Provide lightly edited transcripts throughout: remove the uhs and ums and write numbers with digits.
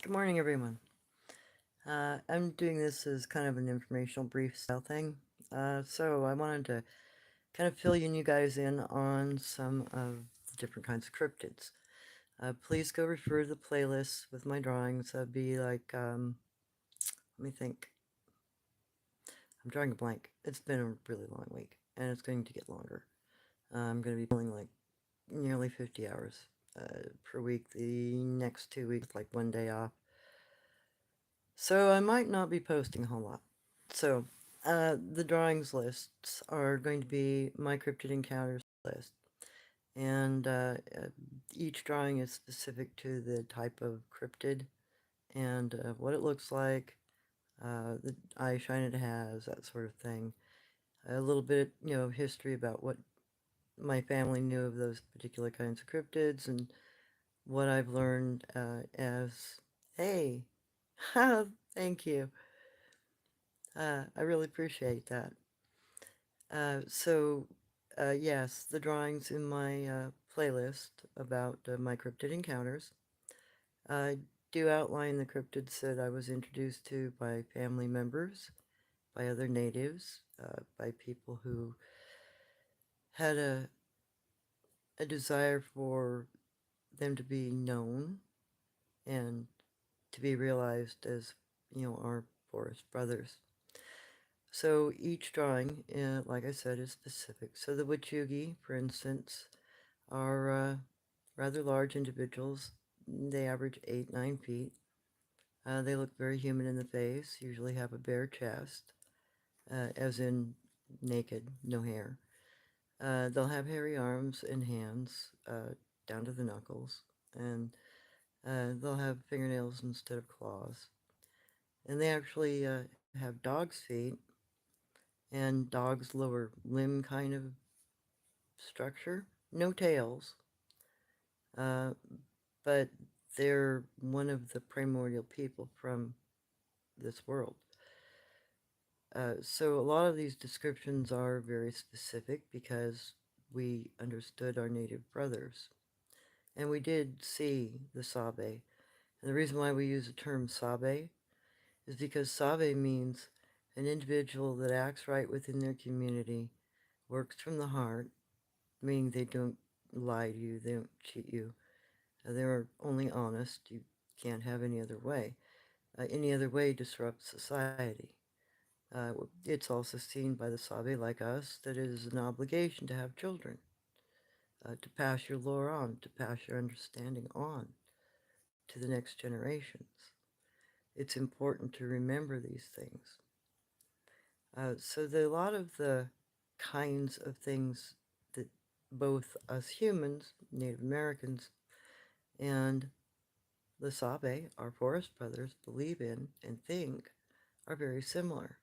Good morning, everyone. I'm doing this as kind of an informational brief style thing. So I wanted to kind of fill you guys in on some of the different kinds of cryptids. Please go refer to the playlist with my drawings. That'd be like, let me think. I'm drawing a blank. It's been a really long week, and it's going to get longer. I'm going to be pulling like nearly 50 hours per week. The next 2 weeks, like one day off. So I might not be posting a whole lot. So the drawings lists are going to be my cryptid encounters list. And each drawing is specific to the type of cryptid and what it looks like, the eye shine it has, that sort of thing. A little bit, history about what my family knew of those particular kinds of cryptids and what I've learned as, hey, thank you. I really appreciate that. Yes, the drawings in my playlist about my cryptid encounters do outline the cryptids that I was introduced to by family members, by other natives, by people who had a desire for them to be known and to be realized as, our forest brothers. So each drawing, like I said, is specific. So the Witchugi, for instance, are rather large individuals. They average 8-9 feet. They look very human in the face, usually have a bare chest, as in naked, no hair. They'll have hairy arms and hands down to the knuckles, and they'll have fingernails instead of claws. And they actually have dog's feet and dog's lower limb kind of structure. No tails, uh, but they're one of the primordial people from this world. So a lot of these descriptions are very specific because we understood our native brothers. And we did see the Sabe. And the reason why we use the term Sabe is because Sabe means an individual that acts right within their community, works from the heart, meaning they don't lie to you, they don't cheat you. They're only honest. You can't have any other way. Any other way disrupts society. It's also seen by the Sabe like us that it is an obligation to have children, to pass your lore on, to pass your understanding on to the next generations. It's important to remember these things. A lot of the kinds of things that both us humans, Native Americans, and the Sabe, our forest brothers, believe in and think are very similar.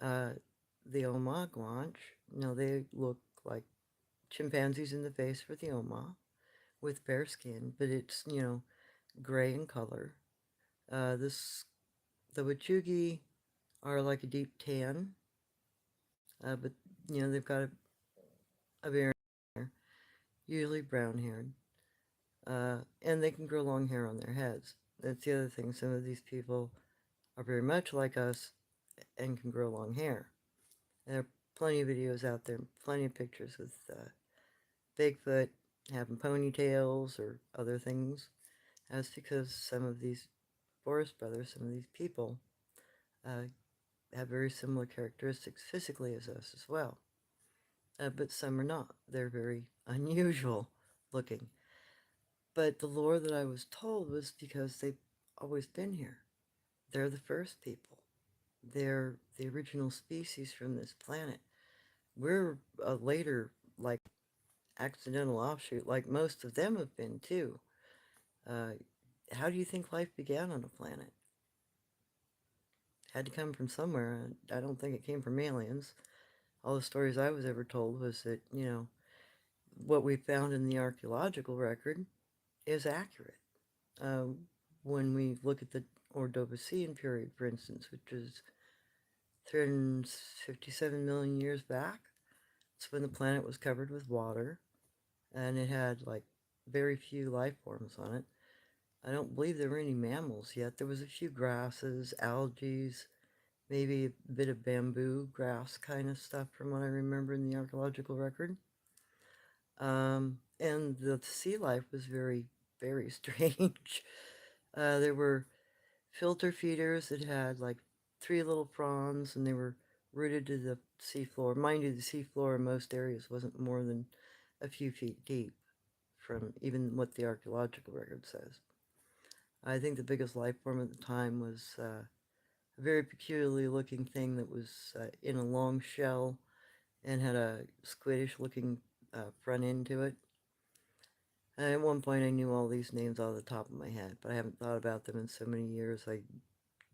Uh, the Oma Guanche, they look like chimpanzees in the face for the Oma with bare skin, but it's, gray in color. The Wachugi are like a deep tan, but, they've got a very hair, usually brown haired, and they can grow long hair on their heads. That's the other thing. Some of these people are very much like us and can grow long hair. There are plenty of videos out there, plenty of pictures with Bigfoot having ponytails or other things. That's because some of these forest brothers, some of these people, uh, have very similar characteristics physically as us as well. But some are not. They're very unusual looking. But the lore that I was told was because they've always been here. They're the first people. They're the original species from this planet. We're a later, like, accidental offshoot, like most of them have been too. Uh, how do you think life began on a planet? Had to come from somewhere. I don't think it came from aliens. All the stories I was ever told was that, what we found in the archaeological record is accurate. Um, when we look at the Ordovician period, for instance, which is 357 million years back, it's when the planet was covered with water and it had like very few life forms on it. I don't believe there were any mammals yet. There was a few grasses, algae, maybe a bit of bamboo grass kind of stuff from what I remember in the archaeological record. And the sea life was very, very strange. There were filter feeders that had like three little prawns and they were rooted to the seafloor. Mind you, the seafloor in most areas wasn't more than a few feet deep from even what the archaeological record says. I think the biggest life form at the time was a very peculiarly looking thing that was in a long shell and had a squiddish looking front end to it. And at one point I knew all these names off the top of my head, but I haven't thought about them in so many years I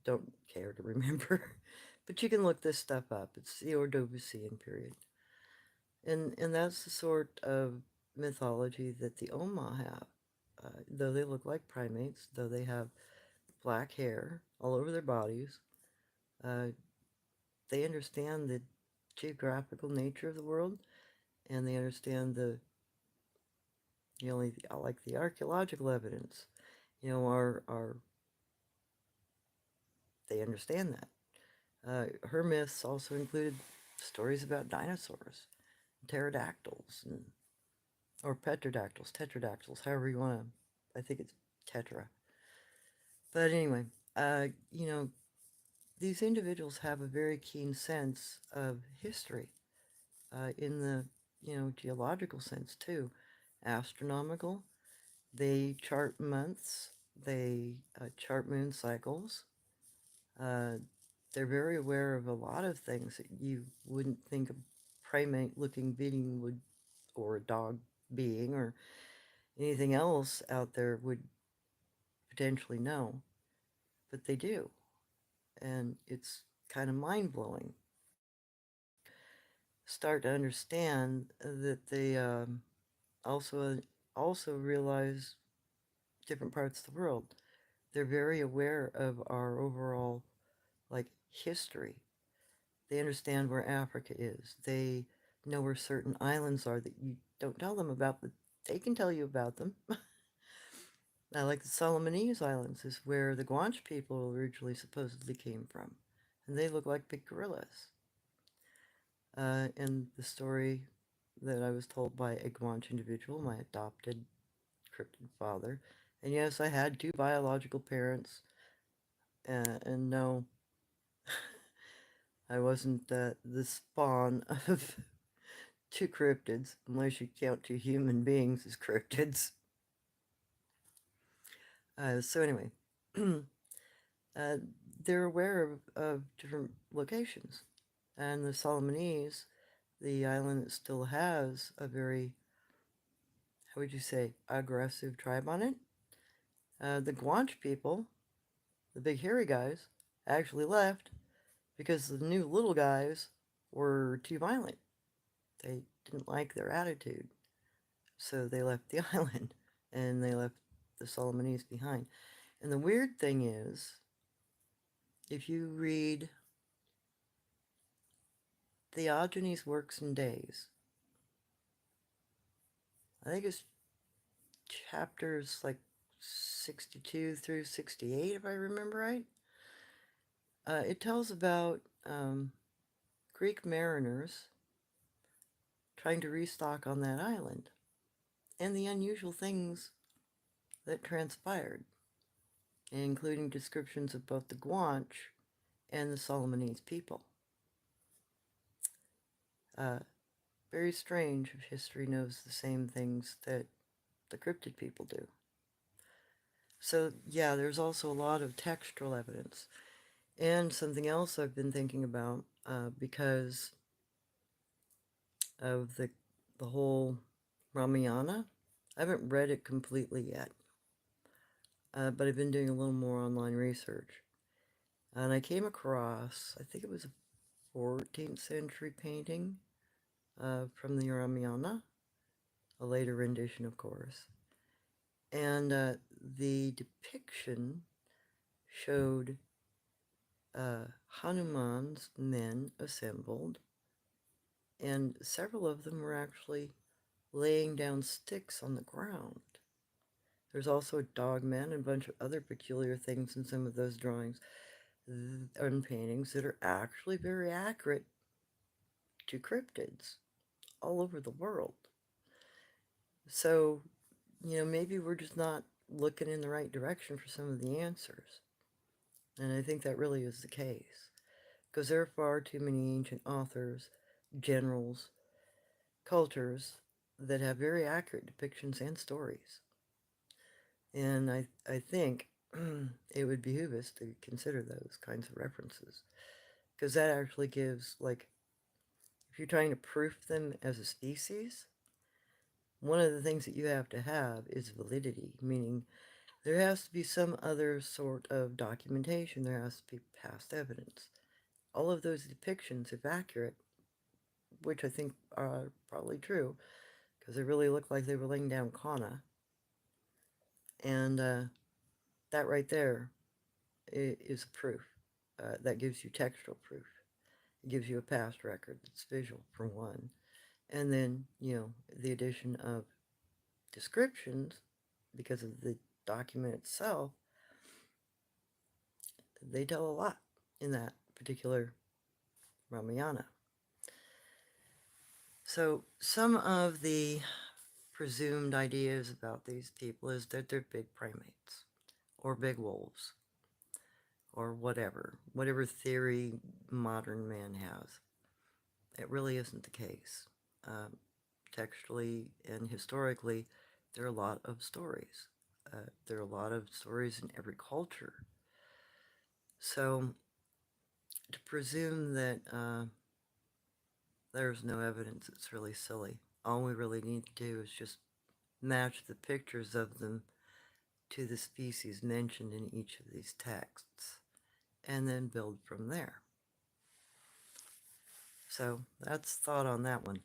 don't care to remember. But you can look this stuff up. It's the Ordovician period. And that's the sort of mythology that the Oma have. Though they look like primates, though they have black hair all over their bodies, uh, they understand the geographical nature of the world, and they understand the, like the archaeological evidence. Are they understand that. Her myths also included stories about dinosaurs, pterodactyls, or petrodactyls, tetradactyls, however you want to. I think it's tetra. But anyway, uh, you know, these individuals have a very keen sense of history in the, geological sense too. Astronomical, they chart months, they chart moon cycles. Uh, they're very aware of a lot of things that you wouldn't think a primate-looking being would, or a dog being, or anything else out there would potentially know, but they do, and it's kind of mind-blowing. Start to understand that they also also realize different parts of the world. They're very aware of our overall like history. They understand where Africa is. They know where certain islands are that you don't tell them about, but they can tell you about them. Like the Solomonese Islands is where the Guanche people originally supposedly came from, and they look like big gorillas. And the story that I was told by a Guanche individual, my adopted cryptid father, and yes, I had two biological parents, and no, I wasn't the spawn of two cryptids, unless you count two human beings as cryptids. So anyway, uh, they're aware of different locations. And the Solomonese, the island that still has a very, how would you say, aggressive tribe on it. The Guanche people, the big hairy guys, actually left because the new little guys were too violent. They didn't like their attitude. So they left the island and they left the Solomonese behind. And the weird thing is, if you read Theogony's Works and Days, I think it's chapters like 62 through 68, if I remember right. It tells about Greek mariners trying to restock on that island and the unusual things that transpired, including descriptions of both the Guanche and the Solomonese people. Uh, Very strange if history knows the same things that the cryptid people do. So, yeah, there's also a lot of textual evidence. And something else I've been thinking about because of the whole Ramayana. I haven't read it completely yet, but I've been doing a little more online research. And I came across, I think it was a 14th century painting from the Ramayana, a later rendition, of course. And the depiction showed Hanuman's men assembled, and several of them were actually laying down sticks on the ground. There's also a dog man and a bunch of other peculiar things in some of those drawings and paintings that are actually very accurate to cryptids all over the world. So, maybe we're just not looking in the right direction for some of the answers. And I think that really is the case. Because there are far too many ancient authors, generals, cultures that have very accurate depictions and stories. And I think it would behoove us to consider those kinds of references. Because that actually gives, like, if you're trying to proof them as a species, one of the things that you have to have is validity, meaning there has to be some other sort of documentation, there has to be past evidence. All of those depictions, if accurate, which I think are probably true, because they really look like they were laying down kana, and that right there is proof. That gives you textual proof. It gives you a past record that's visual, for one. And then, the addition of descriptions, because of the document itself, they tell a lot in that particular Ramayana. So, some of the presumed ideas about these people is that they're big primates, or big wolves, or whatever theory modern man has. It really isn't the case. Textually and historically, there are a lot of stories. There are a lot of stories in every culture. So, to presume that there's no evidence, it's really silly. All we really need to do is just match the pictures of them to the species mentioned in each of these texts, and then build from there. So that's thought on that one.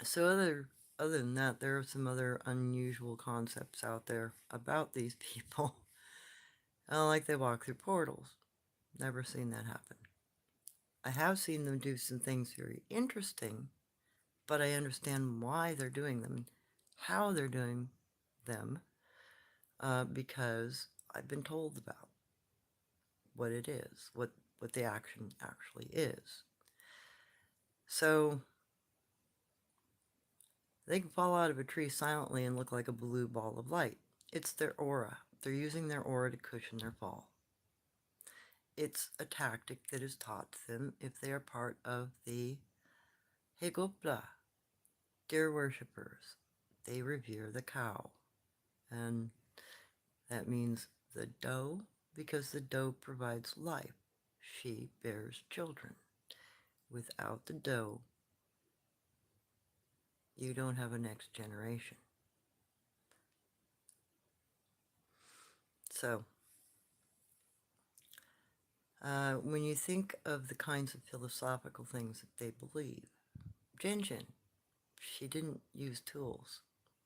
So other than that, there are some other unusual concepts out there about these people. Like they walk through portals. Never seen that happen. I have seen them do some things very interesting, but I understand why they're doing them, how they're doing them, because I've been told about what it is, what the action actually is. So they can fall out of a tree silently and look like a blue ball of light. It's their aura. They're using their aura to cushion their fall. It's a tactic that is taught to them if they are part of the Hegopla, deer worshippers. They revere the cow. And that means the doe, because the doe provides life. She bears children. Without the doe, you don't have a next generation. So, when you think of the kinds of philosophical things that they believe, Jinjin, she didn't use tools,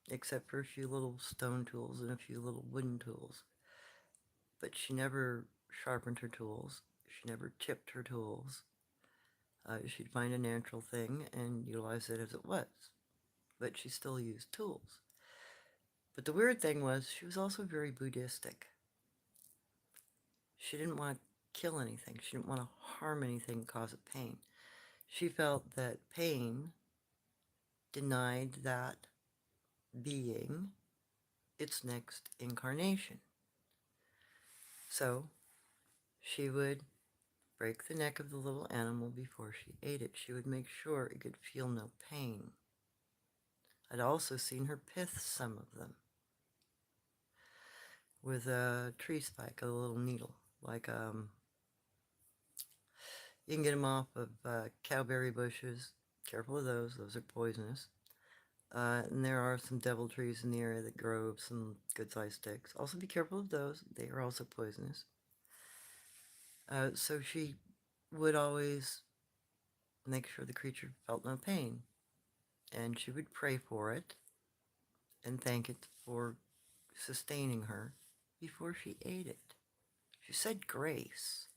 except for a few little stone tools and a few little wooden tools. But she never sharpened her tools. She never chipped her tools. She'd find a natural thing and utilize it as it was. But she still used tools. But the weird thing was, she was also very Buddhistic. She didn't want to kill anything. She didn't want to harm anything, cause it pain. She felt that pain denied that being its next incarnation. So she would break the neck of the little animal before she ate it. She would make sure it could feel no pain. I'd also seen her pith some of them with a tree spike, a little needle, like you can get them off of cowberry bushes. Careful of those are poisonous. And there are some devil trees in the area that grow some good-sized sticks. Also be careful of those. They are also poisonous. So she would always make sure the creature felt no pain. And she would pray for it and thank it for sustaining her before she ate it. She said grace.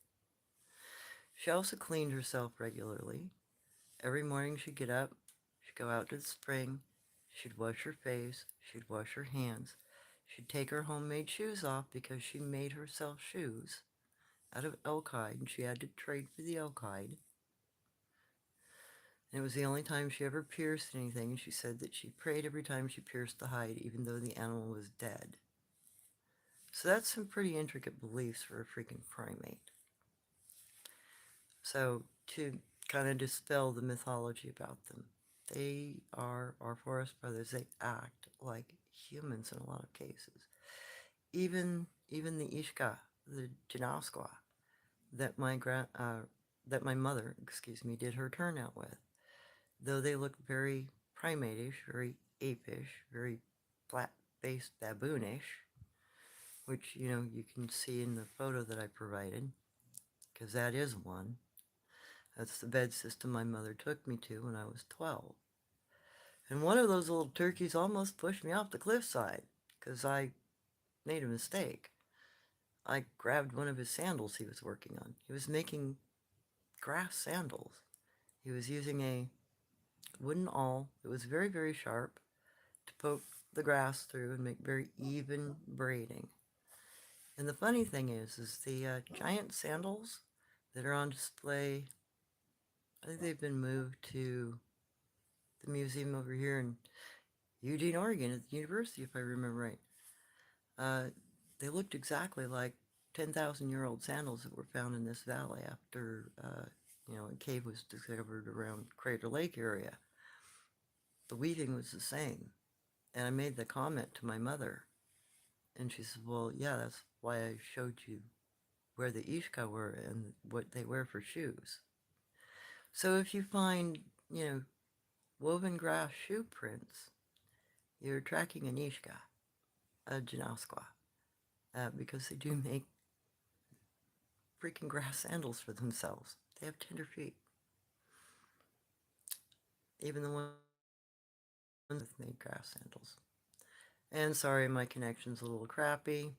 She also cleaned herself regularly. Every morning she'd get up, she'd go out to the spring, She'd wash her face, she'd wash her hands, she'd take her homemade shoes off because she made herself shoes out of elk hide, and she had to trade for the elk hide. And it was the only time she ever pierced anything, and she said that she prayed every time she pierced the hide, even though the animal was dead. So that's some pretty intricate beliefs for a freaking primate. So to kind of dispel the mythology about them, they are our forest brothers. They act like humans in a lot of cases. Even the Ishka, the Jinaskwa, that that my mother, excuse me, did her turnout with, though they look very primatish, very apish, very flat-faced baboonish, which, you know, you can see in the photo that I provided, because that is one. That's the bed system my mother took me to when I was 12. And one of those little turkeys almost pushed me off the cliffside, because I made a mistake. I grabbed one of his sandals he was working on. He was making grass sandals. He was using a wooden awl that was very, very sharp to poke the grass through and make very even braiding. And the funny thing is the giant sandals that are on display, I think they've been moved to the museum over here in Eugene, Oregon at the university, if I remember right. They looked exactly like 10,000-year-old sandals that were found in this valley after, a cave was discovered around Crater Lake area. The weaving was the same. And I made the comment to my mother, and she said, well, yeah, that's why I showed you where the Ishka were and what they wear for shoes. So if you find, woven grass shoe prints, you're tracking an Ishka, a Jinaskwa, because they do make freaking grass sandals for themselves. They have tender feet. Even the ones that made grass sandals. And sorry, my connection's a little crappy.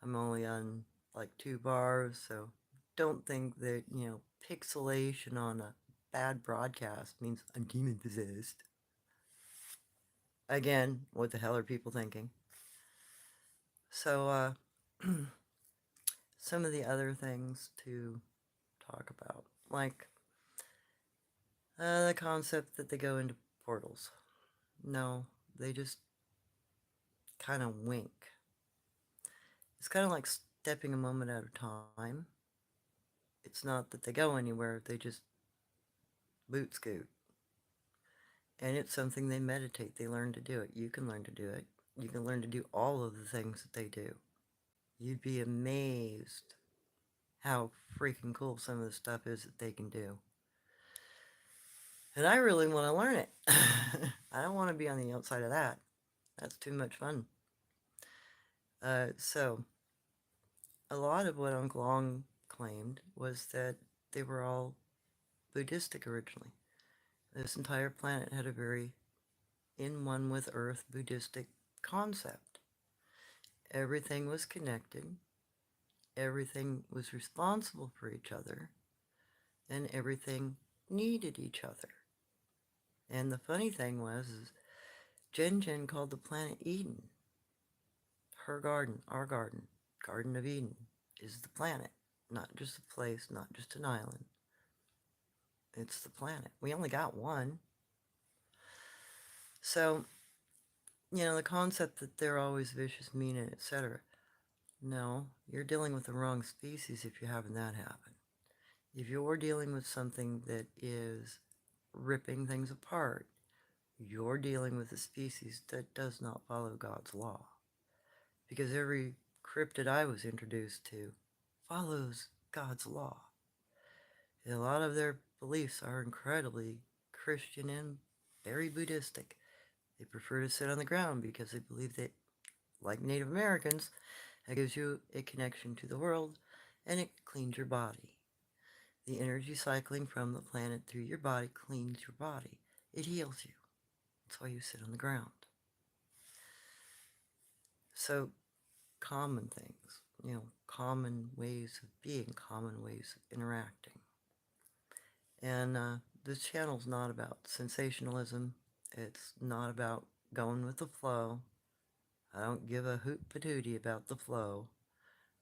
I'm only on like 2 bars, so don't think that, pixelation on a bad broadcast means I'm demon possessed. Again, what the hell are people thinking? So, some of the other things to talk about, like the concept that they go into portals. No, they just kind of wink. It's kind of like stepping a moment at a time. It's not that they go anywhere, they just boot scoot. And it's something they meditate, they learn to do it. You can learn to do it. You can learn to do all of the things that they do. You'd be amazed how freaking cool some of the stuff is that they can do. And I really want to learn it. I don't want to be on the outside of that. That's too much fun. So, a lot of what Uncle Ong claimed was that they were all Buddhistic originally. This entire planet had a very in one with Earth Buddhistic concept. Everything was connected, everything was responsible for each other, and everything needed each other. And the funny thing was, Jen called the planet Eden. Her garden, our garden, Garden of Eden, is the planet, not just a place, not just an island. It's the planet. We only got one. So, the concept that they're always vicious, mean, and etc. No, you're dealing with the wrong species if you're having that happen. If you're dealing with something that is ripping things apart, you're dealing with a species that does not follow God's law. Because every cryptid I was introduced to follows God's law. And a lot of their beliefs are incredibly Christian and very Buddhistic. They prefer to sit on the ground because they believe that, like Native Americans, it gives you a connection to the world and it cleans your body. The energy cycling from the planet through your body cleans your body. It heals you. That's why you sit on the ground. So, common things, common ways of being, common ways of interacting. And this channel's not about sensationalism. It's not about going with the flow. I don't give a hoot patootie about the flow,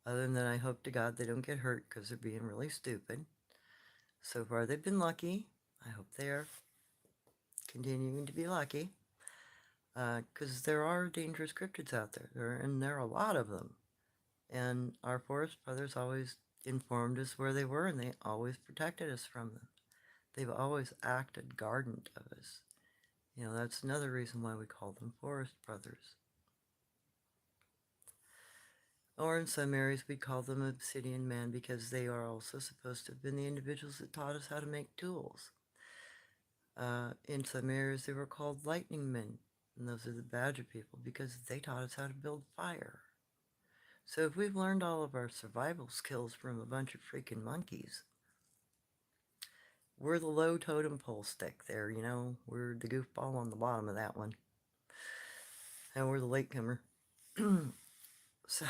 other than I hope to God they don't get hurt because they're being really stupid. So far, they've been lucky. I hope they are continuing to be lucky, because there are dangerous cryptids out there, and there are a lot of them. And our forest brothers always informed us where they were, and they always protected us from them. They've always acted guardant of us. You know, that's another reason why we call them forest brothers. Or in some areas we call them obsidian men because they are also supposed to have been the individuals that taught us how to make tools. In some areas they were called lightning men, and those are the badger people because they taught us how to build fire. So if we've learned all of our survival skills from a bunch of freaking monkeys, we're the low totem pole stick there, you know? We're the goofball on the bottom of that one. And we're the latecomer. So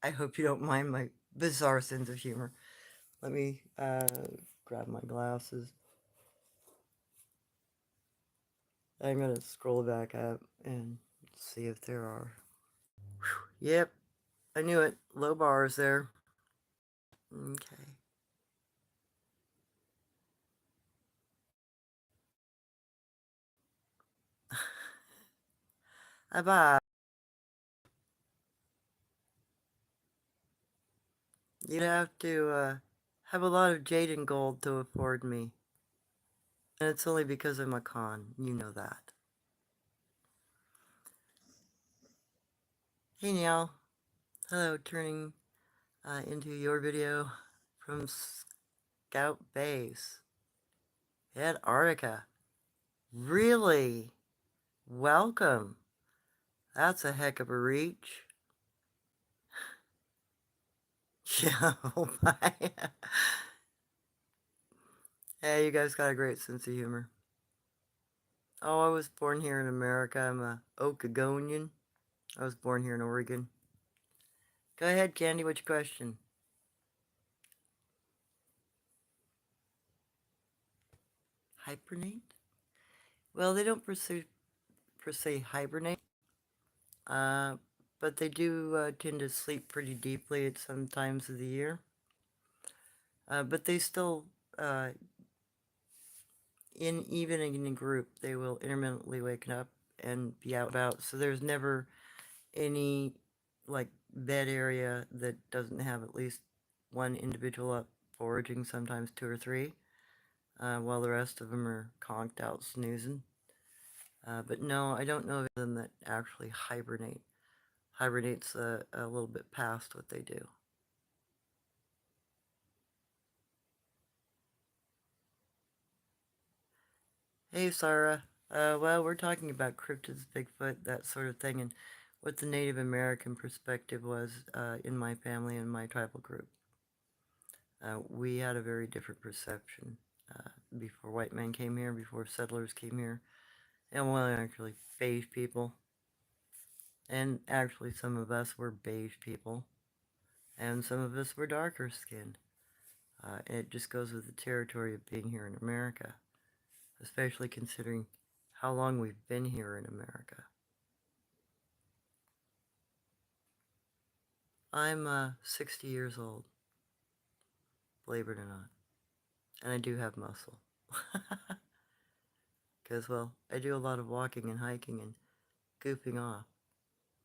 I hope you don't mind my bizarre sense of humor. Let me grab my glasses. I'm going to scroll back up and see if there are. Whew. Yep, I knew it. Low bars there. Okay. Bye. You'd have to have a lot of jade and gold to afford me. And it's only because I'm a con. You know that. Hey, Neil. Hello, turning into your video from Scout Base. Antarctica. Really? Welcome. That's a heck of a reach. Yeah, bye. Hey, you guys got a great sense of humor. Oh, I was born here in America. I'm a Okagonian. I was born here in Oregon. Go ahead, Candy, what's your question? Hibernate? Well, they don't per se hibernate, uh, but they do tend to sleep pretty deeply at some times of the year. But they still, uh, even in a group, they will intermittently wake up and be out about. So there's never any like bed area that doesn't have at least one individual up foraging, sometimes two or three, while the rest of them are conked out snoozing. But no, I don't know of them that actually hibernate. Hibernate's a little bit past what they do. Hey, Sarah. Well, we're talking about cryptids, Bigfoot, that sort of thing, and what the Native American perspective was in my family and my tribal group. We had a very different perception before white men came here, before settlers came here, and well, actually, beige people. And actually, some of us were beige people, and some of us were darker skinned. And it just goes with the territory of being here in America, especially considering how long we've been here in America. I'm 60 years old, believe it or not, and I do have muscle. Because, well, I do a lot of walking and hiking and goofing off,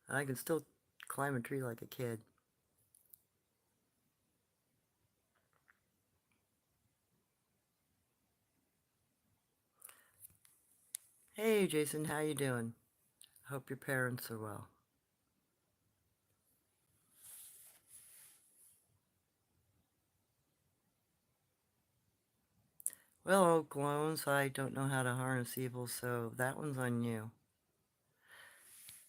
and I can still climb a tree like a kid. Hey, Jason, how you doing? Hope your parents are well. Well, old clones, I don't know how to harness evil, so that one's on you.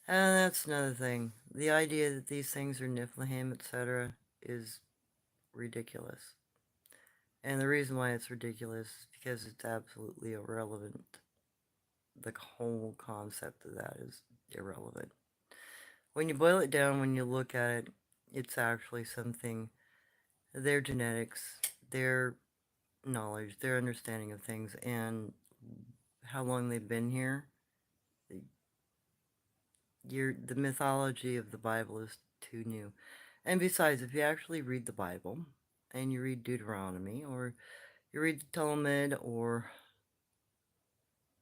And that's another thing. The idea that these things are Niflheim, etc., is ridiculous. And the reason why it's ridiculous is because it's absolutely irrelevant. The whole concept of that is irrelevant. When you boil it down, when you look at it, it's actually something, their genetics, their knowledge, their understanding of things, and how long they've been here the mythology of the Bible is too new. And besides, if you actually read the Bible and you read Deuteronomy or you read the Talmud or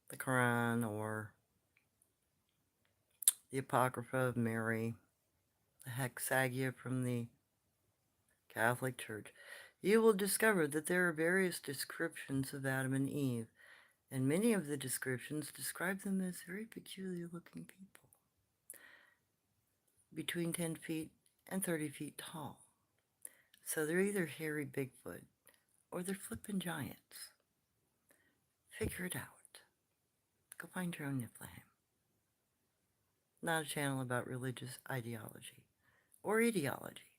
the Quran or the Apocrypha of Mary, the Hexagia from the Catholic Church, you will discover that there are various descriptions of Adam and Eve, and many of the descriptions describe them as very peculiar looking people, between 10 feet and 30 feet tall. So they're either hairy Bigfoot or they're flippin' giants. Figure it out. Go find your own Niflheim. Not a channel about religious ideology or ideology.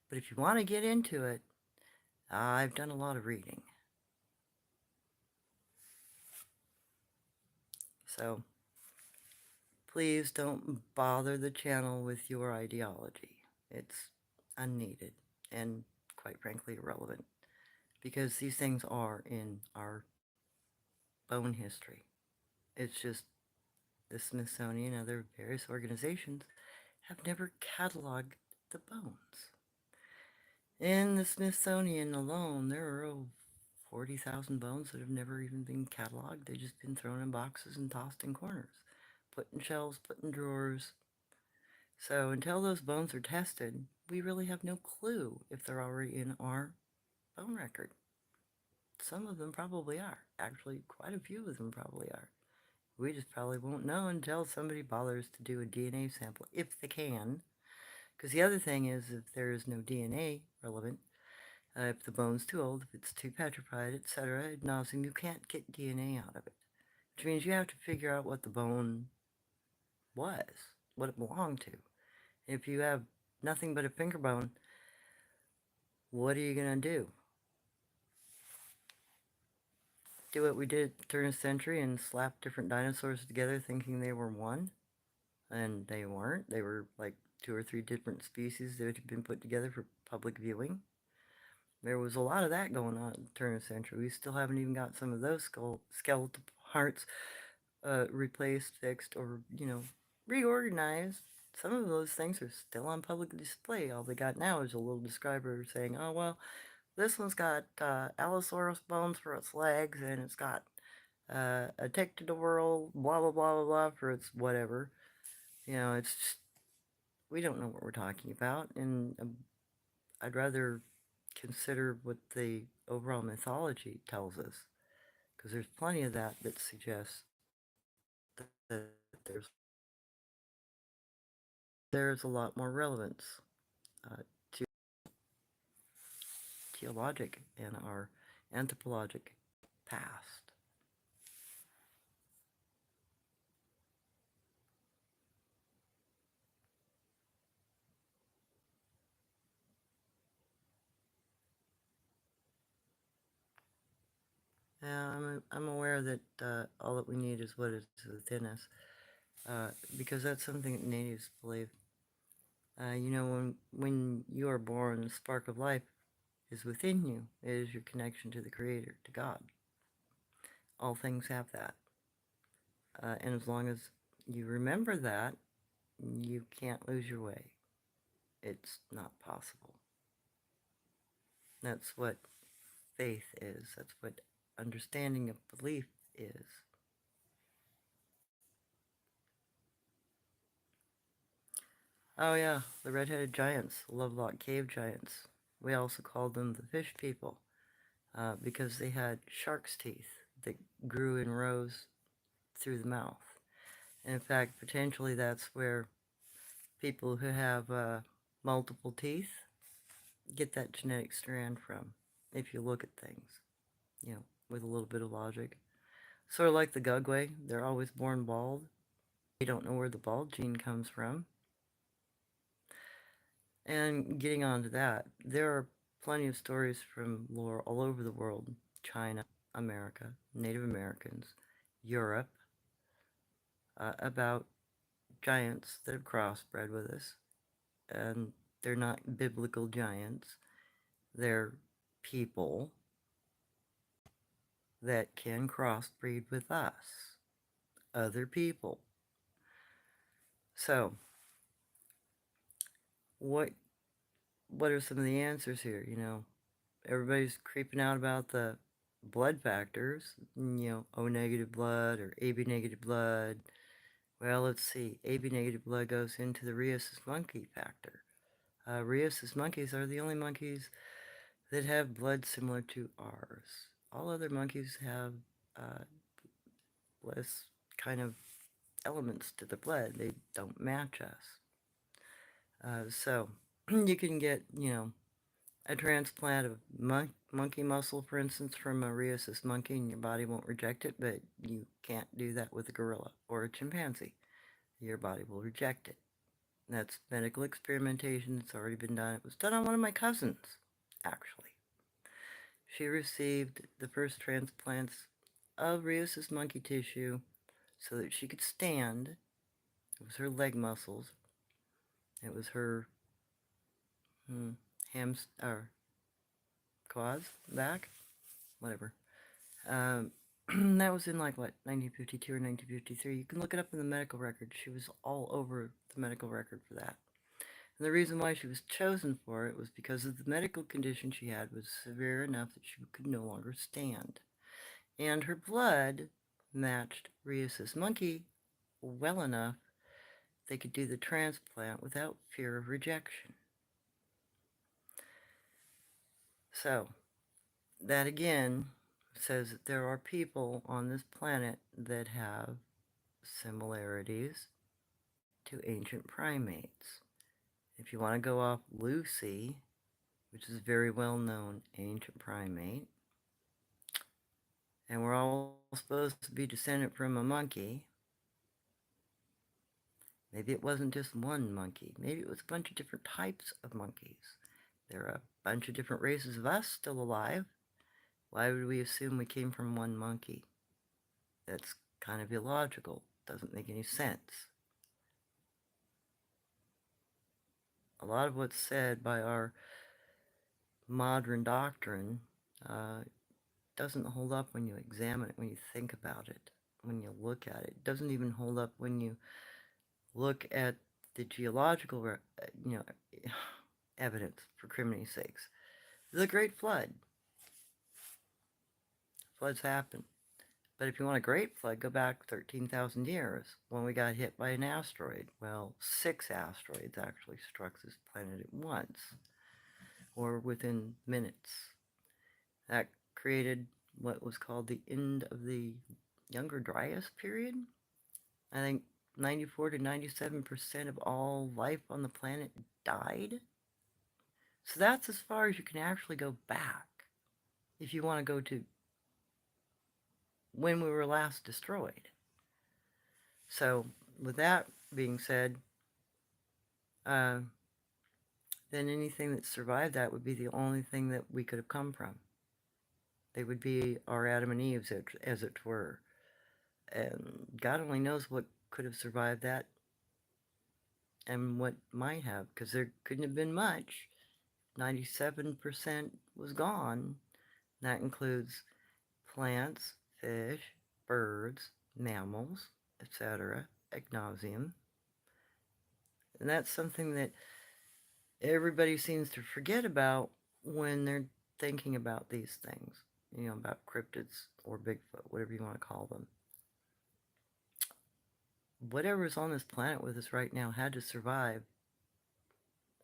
But if you want to get into it, I've done a lot of reading. So please don't bother the channel with your ideology. It's unneeded and quite frankly irrelevant because these things are in our bone history. It's just the Smithsonian and other various organizations have never cataloged the bones. In the Smithsonian alone, there are 40,000 bones that have never even been cataloged. They've just been thrown in boxes and tossed in corners, put in shelves, put in drawers. So until those bones are tested, we really have no clue if they're already in our bone record. Some of them probably are. Actually, quite a few of them probably are. We just probably won't know until somebody bothers to do a DNA sample, if they can. Because the other thing is, if there is no DNA relevant, if the bone's too old, if it's too petrified, etc., ad nauseam, you can't get DNA out of it. Which means you have to figure out what the bone was, what it belonged to. If you have nothing but a finger bone, what are you going to do? Do what we did during the century and slap different dinosaurs together thinking they were one? And they weren't. They were like 2 or 3 different species that had been put together for public viewing. There was a lot of that going on at the turn of the century. We still haven't even got some of those skeletal parts replaced, fixed, or, reorganized. Some of those things are still on public display. All they got now is a little describer saying, oh, well, this one's got Allosaurus bones for its legs, and it's got a tectodoral, blah, blah, blah, blah, blah, for its whatever. It's just, we don't know what we're talking about, and I'd rather consider what the overall mythology tells us, because there's plenty of that that suggests that there's a lot more relevance to geologic and our anthropologic past. I'm aware that all that we need is what is within us, because that's something that natives believe. When you are born, the spark of life is within you. It is your connection to the Creator, to God. All things have that. And as long as you remember that, you can't lose your way. It's not possible. That's what faith is. That's what understanding of belief is. Oh yeah, the red-headed giants, the Lovelock Cave giants. We also called them the fish people because they had shark's teeth that grew in rows through the mouth. And in fact, potentially that's where people who have multiple teeth get that genetic strand from, if you look at things, with a little bit of logic. Sort of like the Gugway, they're always born bald. They don't know where the bald gene comes from. And getting on to that, there are plenty of stories from lore all over the world: China, America, Native Americans, Europe, about giants that have crossbred with us. And they're not biblical giants, they're people that can crossbreed with us, other people. So, what what are some of the answers here? Everybody's creeping out about the blood factors, O negative blood or AB negative blood. Well, let's see. AB negative blood goes into the rhesus monkey factor. Rhesus monkeys are the only monkeys that have blood similar to ours. All other monkeys have uh, less kind of elements to the blood. They don't match us. So you can get, a transplant of monkey muscle, for instance, from a rhesus monkey, and your body won't reject it, but you can't do that with a gorilla or a chimpanzee. Your body will reject it. That's medical experimentation. It's already been done. It was done on one of my cousins, actually. She received the first transplants of rhesus monkey tissue so that she could stand. It was her leg muscles. It was her hams or quads, back, whatever. Um, that was in like what 1952 or 1953. You can look it up in the medical record. She was all over the medical record for that. And the reason why she was chosen for it was because of the medical condition she had was severe enough that she could no longer stand. And her blood matched rhesus monkey well enough they could do the transplant without fear of rejection. So, that again says that there are people on this planet that have similarities to ancient primates. If you want to go off Lucy, which is a very well-known ancient primate, and we're all supposed to be descended from a monkey, maybe it wasn't just one monkey. Maybe it was a bunch of different types of monkeys. There are a bunch of different races of us still alive. Why would we assume we came from one monkey? That's kind of illogical. Doesn't make any sense. A lot of what's said by our modern doctrine doesn't hold up when you examine it, when you think about it, when you look at it. It doesn't even hold up when you look at the geological, evidence, for criminy sakes. The Great Flood. Floods happen. But if you want a great flood, go back 13,000 years when we got hit by an asteroid. Well, 6 asteroids actually struck this planet at once, or within minutes. That created what was called the end of the Younger Dryas period. I think 94 to 97% of all life on the planet died. So that's as far as you can actually go back if you want to go to when we were last destroyed. So with that being said, then anything that survived that would be the only thing that we could have come from. They would be our Adam and Eve, as it were. And God only knows what could have survived that and what might have, because there couldn't have been much. 97% was gone. That includes plants, fish, birds, mammals, etc., ad nauseum. And that's something that everybody seems to forget about when they're thinking about these things, about cryptids or Bigfoot, whatever you want to call them. Whatever's on this planet with us right now had to survive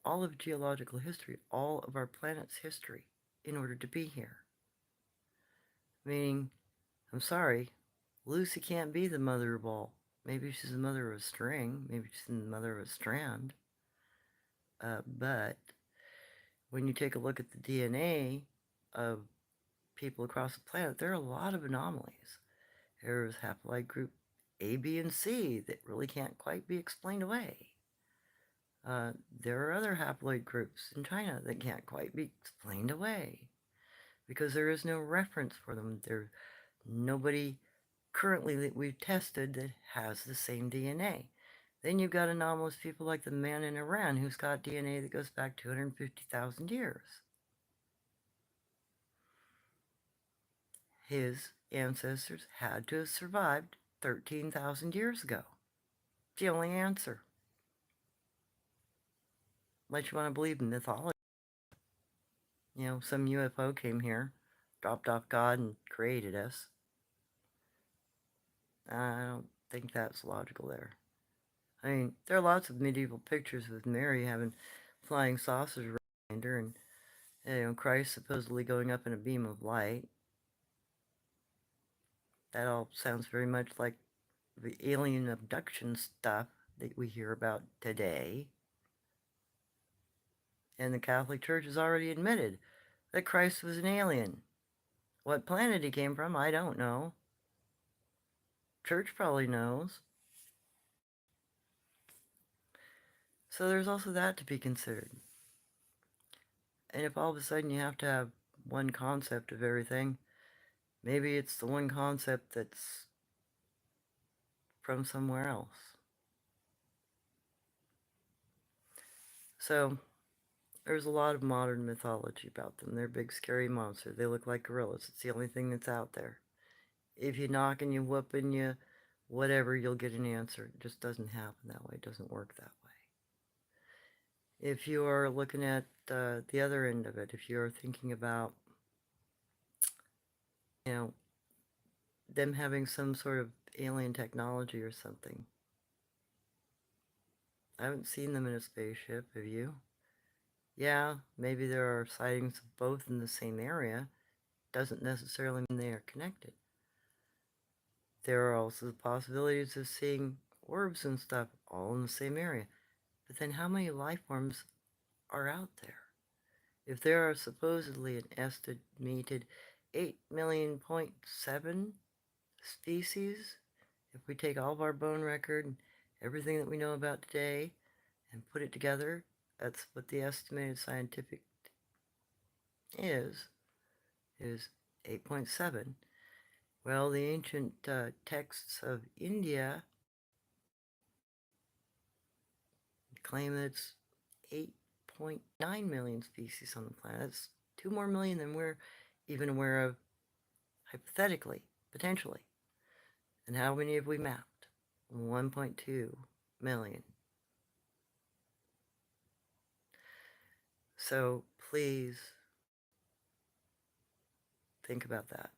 all of geological history, all of our planet's history, in order to be here. Meaning, I'm sorry, Lucy can't be the mother of all. Maybe she's the mother of a string, maybe she's the mother of a strand. But when you take a look at the DNA of people across the planet, there are a lot of anomalies. There's haploid group A, B, and C that really can't quite be explained away. There are other haploid groups in China that can't quite be explained away because there is no reference for them. There's nobody currently that we've tested that has the same DNA. Then you've got anomalous people like the man in Iran who's got DNA that goes back 250,000 years. His ancestors had to have survived 13,000 years ago. It's the only answer. Unless you want to believe in mythology. You know, some UFO came here, dropped off God, and created us. I don't think that's logical there. I mean, there are lots of medieval pictures with Mary having flying saucers around her, and Christ supposedly going up in a beam of light. That all sounds very much like the alien abduction stuff that we hear about today. And the Catholic Church has already admitted that Christ was an alien. What planet he came from, I don't know. Church probably knows. So there's also that to be considered. And if all of a sudden you have to have one concept of everything, maybe it's the one concept that's from somewhere else. So there's a lot of modern mythology about them. They're big scary monsters. They look like gorillas. It's the only thing that's out there. If you knock and you whoop and you whatever, you'll get an answer. It just doesn't happen that way. It doesn't work that way. If you are looking at the other end of it, if you're thinking about, you know, them having some sort of alien technology or something, I haven't seen them in a spaceship, have you? Yeah, maybe there are sightings of both in the same area. Doesn't necessarily mean they are connected. There are also the possibilities of seeing orbs and stuff all in the same area. But then how many life forms are out there? If there are supposedly an estimated 8 million.7 species, if we take all of our bone record and everything that we know about today and put it together, that's what the estimated scientific is 8.7. Well, the ancient texts of India claim that it's 8.9 million species on the planet. That's 2 more million than we're even aware of, hypothetically, potentially. And how many have we mapped? 1.2 million. So please think about that.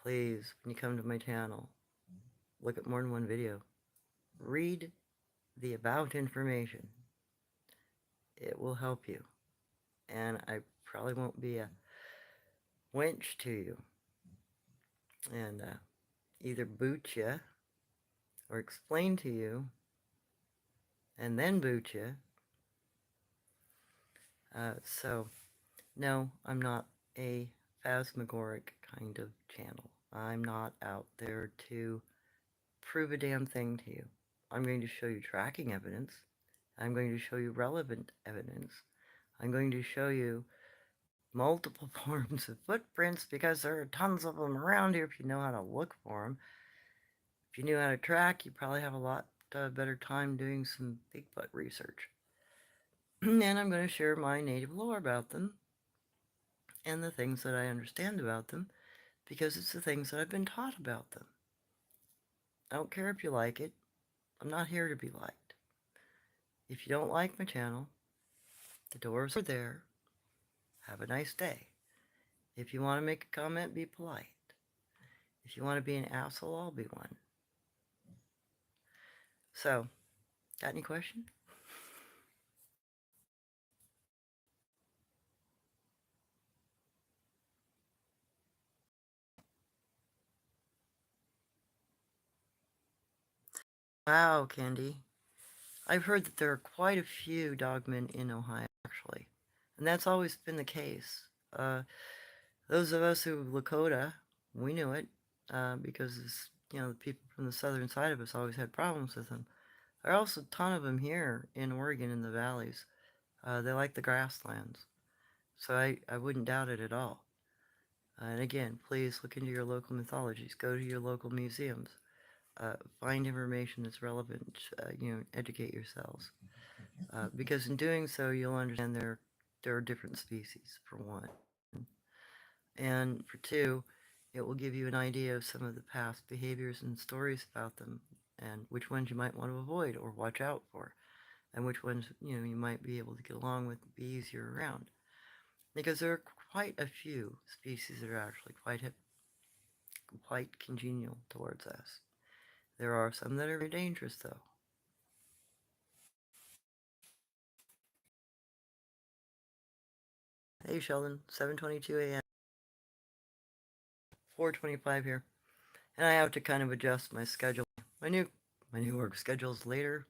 Please, when you come to my channel, look at more than one video. Read the about information. It will help you. And I probably won't be a wench to you and either boot you or explain to you and then boot you. So, no, I'm not a phantasmagoric kind of channel. I'm not out there to prove a damn thing to you. I'm going to show you tracking evidence. I'm going to show you relevant evidence. I'm going to show you multiple forms of footprints because there are tons of them around here if you know how to look for them. If you knew how to track, you probably have a lot better time doing some Bigfoot research. And I'm going to share my native lore about them and the things that I understand about them because it's the things that I've been taught about them. I don't care if you like it. I'm not here to be liked. If you don't like my channel, the doors are there. Have a nice day. If you want to make a comment, be polite. If you want to be an asshole, I'll be one. So, got any questions? Wow, Candy. I've heard that there are quite a few dogmen in Ohio, actually. And that's always been the case. Those of us who Lakota, we knew it, because the people from the southern side of us always had problems with them. There are also a ton of them here in Oregon in the valleys. They like the grasslands. So I wouldn't doubt it at all. And again, please look into your local mythologies. Go to your local museums. Find information that's relevant. Educate yourselves. Because in doing so, you'll understand there are different species, for one. And for two, it will give you an idea of some of the past behaviors and stories about them and which ones you might want to avoid or watch out for. and which ones, you might be able to get along with, be easier around. Because there are quite a few species that are actually quite congenial towards us. There are some that are very dangerous, though. Hey, Sheldon, 7:22 a.m. 4:25 here, and I have to kind of adjust my schedule. My new my new work schedule's later,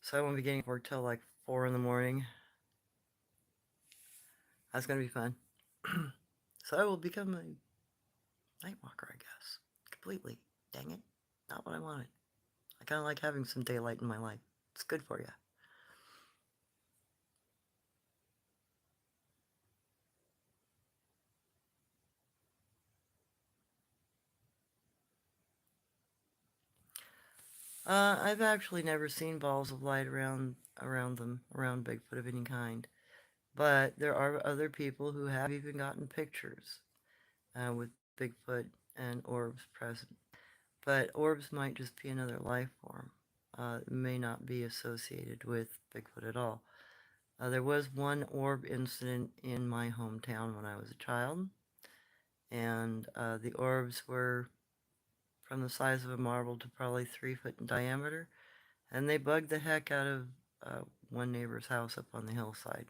so I won't be getting work till like 4 in the morning. That's gonna be fun. So I will become a night walker, I guess. Completely. Dang it. Not what I wanted. I kind of like having some daylight in my life. It's good for you. I've actually never seen balls of light around Bigfoot of any kind. But there are other people who have even gotten pictures with Bigfoot and orbs present. But orbs might just be another life form. It may not be associated with Bigfoot at all. There was one orb incident in my hometown when I was a child, and the orbs were from the size of a marble to probably 3 foot in diameter, and they bugged the heck out of one neighbor's house up on the hillside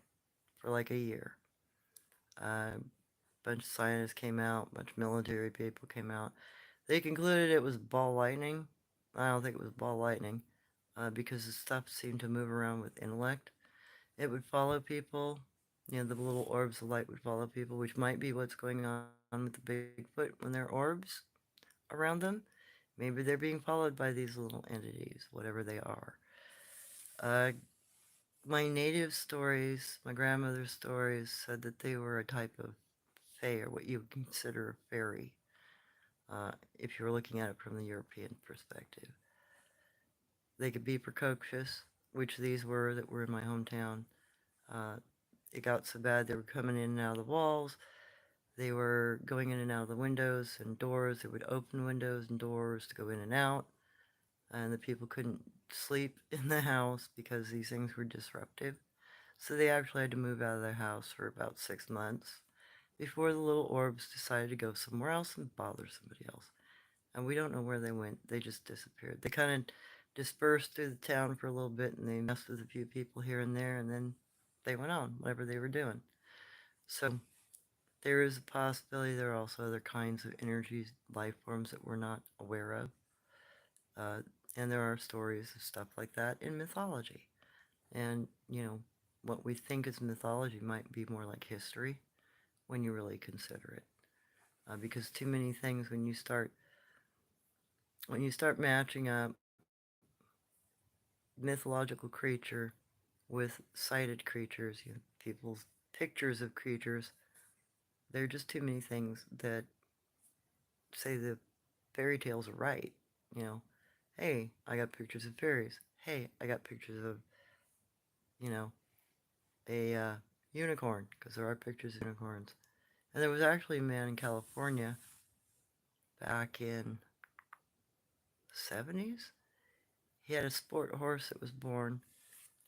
for like a year. A bunch of scientists came out, a bunch of military people came out. They concluded it was ball lightning. I don't think it was ball lightning because the stuff seemed to move around with intellect. It would follow people. The little orbs of light would follow people, which might be what's going on with the Bigfoot when there are orbs around them. Maybe they're being followed by these little entities, whatever they are. Uh, my native stories, my grandmother's stories, said that they were a type of fae, or what you would consider a fairy, if you were looking at it from the European perspective. They could be precocious, which these were that were in my hometown. Uh, it got so bad they were coming in and out of the walls. They were going in and out of the windows and doors. They would open windows and doors to go in and out. And the people couldn't sleep in the house because these things were disruptive. So they actually had to move out of their house for about 6 months before the little orbs decided to go somewhere else and bother somebody else. And we don't know where they went. They just disappeared. They kind of dispersed through the town for a little bit, and they messed with a few people here and there, and then they went on, whatever they were doing. So there is a possibility there are also other kinds of energies, life forms that we're not aware of. Uh, and there are stories of stuff like that in mythology. And, what we think is mythology might be more like history when you really consider it. Because too many things, when you start matching up mythological creature with sighted creatures, people's pictures of creatures, there are just too many things that say the fairy tales are right. You know, hey, I got pictures of fairies. Hey, I got pictures of, you know, a unicorn, because there are pictures of unicorns. And there was actually a man in California back in the 70s. He had a sport horse that was born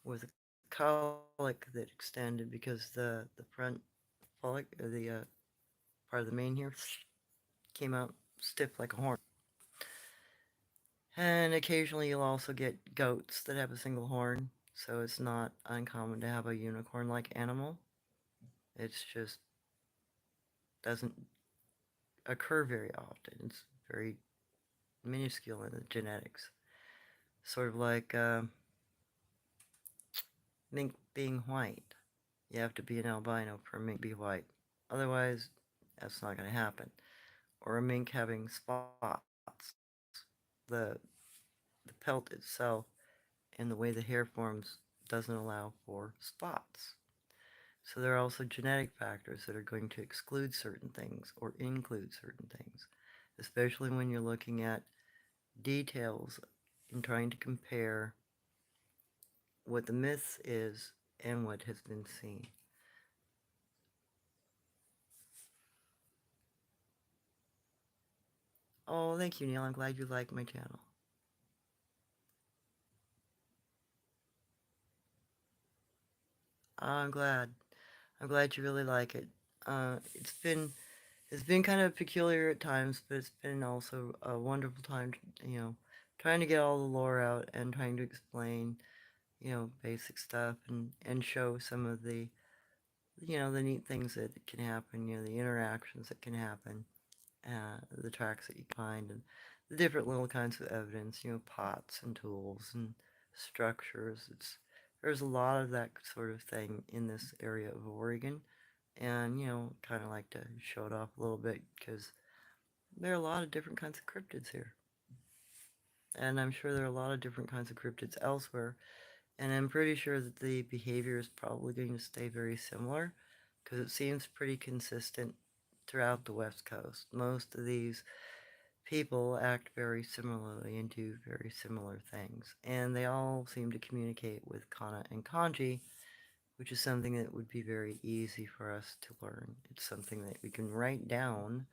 with a colic that extended because the front pollock, or the part of the mane here, came out stiff like a horn. And occasionally you'll also get goats that have a single horn, so it's not uncommon to have a unicorn-like animal. It's just doesn't occur very often. It's very minuscule in the genetics. Sort of like mink being white. You have to be an albino for a mink to be white. Otherwise, that's not going to happen. Or a mink having spots. The the pelt itself and the way the hair forms doesn't allow for spots. So there are also genetic factors that are going to exclude certain things or include certain things, especially when you're looking at details and trying to compare what the myth is and what has been seen. Oh, thank you, Neil. I'm glad you like my channel. I'm glad. I'm glad you really like it. It's been kind of peculiar at times, but it's been also a wonderful time, trying to get all the lore out and trying to explain, basic stuff and show some of the neat things that can happen, the interactions that can happen, the tracks that you find, and the different little kinds of evidence, pots and tools and structures. There's a lot of that sort of thing in this area of Oregon, and kind of like to show it off a little bit because there are a lot of different kinds of cryptids here, and I'm sure there are a lot of different kinds of cryptids elsewhere, and I'm pretty sure that the behavior is probably going to stay very similar because it seems pretty consistent throughout the West Coast. Most of these people act very similarly and do very similar things, and they all seem to communicate with kana and kanji, which is something that would be very easy for us to learn. It's something that we can write down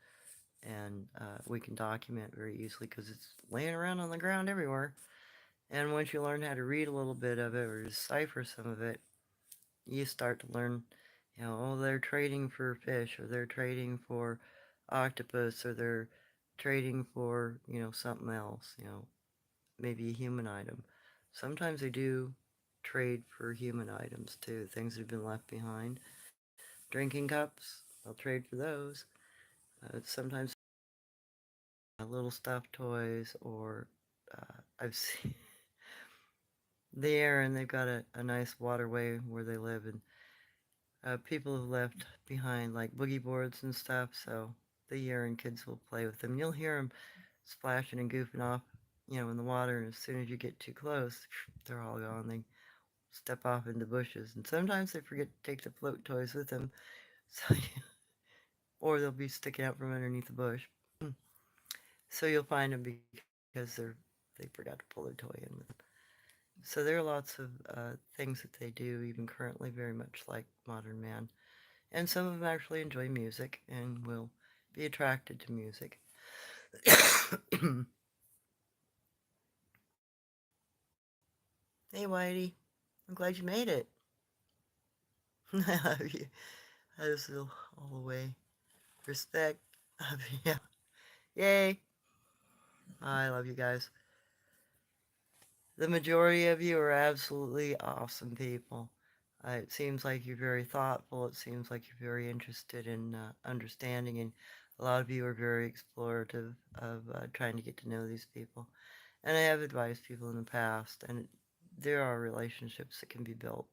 and we can document very easily because it's laying around on the ground everywhere. And once you learn how to read a little bit of it or decipher some of it, you start to learn, oh, they're trading for fish or they're trading for octopus or they're trading for, something else, maybe a human item. Sometimes they do trade for human items too, things that have been left behind. Drinking cups, they'll trade for those. Sometimes little stuffed toys or I've seen there and they've got a nice waterway where they live and people have left behind like boogie boards and stuff, so the year kids will play with them. You'll hear them splashing and goofing off, in the water, and as soon as you get too close, they're all gone. They step off into bushes, and sometimes they forget to take the float toys with them, so or they'll be sticking out from underneath the bush. So you'll find them because they forgot to pull their toy in with them. So there are lots of things that they do, even currently, very much like modern man. And some of them actually enjoy music and will be attracted to music. Hey, Whitey, I'm glad you made it. I love you. I just feel all the way. Respect. Yeah. Yay. I love you guys. The majority of you are absolutely awesome people. It seems like you're very thoughtful. It seems like you're very interested in understanding, and a lot of you are very explorative of trying to get to know these people. And I have advised people in the past, and there are relationships that can be built.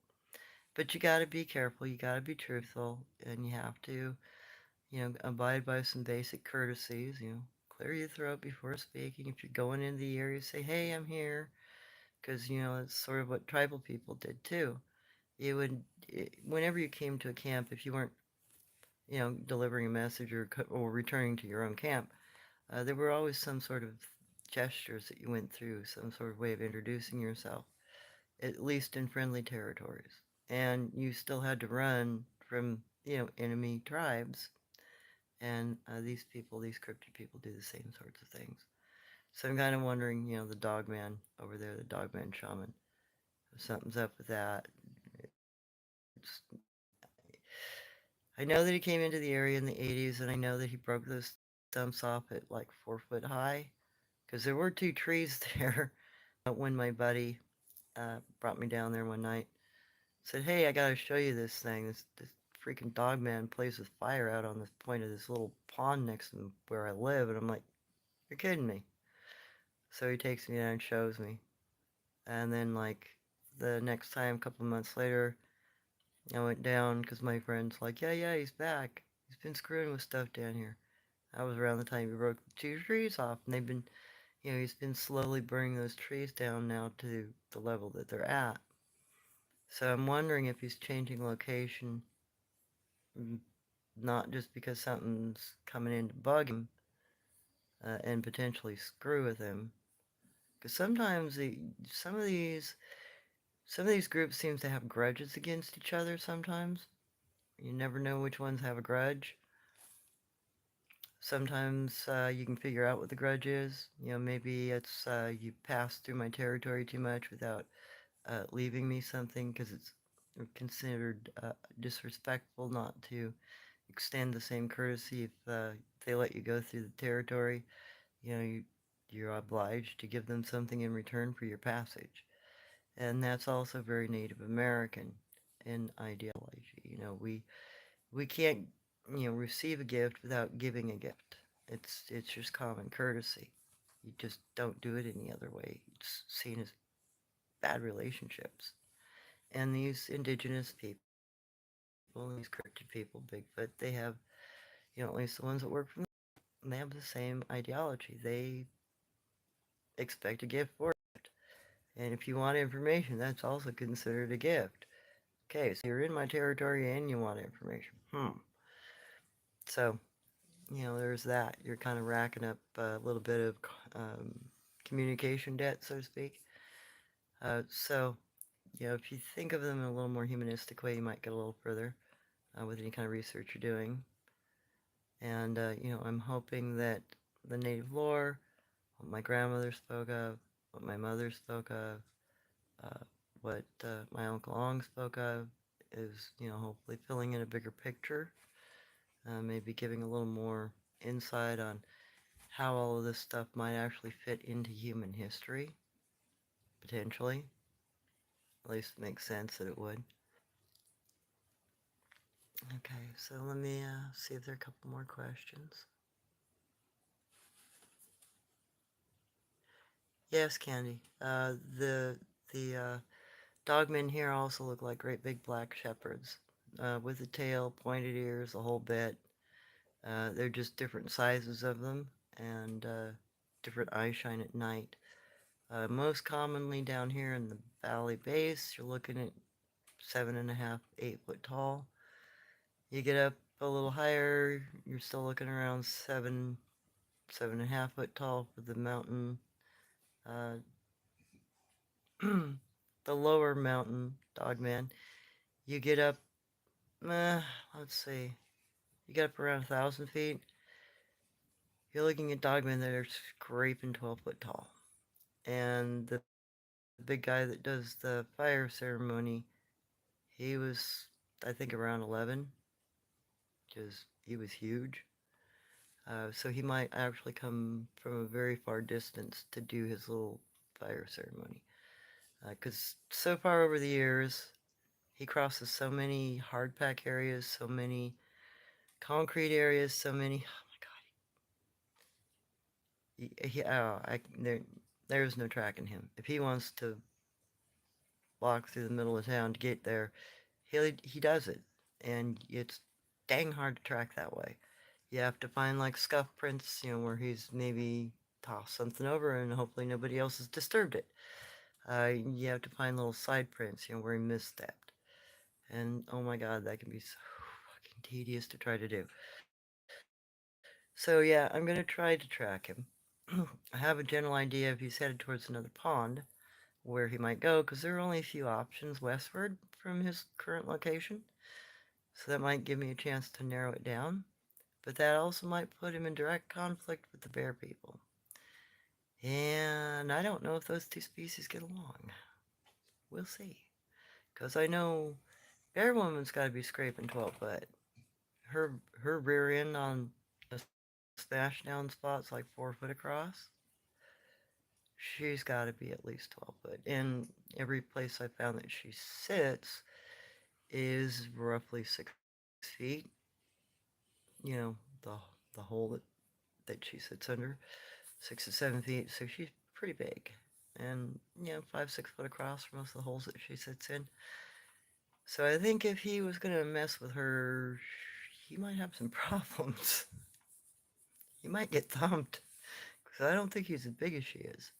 But you got to be careful, you got to be truthful, and you have to, abide by some basic courtesies, clear your throat before speaking. If you're going into the area, say, hey, I'm here, because, it's sort of what tribal people did too. You would, whenever you came to a camp, if you weren't, delivering a message or returning to your own camp, there were always some sort of gestures that you went through, some sort of way of introducing yourself, at least in friendly territories. And you still had to run from, enemy tribes. And these cryptid people do the same sorts of things. So I'm kind of wondering, the dogman over there, the dogman shaman, if something's up with that. It's, I know that he came into the area in the 80s, and I know that he broke those stumps off at like 4 foot high, because there were two trees there. When my buddy brought me down there one night, said, "Hey, I gotta show you this thing. This freaking dog man plays with fire out on this point of this little pond next to where I live." And I'm like, "You're kidding me." So he takes me down and shows me. And then like the next time, a couple of months later, I went down because my friend's like, "Yeah, yeah, he's back. He's been screwing with stuff down here." That was around the time he broke two trees off, and they've been, he's been slowly burning those trees down now to the level that they're at. So I'm wondering if he's changing location, mm, not just because something's coming in to bug him and potentially screw with him. Because sometimes some of these some of these groups seem to have grudges against each other. Sometimes you never know which ones have a grudge. Sometimes you can figure out what the grudge is. Maybe it's you passed through my territory too much without leaving me something because it's considered disrespectful not to extend the same courtesy if they let you go through the territory. You know, you're obliged to give them something in return for your passage. And that's also very Native American in ideology. You know, we can't, receive a gift without giving a gift. It's just common courtesy. You just don't do it any other way. It's seen as bad relationships. And these indigenous people and these cryptid people, Bigfoot, they have, at least the ones that work for me, they have the same ideology. They expect a gift for it. And if you want information, that's also considered a gift. Okay, so you're in my territory and you want information. So, there's that. You're kind of racking up a little bit of um, communication debt, so to speak. So, if you think of them in a little more humanistic way, you might get a little further with any kind of research you're doing. And, I'm hoping that the native lore, what my grandmother spoke of, what my mother spoke of, uh, what my Uncle Ong spoke of, is, hopefully filling in a bigger picture, maybe giving a little more insight on how all of this stuff might actually fit into human history, potentially. At least it makes sense that it would. Okay, so let me see if there are a couple more questions. Yes, Candy. The dogmen here also look like great big black shepherds, with a tail, pointed ears, a whole bit. They're just different sizes of them and different eye shine at night. Most commonly down here in the valley base, you're looking at 7.5, 8 foot tall. You get up a little higher, you're still looking around 7.5 foot tall for the mountain. Uh, the lower mountain dogman, you get up, let's see, you get up around 1,000 feet. You're looking at dogmen that are scraping 12 foot tall. And the big guy that does the fire ceremony, he was, I think, around 11, because he was huge. So he might actually come from a very far distance to do his little fire ceremony. Because so far over the years, he crosses so many hard pack areas, so many concrete areas, so many. Oh my God. There's no tracking him. If he wants to walk through the middle of town to get there, he does it, and it's dang hard to track that way. You have to find like scuff prints, where he's maybe tossed something over and hopefully nobody else has disturbed it. You have to find little side prints, where he misstepped. And oh my god, that can be so fucking tedious to try to do. So yeah, I'm gonna try to track him. I have a general idea if he's headed towards another pond where he might go, because there are only a few options westward from his current location. So that might give me a chance to narrow it down. But that also might put him in direct conflict with the bear people. And I don't know if those two species get along. We'll see. Because I know Bear Woman's got to be scraping 12 foot. Her rear end on a smash down spot's like 4 foot across. She's got to be at least 12 foot. And every place I found that she sits is roughly 6 feet. The the hole that she sits under, 6 to 7 feet. So she's pretty big, and 5, 6 foot across for most of the holes that she sits in. So I think if he was gonna mess with her, he might have some problems. He might get thumped, because I don't think he's as big as she is.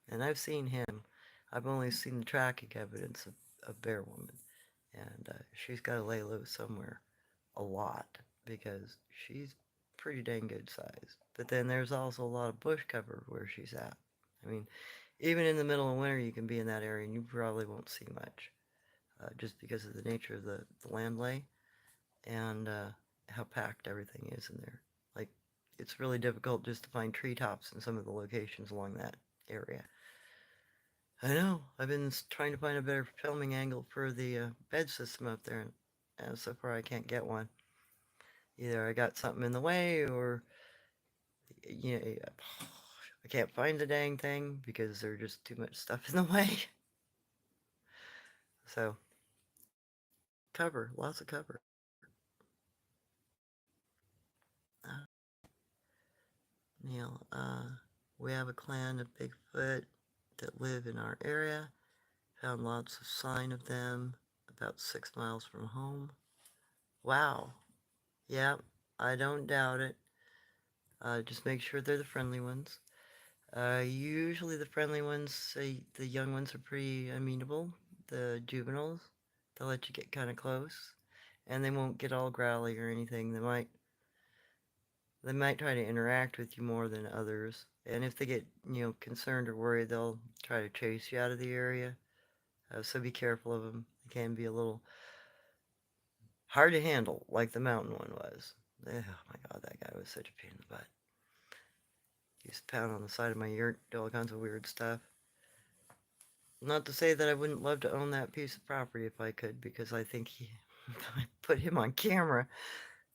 And I've seen him. I've only seen the tracking evidence of Bear Woman, and she's got to lay low somewhere a lot, because she's pretty dang good size. But then there's also a lot of bush cover where she's at. I mean, even in the middle of winter, you can be in that area and you probably won't see much, just because of the nature of the land lay and how packed everything is in there. Like, it's really difficult just to find treetops in some of the locations along that area. I know. I've been trying to find a better filming angle for the bed system up there, and so far I can't get one. Either I got something in the way, or you know, I can't find the dang thing because there's just too much stuff in the way. So, cover, lots of cover. Uh, Neil, we have a clan of Bigfoot that live in our area. Found lots of sign of them about 6 miles from home. Wow. Yeah, I don't doubt it. Just make sure they're the friendly ones. Usually the friendly ones, the young ones are pretty amenable. The juveniles, they'll let you get kind of close, and they won't get all growly or anything. They might try to interact with you more than others. And if they get, concerned or worried, they'll try to chase you out of the area. So be careful of them. They can be a little hard to handle, like the mountain one was. Oh my God, that guy was such a pain in the butt. He used to pound on the side of my yurt, do all kinds of weird stuff. Not to say that I wouldn't love to own that piece of property if I could, because I think I put him on camera,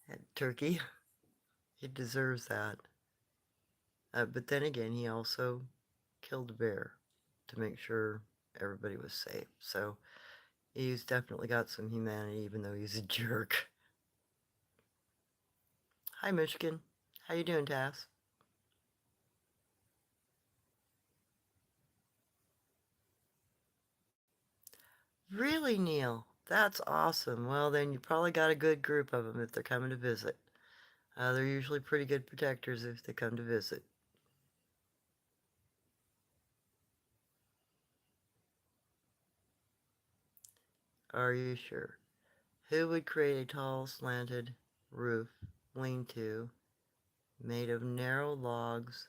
that turkey. He deserves that. But then again, he also killed a bear to make sure everybody was safe. So he's definitely got some humanity, even though he's a jerk. Hi, Michigan. How you doing, Tass? Really, Neil? That's awesome. Well, then you probably got a good group of them if they're coming to visit. They're usually pretty good protectors if they come to visit. Are you sure? Who would create a tall, slanted roof lean-to made of narrow logs,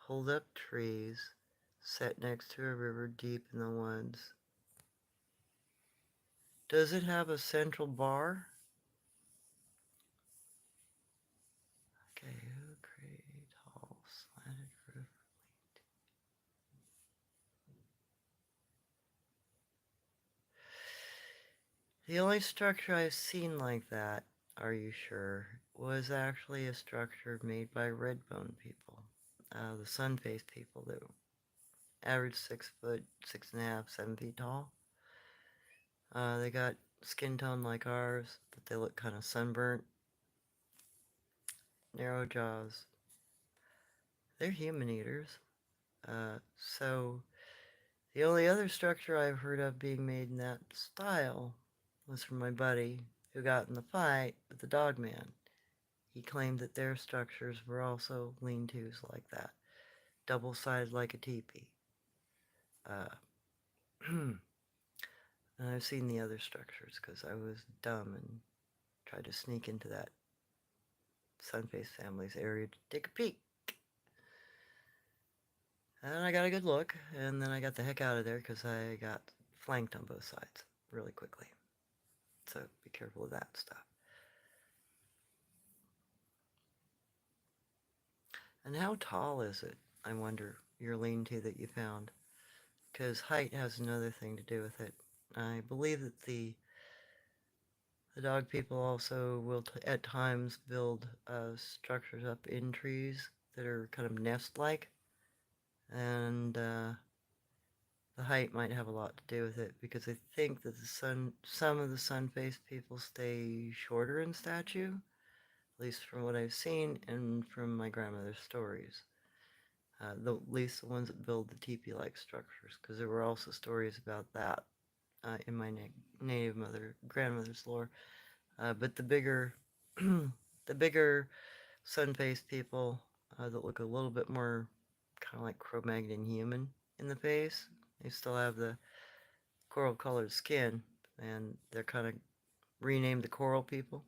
pulled up trees, set next to a river deep in the woods? Does it have a central bar? Okay, who created a tall, slanted roof? The only structure I've seen like that, are you sure, was actually a structure made by redbone people, the sun-faced people that average 6 foot, 6.5, 7 feet tall. They got skin tone like ours, but they look kind of sunburnt, narrow jaws. They're human eaters. So the only other structure I've heard of being made in that style was from my buddy who got in the fight with the dog man. He claimed that their structures were also lean-tos like that, double-sided like a teepee. Uh, and I've seen the other structures because I was dumb and tried to sneak into that Sunface family's area to take a peek. And I got a good look, and then I got the heck out of there because I got flanked on both sides really quickly. So be careful of that stuff. And how tall is it, I wonder, your lean-to that you found? Because height has another thing to do with it. I believe that the dog people also will at times build structures up in trees that are kind of nest-like, and the height might have a lot to do with it, because I think that some of the sun-faced people stay shorter in stature, at least from what I've seen and from my grandmother's stories. At least the ones that build the teepee-like structures, because there were also stories about that in my native grandmother's lore. But the bigger, the bigger sun-faced people that look a little bit more kind of like Cro-Magnon human in the face, they still have the coral-colored skin, and they're kind of renamed the coral people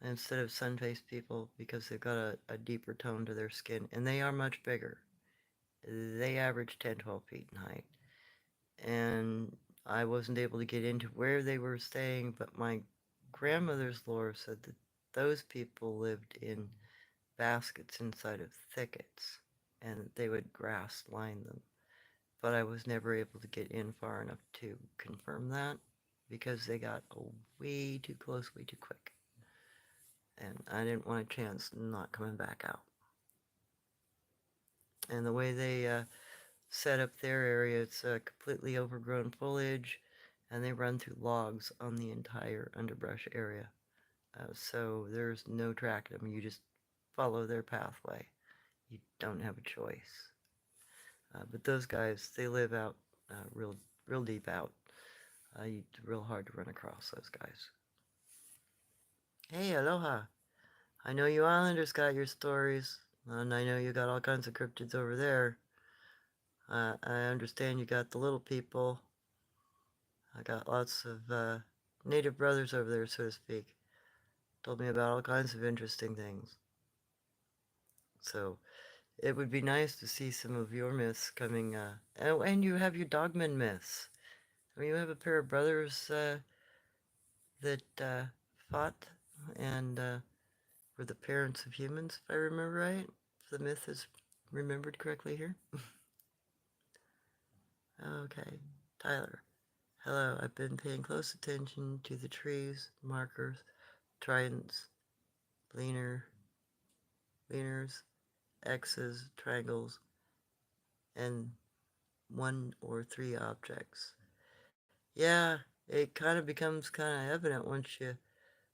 instead of sun-faced people because they've got a deeper tone to their skin, and they are much bigger. They average 10, 12 feet in height. And I wasn't able to get into where they were staying, but my grandmother's lore said that those people lived in baskets inside of thickets, and they would grass line them. but I was never able to get in far enough to confirm that because they got way too close, way too quick. And I didn't want a chance not coming back out. And the way they set up their area, it's completely overgrown foliage, and they run through logs on the entire underbrush area. So there's no tracking them. You just follow their pathway. You don't have a choice. But those guys, they live out real deep out. It's real hard to run across those guys. Hey, aloha. I know you islanders got your stories, and I know you got all kinds of cryptids over there. I understand you got the little people. I got lots of native brothers over there, so to speak. Told me about all kinds of interesting things. So it would be nice to see some of your myths coming. Oh, and you have your dogman myths. I mean, you have a pair of brothers that fought and were the parents of humans, if I remember right. If the myth is remembered correctly here. Okay, Tyler. Hello, I've been paying close attention to the trees, markers, tridents, leaners, X's, triangles, and one or three objects. Yeah, it kind of becomes kind of evident once you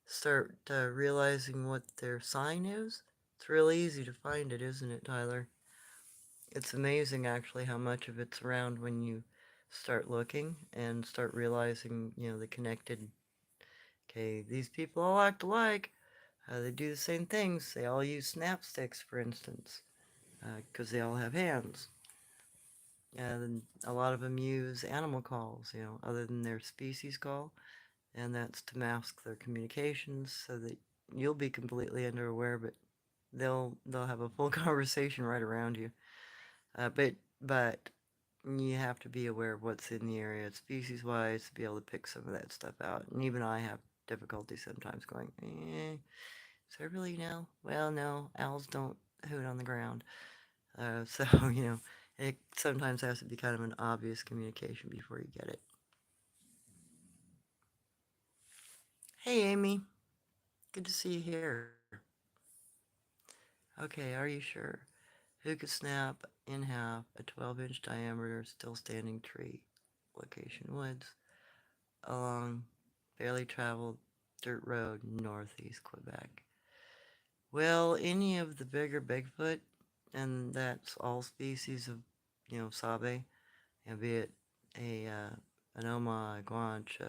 start realizing what their sign is. It's real easy to find it, isn't it, Tyler? It's amazing actually how much of it's around when you start looking and start realizing, the connected. Okay, these people all act alike. They do the same things. They all use snap sticks, for instance, because they all have hands. And a lot of them use animal calls, other than their species call, and that's to mask their communications so that you'll be completely unaware, but they'll have a full conversation right around you. But you have to be aware of what's in the area species wise to be able to pick some of that stuff out. And even I have difficulty sometimes going, is there really an owl? Well, no, owls don't hoot on the ground. So, it sometimes has to be kind of an obvious communication before you get it. Hey, Amy. Good to see you here. Okay, are you sure? Who could snap in half a 12-inch diameter still standing tree? Location woods along barely traveled dirt road northeast Quebec. Well, any of the bigger Bigfoot, and that's all species of, sabe, and be it an oma, a guanche,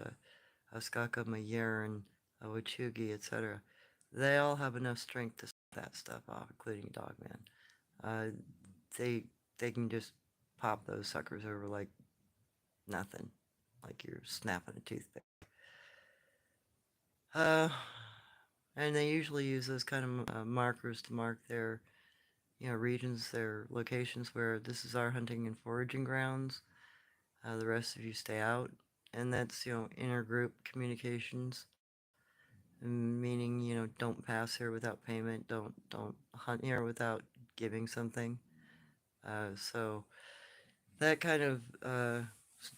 a skaka, a yarn, a wachugi, etc. They all have enough strength to snap that stuff off, including Dogman. Uh, they they can just pop those suckers over like nothing, like you're snapping a toothpick. Uh, and they usually use those kind of markers to mark their, regions, their locations where this is our hunting and foraging grounds. The rest of you stay out, and that's intergroup communications, meaning don't pass here without payment, don't hunt here without giving something. So that kind of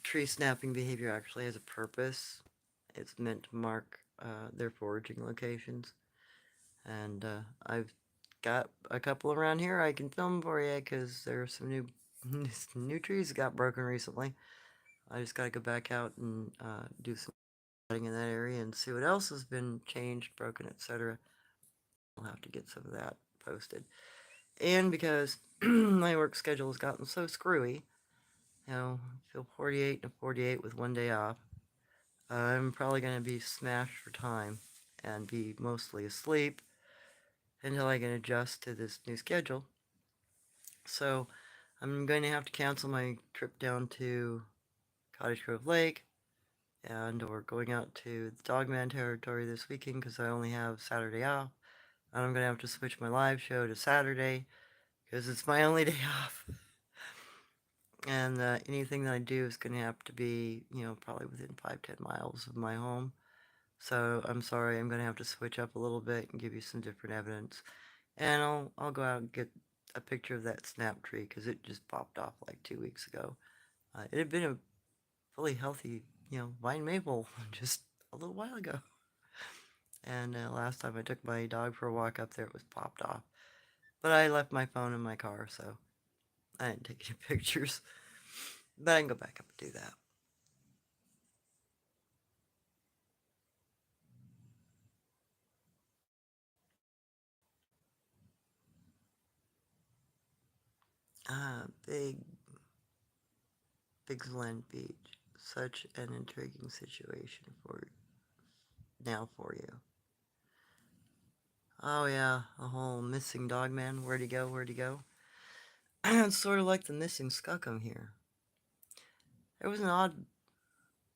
tree snapping behavior actually has a purpose. It's meant to mark their foraging locations. And I've got a couple around here I can film for you because there are some new trees that got broken recently. I just got to go back out and do some cutting in that area and see what else has been changed, broken, etc. I'll have to get some of that posted. And because my work schedule has gotten so screwy, feel 48 and 48 with one day off, I'm probably going to be smashed for time and be mostly asleep until I can adjust to this new schedule. So I'm going to have to cancel my trip down to Cottage Grove Lake and or going out to the Dogman territory this weekend because I only have Saturday off. And I'm going to have to switch my live show to Saturday because it's my only day off. And anything that I do is going to have to be, probably within 5-10 miles of my home. So I'm sorry, I'm going to have to switch up a little bit and give you some different evidence. And I'll go out and get a picture of that snap tree because it just popped off like 2 weeks ago. It had been a fully healthy, vine maple just a little while ago. And last time I took my dog for a walk up there, it was popped off. But I left my phone in my car, so I didn't take any pictures. But I can go back up and do that. Big, Big Glen Beach. Such an intriguing situation for you. Oh yeah, the whole missing dog man. Where'd he go? Where'd he go? It's sort of like the missing Skookum here. There was an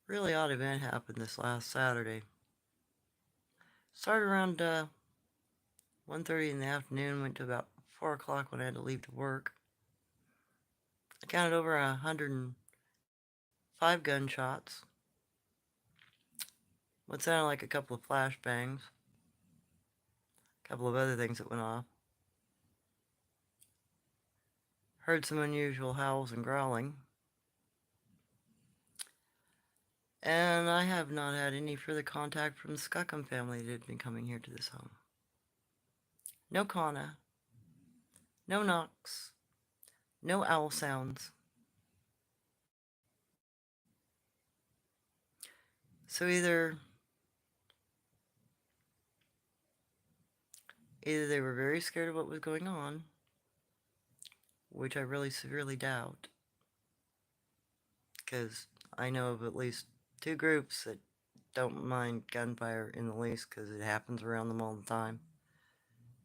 really odd event happened this last Saturday. Started around 1:30 in the afternoon, went to about 4 o'clock when I had to leave to work. I counted over 105 gunshots. What sounded like a couple of flashbangs. A couple of other things that went off. Heard some unusual howls and growling. And I have not had any further contact from the Skookum family that had been coming here to this home. No Kana. No knocks. No owl sounds. So either they were very scared of what was going on, which I really severely doubt, because I know of at least 2 groups that don't mind gunfire in the least because it happens around them all the time.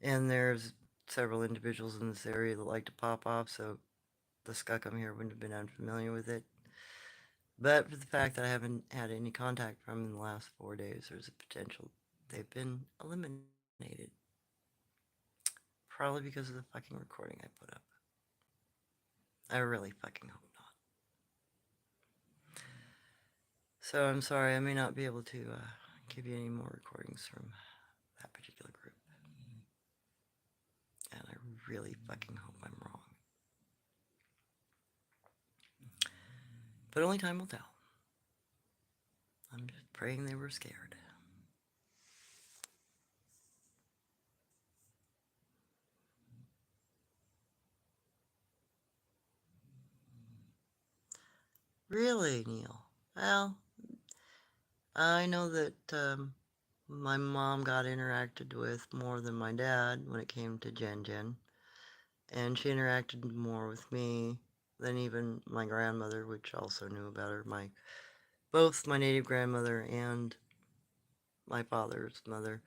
And there's several individuals in this area that like to pop off, so the Skookum here wouldn't have been unfamiliar with it. But for the fact that I haven't had any contact from them in the last 4 days, there's a potential they've been eliminated. Probably because of the fucking recording I put up. I really fucking hope not. So I'm sorry, I may not be able to give you any more recordings from that particular group. And I really fucking hope I'm wrong. But only time will tell. I'm just praying they were scared. Really, Neil? Well, I know that my mom got interacted with more than my dad when it came to Jen Jen. And she interacted more with me than even my grandmother, which also knew about her. Both my native grandmother and my father's mother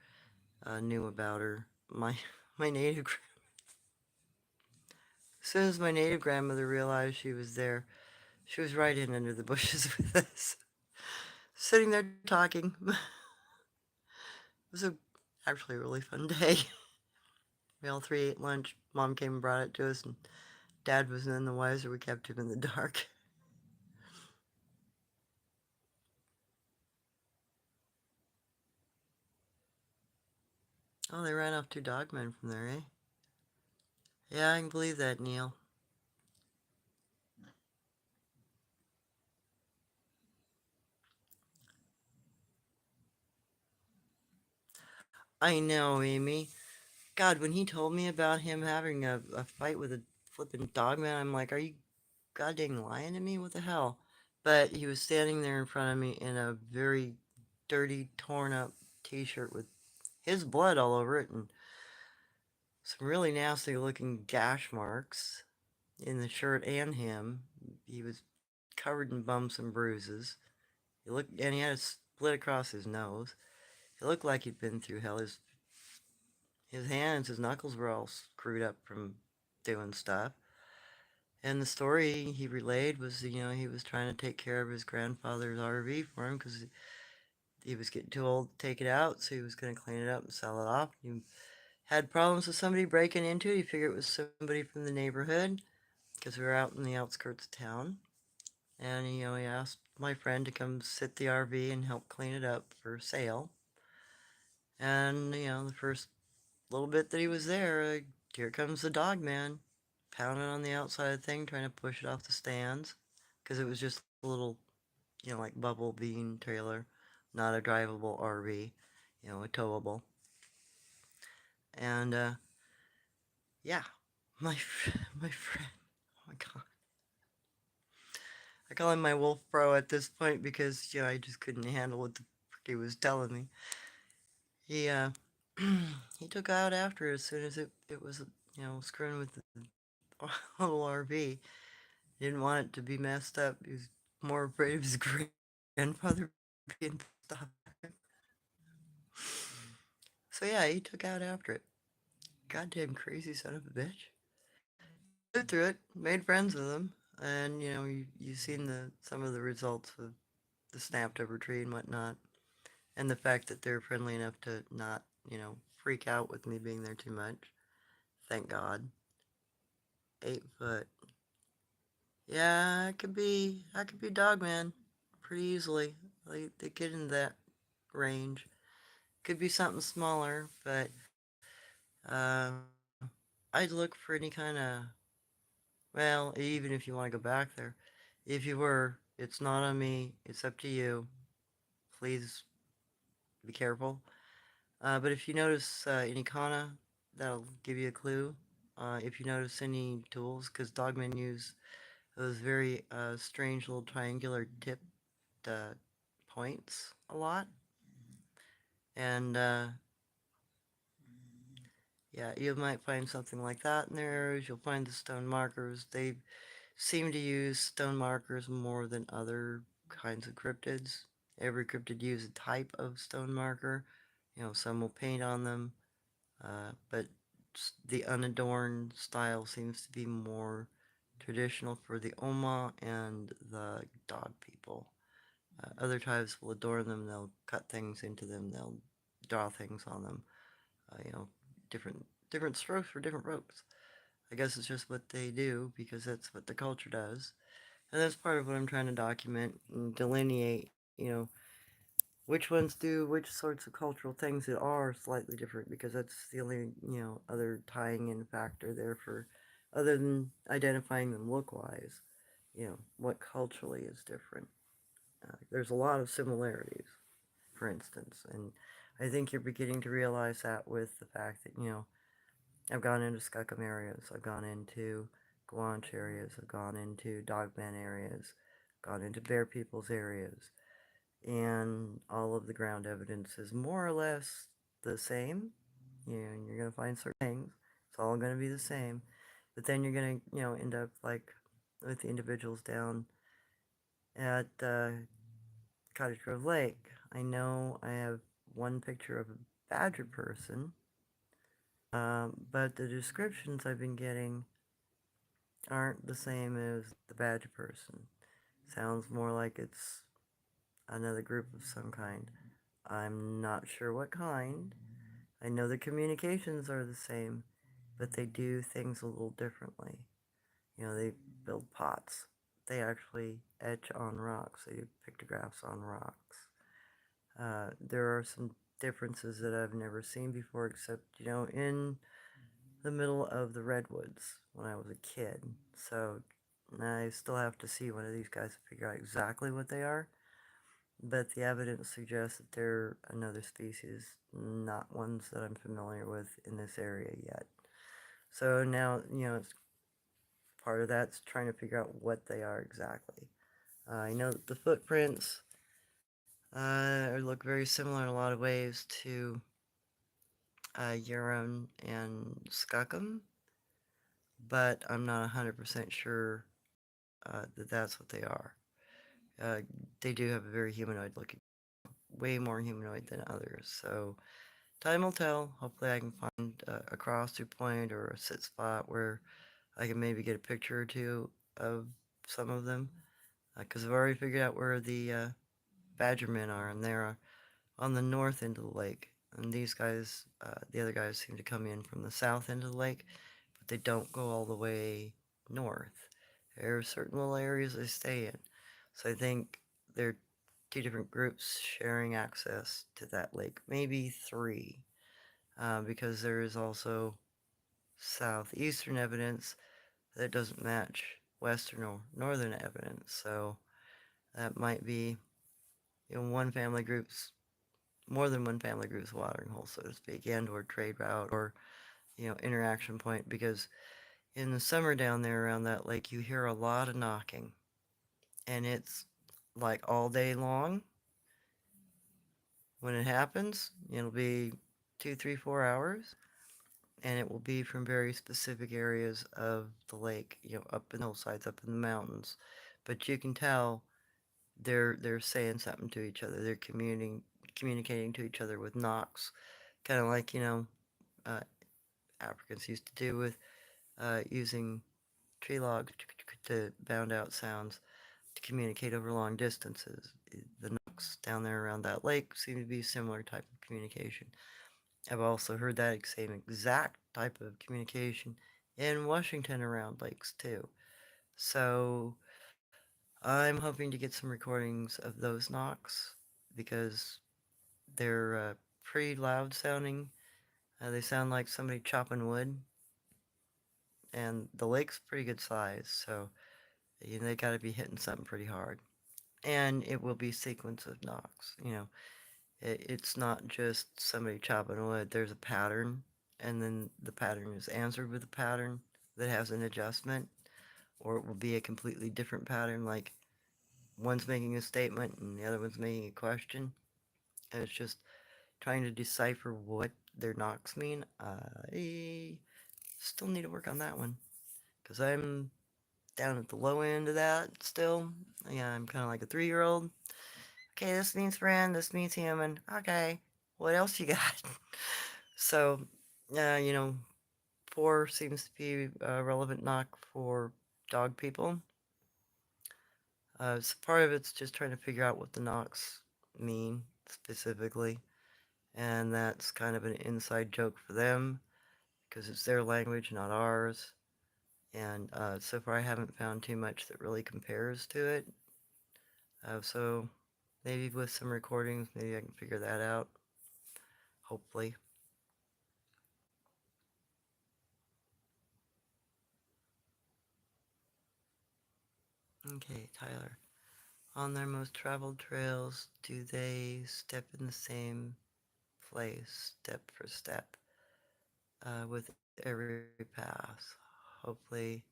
knew about her. My native as soon as my native grandmother realized she was there, she was right in under the bushes with us, sitting there talking. It was actually a really fun day. We all 3 ate lunch. Mom came and brought it to us, and Dad was none the wiser. We kept him in the dark. Oh, they ran off 2 dogmen from there, eh? Yeah, I can believe that, Neil. I know, Amy. God, when he told me about him having a fight with a flippin' dogman, I'm like, are you goddamn lying to me? What the hell? But he was standing there in front of me in a very dirty, torn up t-shirt with his blood all over it and some really nasty looking gash marks in the shirt and him. He was covered in bumps and bruises. And he had a split across his nose. He looked like he'd been through hell. His hands, his knuckles were all screwed up from doing stuff. And the story he relayed was, he was trying to take care of his grandfather's RV for him because he was getting too old to take it out, so he was going to clean it up and sell it off. He had problems with somebody breaking into it. He figured it was somebody from the neighborhood because we were out in the outskirts of town. And, he asked my friend to come sit the RV and help clean it up for sale. And, the first little bit that he was there, here comes the dog man, pounding on the outside of the thing, trying to push it off the stands. because it was just a little, like bubble bean trailer, not a drivable RV, a towable. And yeah, my friend, oh my god, I call him my wolf bro at this point because I just couldn't handle what the frick he was telling me. He he took out after as soon as it was screwing with the little RV. He didn't want it to be messed up. He was more afraid of his grandfather being pissed off at him. So yeah, he took out after it. Goddamn crazy son of a bitch. Lived through it, made friends with him, and you've seen the some of the results of the snapped over tree and whatnot, and the fact that they're friendly enough to not freak out with me being there too much. Thank God. 8 foot. Yeah, I could be dog man pretty easily. Like they get in that range. Could be something smaller, but uh, I'd look for any kind of, well, even if you want to go back there, if you were, it's not on me. It's up to you. Please be careful. But if you notice any kana, that'll give you a clue. If you notice any tools, because dogmen use those very strange little triangular tipped points a lot. And yeah, you might find something like that in their areas. You'll find the stone markers. They seem to use stone markers more than other kinds of cryptids. Every cryptid uses a type of stone marker. Some will paint on them, but the unadorned style seems to be more traditional for the Oma and the dog people. Other tribes will adorn them. They'll cut things into them. They'll draw things on them. Uh, you know, different strokes for different ropes. I guess it's just what they do because that's what the culture does. And that's part of what I'm trying to document and delineate, which ones do which sorts of cultural things that are slightly different because that's the only, other tying in factor there for, other than identifying them look-wise, what culturally is different. There's a lot of similarities, for instance, and I think you're beginning to realize that with the fact that, I've gone into Skookum areas, I've gone into Guanche areas, I've gone into Dogman areas, gone into Bear People's areas, and all of the ground evidence is more or less the same. You're going to find certain things. It's all going to be the same. But then you're going to, end up like with the individuals down at Cottage Grove Lake. I know I have one picture of a badger person, but the descriptions I've been getting aren't the same as the badger person. Sounds more like it's another group of some kind. I'm not sure what kind. I know the communications are the same, but they do things a little differently. They build pots. They actually etch on rocks. They do pictographs on rocks. There are some differences that I've never seen before, except, in the middle of the redwoods when I was a kid. So I still have to see one of these guys to figure out exactly what they are. But the evidence suggests that they're another species, not ones that I'm familiar with in this area yet. So now, it's part of that's trying to figure out what they are exactly. I know that the footprints look very similar in a lot of ways to Huron and Skookum, but I'm not 100% sure that that's what they are. Uh, they do have a very humanoid looking, way more humanoid than others. So time will tell. Hopefully I can find a cross-through point or a sit spot where I can maybe get a picture or two of some of them. Because I've already figured out where the badgermen are, and they're on the north end of the lake. And these guys, the other guys seem to come in from the south end of the lake, but they don't go all the way north. There are certain little areas they stay in. So I think they're two different groups sharing access to that lake. Maybe three, because there is also southeastern evidence that doesn't match western or northern evidence. So that might be, one family group's, more than one family group's watering hole, so to speak, and or trade route or, interaction point. Because in the summer down there around that lake, you hear a lot of knocking, and it's like all day long. When it happens, it'll be 2, 3, 4 hours, and it will be from very specific areas of the lake, up in the hillsides, up in the mountains. But you can tell they're saying something to each other. They're communicating to each other with knocks, kind of like uh, Africans used to do with using tree logs to bound out sounds to communicate over long distances. The knocks down there around that lake seem to be a similar type of communication. I've also heard that same exact type of communication in Washington around lakes too. So I'm hoping to get some recordings of those knocks because they're pretty loud sounding. They sound like somebody chopping wood, and the lake's pretty good size, so they got to be hitting something pretty hard. And it will be sequence of knocks. It's not just somebody chopping wood. There's a pattern, and then the pattern is answered with a pattern that has an adjustment, or it will be a completely different pattern, like one's making a statement and the other one's making a question. And it's just trying to decipher what their knocks mean. I still need to work on that one because I'm down at the low end of that still. Yeah, I'm kind of like a 3-year-old. Okay, this means friend, this means human. Okay, what else you got? So, uh, you know, 4 seems to be a relevant knock for dog people. So part of it's just trying to figure out what the knocks mean specifically, and that's kind of an inside joke for them because it's their language, not ours. And so far, I haven't found too much that really compares to it. So maybe with some recordings, maybe I can figure that out. Hopefully. Okay, Tyler. On their most traveled trails, do they step in the same place, step for step, with every pass? Hopefully,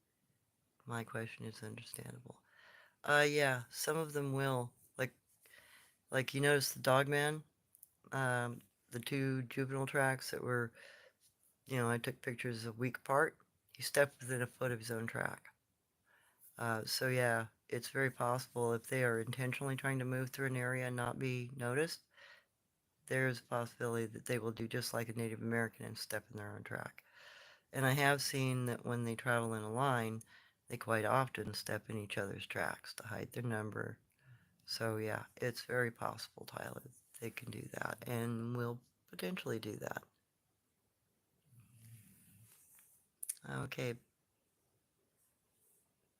my question is understandable. Yeah, some of them will. Like you notice the dog man, the 2 juvenile tracks that were, I took pictures a week apart. He stepped within a foot of his own track. So yeah, it's very possible if they are intentionally trying to move through an area and not be noticed, there's a possibility that they will do just like a Native American and step in their own track. And I have seen that when they travel in a line, they quite often step in each other's tracks to hide their number. So yeah, it's very possible, Tyler, they can do that and will potentially do that. Okay,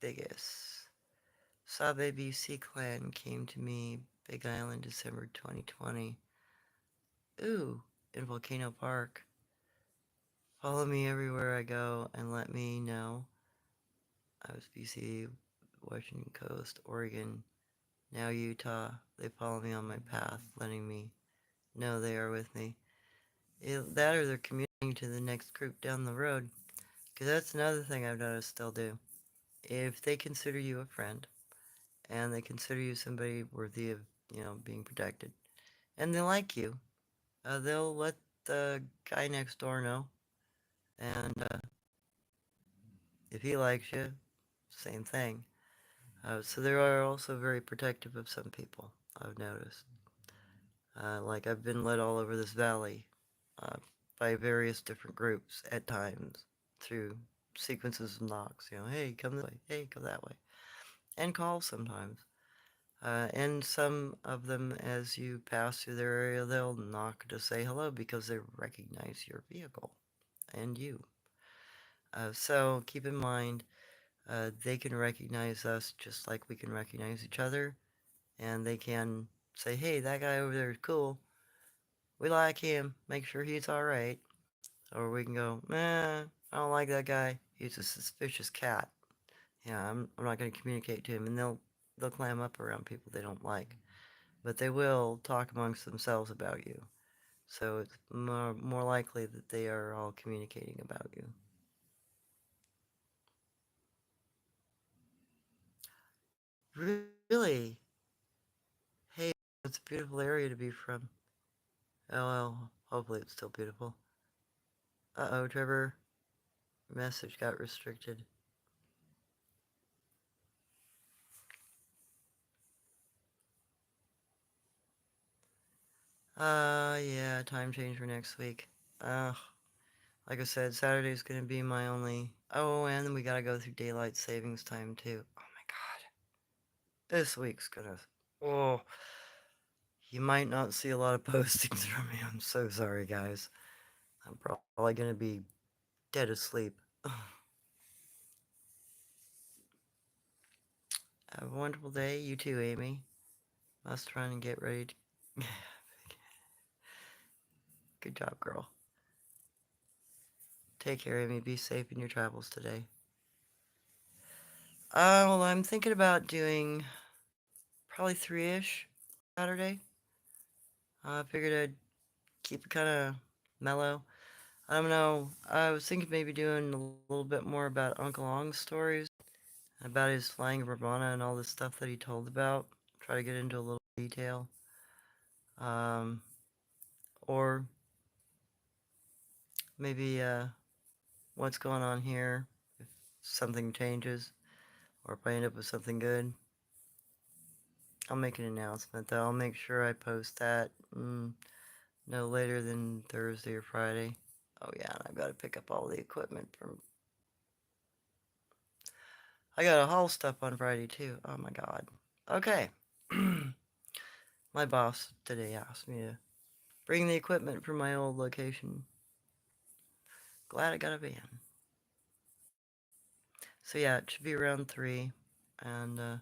biggest. Saw Baby Sea Clan came to me, Big Island, December 2020. Ooh, in Volcano Park. Follow me everywhere I go and let me know. I was BC, Washington Coast, Oregon, now Utah. They follow me on my path, letting me know they are with me. That or they're communicating to the next group down the road. Because that's another thing I've noticed they'll do. If they consider you a friend, and they consider you somebody worthy of, being protected, and they like you, they'll let the guy next door know. And if he likes you, same thing. So they are also very protective of some people, I've noticed. Like I've been led all over this valley uh, by various different groups at times through sequences of knocks. Hey, come this way. Hey, go that way. And calls sometimes. And some of them, as you pass through their area, they'll knock to say hello because they recognize your vehicle and you. So keep in mind, they can recognize us just like we can recognize each other. And they can say, hey, that guy over there is cool. We like him. Make sure he's alright. Or we can go, I don't like that guy. He's a suspicious cat. Yeah, I'm not going to communicate to them, and they'll clam up around people they don't like, but they will talk amongst themselves about you. So it's more likely that they are all communicating about you. Really? Hey, it's a beautiful area to be from. Oh well, hopefully it's still beautiful. Uh-oh, Trevor, message got restricted. Yeah, time change for next week. Uh, like I said, Saturday's gonna be my only. Oh, and then we gotta go through daylight savings time too. Oh my god, this week's gonna. Oh, you might not see a lot of postings from me. I'm so sorry, guys. I'm probably gonna be dead asleep. Have a wonderful day. You too, Amy. Must run and get ready to. Good job, girl. Take care, Amy. Be safe in your travels today. Well, I'm thinking about doing probably 3-ish Saturday. I figured I'd keep it kind of mellow. I don't know. I was thinking maybe doing a little bit more about Uncle Ong's stories, about his flying of Ravana and all the stuff that he told about. Try to get into a little detail. Um, or maybe what's going on here, if something changes, or if I end up with something good. I'll make an announcement though. I'll make sure I post that no later than Thursday or Friday. Oh yeah, and I've got to pick up all the equipment from. I got to haul stuff on Friday too. Oh my god. Okay. My boss today asked me to bring the equipment from my old location. Glad I got a van. So yeah, it should be around 3, and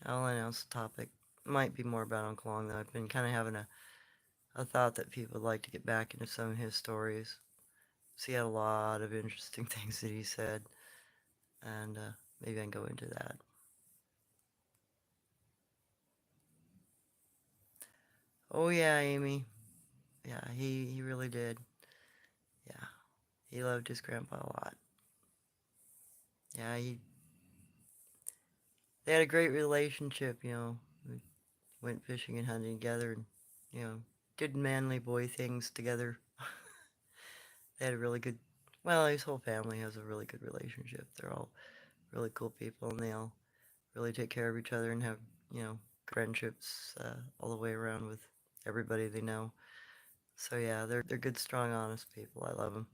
I'll announce the topic. Might be more about Uncle Long though. I've been kind of having a thought that people would like to get back into some of his stories. So he had a lot of interesting things that he said, and maybe I can go into that. Oh yeah, Amy. Yeah, he really did. Yeah, he loved his grandpa a lot. Yeah, they had a great relationship. We went fishing and hunting together, and did manly boy things together. They had a really good. Well, his whole family has a really good relationship. They're all really cool people, and they all really take care of each other and have friendships all the way around with everybody they know. So yeah, they're good, strong, honest people. I love them.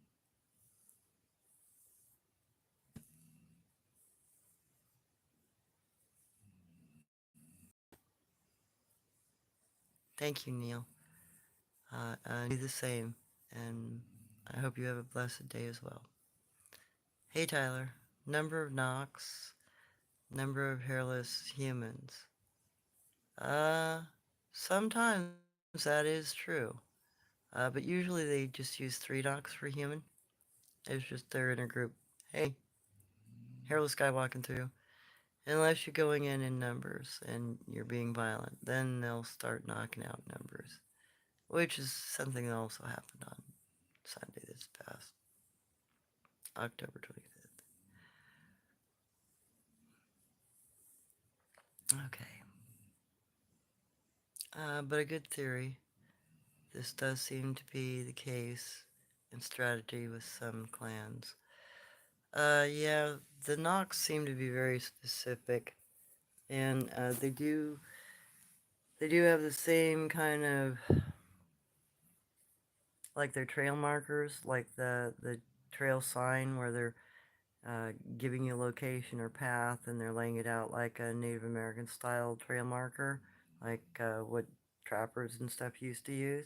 Thank you, Neil. Do the same, and I hope you have a blessed day as well. Hey, Tyler. Number of knocks, number of hairless humans. Uh, sometimes that is true. But usually they just use 3 knocks for human. It's just they're in a group. Hey, hairless guy walking through. Unless you're going in numbers and you're being violent, then they'll start knocking out numbers, which is something that also happened on Sunday this past October 25th. Okay. But a good theory. This does seem to be the case in strategy with some clans. Yeah, the knocks seem to be very specific, and they do have the same kind of like their trail markers, like the trail sign where they're giving you location or path, and they're laying it out like a Native American style trail marker, like what trappers and stuff used to use.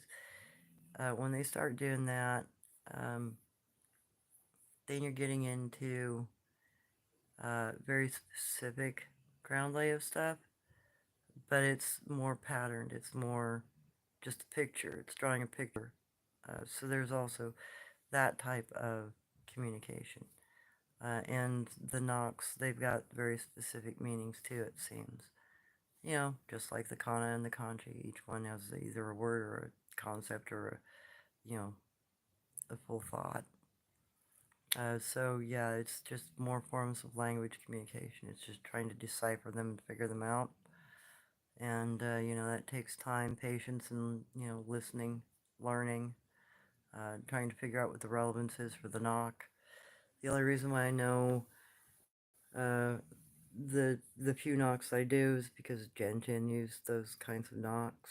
When they start doing that, um, then you're getting into very specific ground layout stuff, but it's more patterned. It's more just a picture. It's drawing a picture. So there's also that type of communication. And the knocks, they've got very specific meanings too, it seems. You know, just like the kana and the kanji, each one has either a word or a concept or a, a full thought. So yeah, it's just more forms of language communication. It's just trying to decipher them and figure them out. And, that takes time, patience, and, listening, learning, trying to figure out what the relevance is for the knock. The only reason why I know uh, the few knocks I do is because Jen Jen used those kinds of knocks.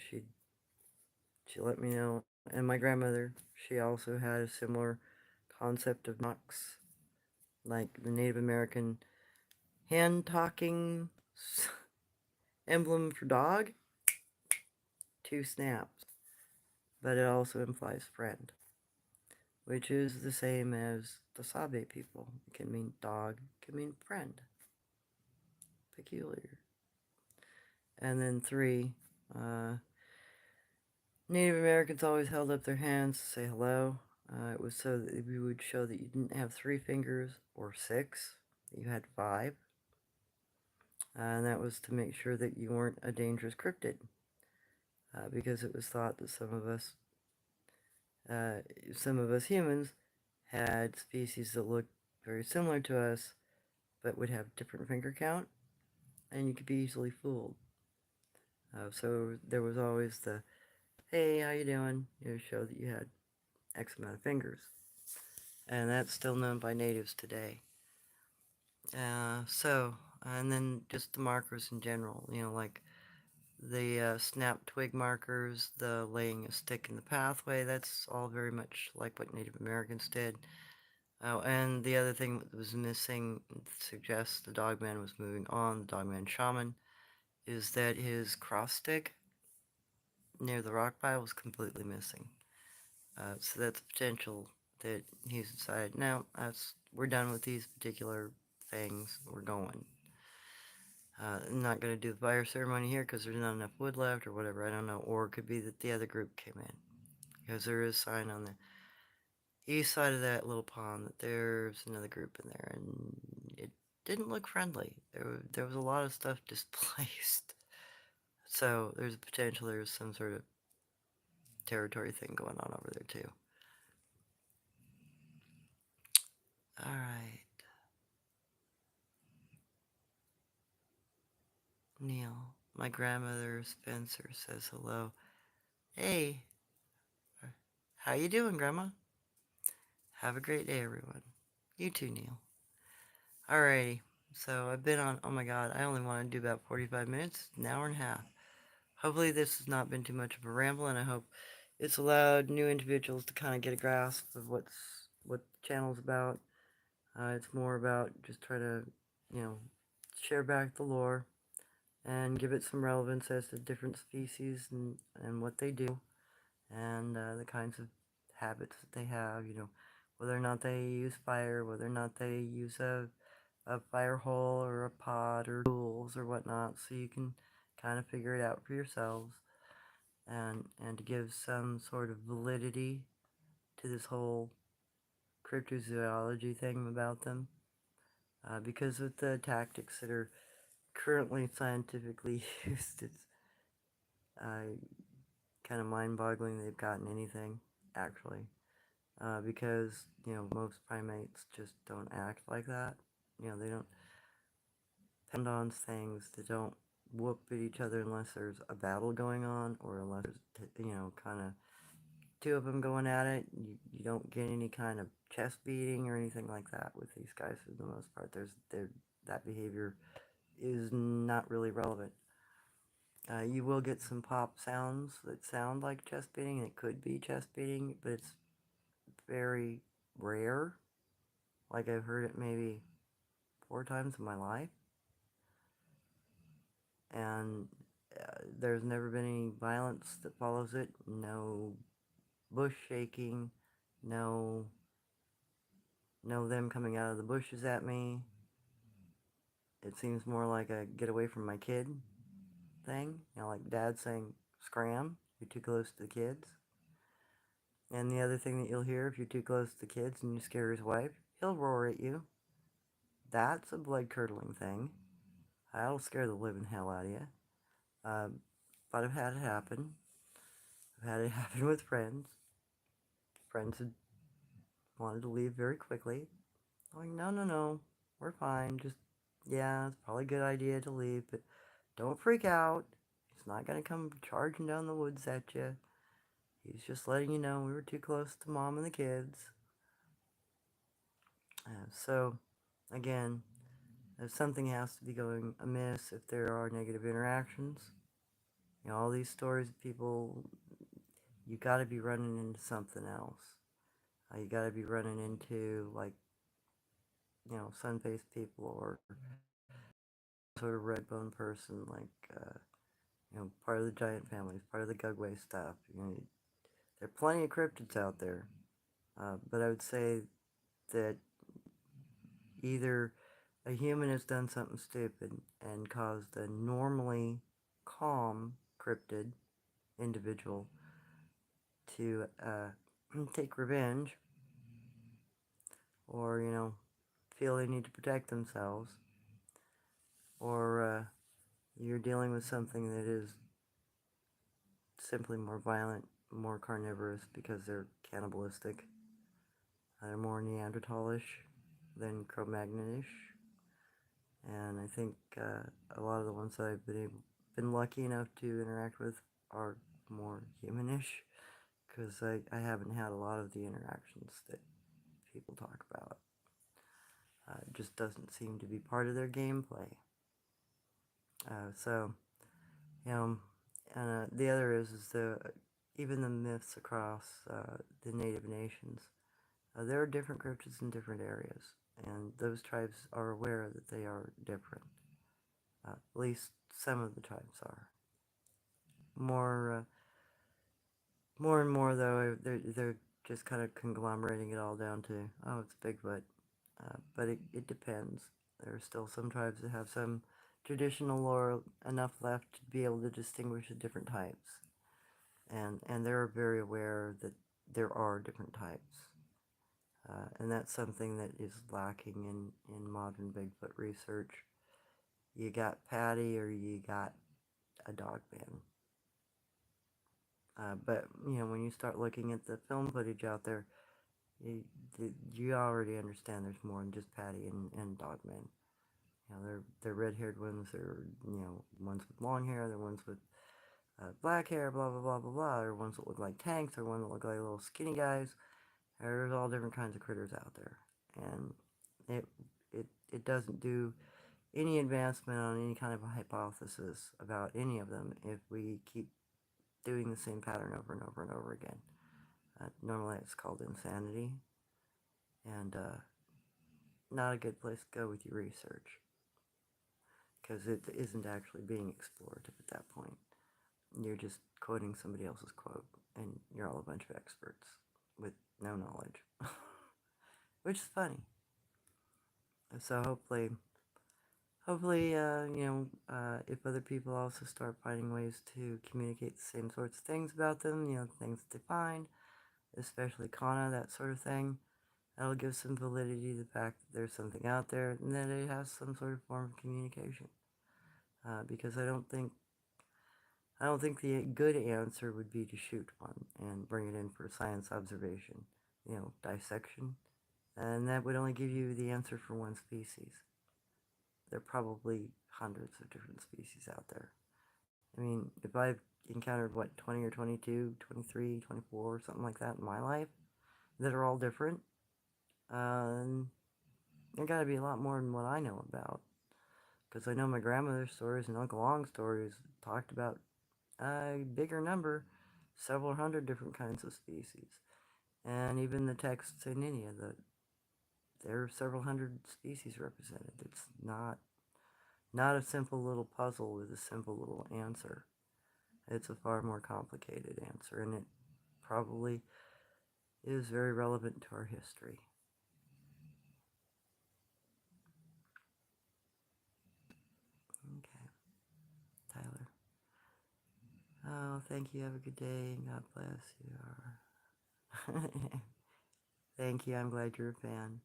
She let me know, and my grandmother, she also had a similar concept of knocks, like the Native American hand talking emblem for dog, two snaps, but it also implies friend, which is the same as the Sabe people. It can mean dog, it can mean friend, peculiar. And then three, uh, Native Americans always held up their hands to say hello. It was so that we would show that you didn't have three fingers or six, that you had five. And that was to make sure that you weren't a dangerous cryptid. Because it was thought that uh, some of us humans had species that looked very similar to us, but would have different finger count, and you could be easily fooled. So there was always the, hey, how you doing? Show that you had X amount of fingers. And that's still known by natives today. And then just the markers in general, like the snap twig markers, the laying a stick in the pathway, that's all very much like what Native Americans did. Oh, and the other thing that was missing, suggests the dogman was moving on, the dogman shaman, is that his cross stick near the rock pile was completely missing. So that's potential that he's decided, no, we're done with these particular things, we're going. I'm not going to do the fire ceremony here because there's not enough wood left or whatever, I don't know. Or it could be that the other group came in. Because there is a sign on the east side of that little pond that there's another group in there, and it didn't look friendly. There was a lot of stuff displaced. So there's a potential there's some sort of territory thing going on over there too. Alright. Neil. My grandmother Spencer says hello. Hey, how you doing, Grandma? Have a great day, everyone. You too, Neil. Alrighty. So I've been on, oh my god, I only want to do about 45 minutes, an hour and a half. Hopefully this has not been too much of a ramble, and I hope it's allowed new individuals to kind of get a grasp of what the channel's about. It's more about just try to, you know, share back the lore and give it some relevance as to different species and what they do and the kinds of habits that they have, whether or not they use fire, whether or not they use a fire hole or a pot or tools or whatnot, so you can kind of figure it out for yourselves and to give some sort of validity to this whole cryptozoology thing about them. Because with the tactics that are currently scientifically used, it's uh, kind of mind-boggling they've gotten anything, actually. Because, most primates just don't act like that. They don't pound on things, they don't whoop at each other unless there's a battle going on or unless there's, kind of two of them going at it. You don't get any kind of chest beating or anything like that with these guys for the most part. That behavior is not really relevant. You will get some pop sounds that sound like chest beating, and it could be chest beating, but it's very rare. Like I've heard it maybe 4 times in my life, and there's never been any violence that follows it. No bush shaking, no them coming out of the bushes at me. It seems more like a get away from my kid thing. Like dad saying, scram, you're too close to the kids. And the other thing that you'll hear if you're too close to the kids and you scare his wife, he'll roar at you. That's a blood-curdling thing. That'll scare the living hell out of you. Um, but I've had it happen. I've had it happen with friends. Friends had wanted to leave very quickly. I'm like, no, no, no, we're fine. Just, yeah, it's probably a good idea to leave, but don't freak out. He's not going to come charging down the woods at you. He's just letting you know we were too close to mom and the kids. So, again, if something has to be going amiss, if there are negative interactions, all these stories of people, you got to be running into something else. You got to be running into, like, sun-faced people or sort of red-bone person, like, part of the giant families, part of the Gugway stuff. There are plenty of cryptids out there, but I would say that either a human has done something stupid and caused a normally calm cryptid individual to take revenge, or feel they need to protect themselves, or you're dealing with something that is simply more violent, more carnivorous because they're cannibalistic. They're more Neanderthalish than Cro-Magnonish, and I think a lot of the ones that I've been lucky enough to interact with are more humanish, because I haven't had a lot of the interactions that people talk about. It just doesn't seem to be part of their gameplay. So, and the other is even the myths across the native nations. There are different cryptids in different areas, and those tribes are aware that they are different. At least some of the tribes are. More, more and more though, they're just kind of conglomerating it all down to, oh, it's Bigfoot. But it depends. There are still some tribes that have some traditional lore enough left to be able to distinguish the different types. And they're very aware that there are different types. And that's something that is lacking in modern Bigfoot research. You got Patty or you got a dogman. But, when you start looking at the film footage out there, you already understand there's more than just Patty and dogman. They're red-haired ones, they're, ones with long hair, they're ones with black hair, blah, blah, blah, blah, blah. There are ones that look like tanks, there are ones that look like little skinny guys. There's all different kinds of critters out there. And it doesn't do any advancement on any kind of a hypothesis about any of them if we keep doing the same pattern over and over and over again. Normally it's called insanity, and not a good place to go with your research, because it isn't actually being explorative at that point. You're just quoting somebody else's quote, and you're all a bunch of experts with no knowledge, which is funny. So hopefully, if other people also start finding ways to communicate the same sorts of things about them, things that they find, especially Kana, that sort of thing, that'll give some validity to the fact that there's something out there and that it has some sort of form of communication. Because I don't think the good answer would be to shoot one and bring it in for science observation, dissection, and that would only give you the answer for one species. There are probably hundreds of different species out there. I mean, if I've encountered, 20 or 22, 23, 24, something like that in my life, that are all different, there gotta be a lot more than what I know about. Because I know my grandmother's stories and Uncle Long's stories talked about a bigger number, several hundred different kinds of species. And even the texts in India, there are several hundred species represented. It's not a simple little puzzle with a simple little answer. It's a far more complicated answer, and it probably is very relevant to our history. Okay, Tyler. Oh, thank you. Have a good day. God bless you. Thank you. I'm glad you're a fan.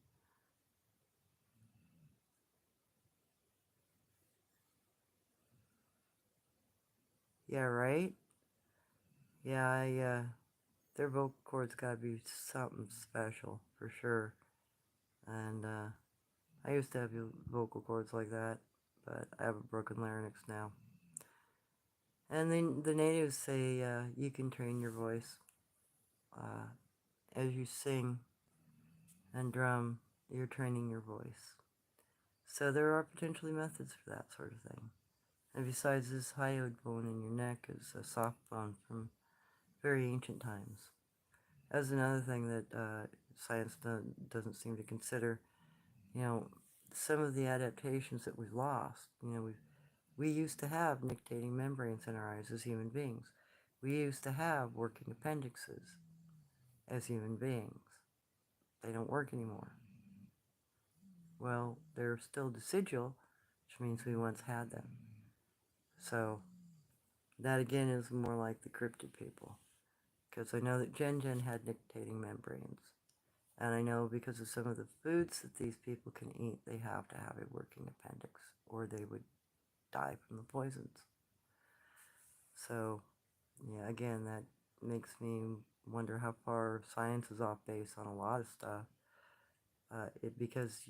Yeah, right? Yeah, their vocal cords gotta be something special, for sure. And, I used to have vocal cords like that, but I have a broken larynx now. And then the natives say, you can train your voice, uh, as you sing and drum, you're training your voice. So there are potentially methods for that sort of thing. And besides, this hyoid bone in your neck is a soft bone from very ancient times. That's another thing that science doesn't seem to consider. You know, some of the adaptations that we've lost. You know, we used to have nictitating membranes in our eyes as human beings. We used to have working appendixes as human beings. They don't work anymore. Well, they're still decidual, which means we once had them. So that again is more like the cryptid people, because I know that Gen had nictitating membranes, and I know because of some of the foods that these people can eat, they have to have a working appendix, or they would die from the poisons. So, yeah, again, that makes me wonder how far science is off base on a lot of stuff, because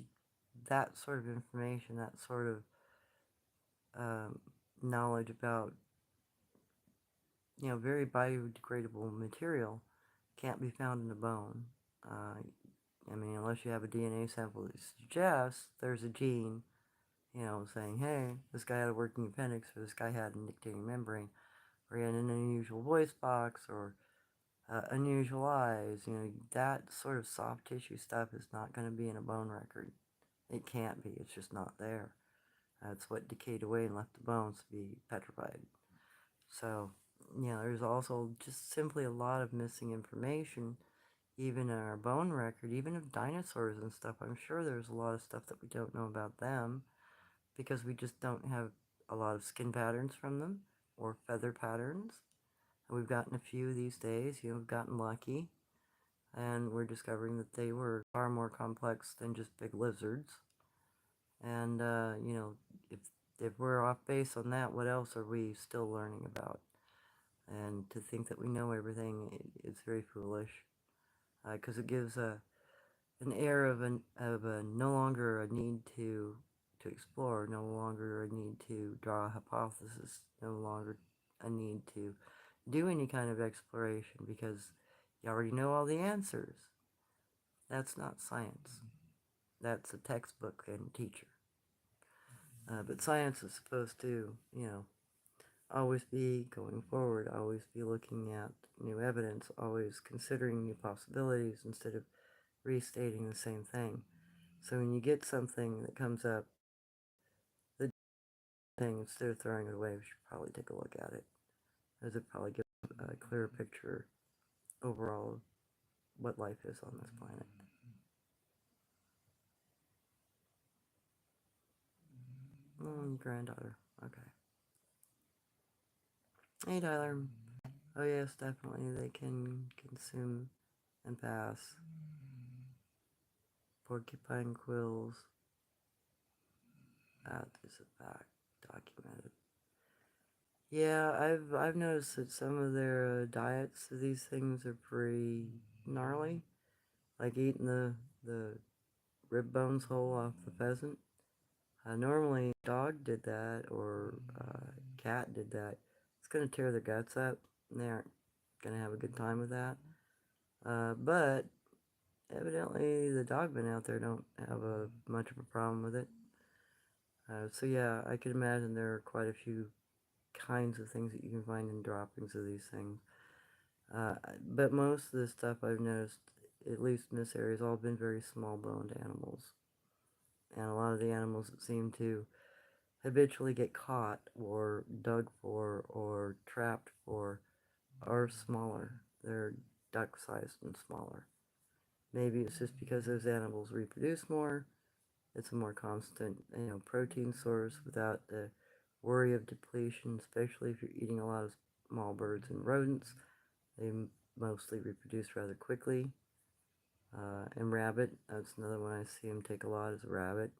that sort of information, that sort of knowledge about, very biodegradable material can't be found in the bone. I mean, unless you have a DNA sample that suggests there's a gene, saying, hey, this guy had a working appendix, or this guy had a nictitating membrane, or he had an unusual voice box, or unusual eyes. That sort of soft tissue stuff is not going to be in a bone record. It can't be. It's just not there. That's what decayed away and left the bones to be petrified. So, there's also just simply a lot of missing information, even in our bone record, even of dinosaurs and stuff. I'm sure there's a lot of stuff that we don't know about them because we just don't have a lot of skin patterns from them or feather patterns. And we've gotten a few these days. We've gotten lucky, and we're discovering that they were far more complex than just big lizards. And, if we're off base on that, what else are we still learning about? And to think that we know everything is very foolish, because it gives an air of a no longer a need to explore, no longer a need to draw a hypothesis, no longer a need to do any kind of exploration because you already know all the answers. That's not science. That's a textbook and teacher. But science is supposed to, always be going forward, always be looking at new evidence, always considering new possibilities instead of restating the same thing. So when you get something that comes up, the thing, instead of throwing it away, we should probably take a look at it, as it probably gives a clearer picture overall of what life is on this planet. Granddaughter. Okay. Hey, Tyler. Oh yes, definitely they can consume and pass porcupine quills. That is a fact, documented. Yeah, I've noticed that some of their diets of these things are pretty gnarly, like eating the rib bones whole off the pheasant. Normally, a dog did that or a cat did that. It's gonna tear their guts up, and they aren't gonna have a good time with that. But evidently, the dogmen out there don't have much of a problem with it. So yeah, I could imagine there are quite a few kinds of things that you can find in droppings of these things. But most of the stuff I've noticed, at least in this area, has all been very small-boned animals. And a lot of the animals that seem to habitually get caught or dug for or trapped for are smaller. They're duck-sized and smaller. Maybe it's just because those animals reproduce more. It's a more constant, protein source without the worry of depletion, especially if you're eating a lot of small birds and rodents. They mostly reproduce rather quickly. And rabbit, that's another one I see them take a lot, is a rabbit.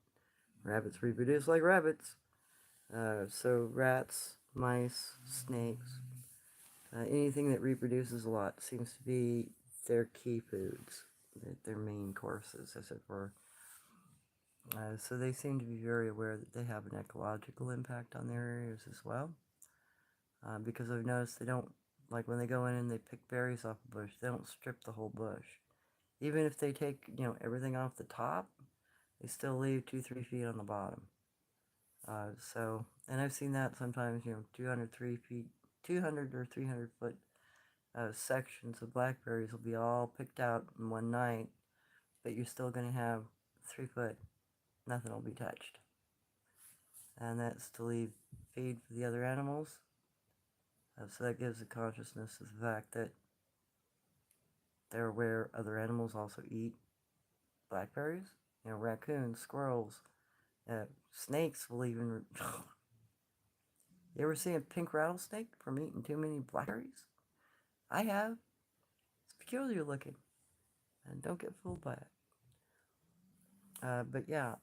Rabbits reproduce like rabbits. So rats, mice, snakes, anything that reproduces a lot seems to be their key foods, their main courses, as it were. So they seem to be very aware that they have an ecological impact on their areas as well. Because I've noticed they don't, like when they go in and they pick berries off a bush, they don't strip the whole bush. Even if they take, everything off the top, they still leave 2, 3 feet on the bottom. And I've seen that sometimes, 203 feet, 200 or 300 foot sections of blackberries will be all picked out in one night, but you're still going to have 3 foot, nothing will be touched. And that's to leave feed for the other animals. So that gives a consciousness of the fact that they're aware other animals also eat blackberries. Raccoons, squirrels, snakes will even. You ever see a pink rattlesnake from eating too many blackberries? I have. It's peculiar looking, and don't get fooled by it. But yeah,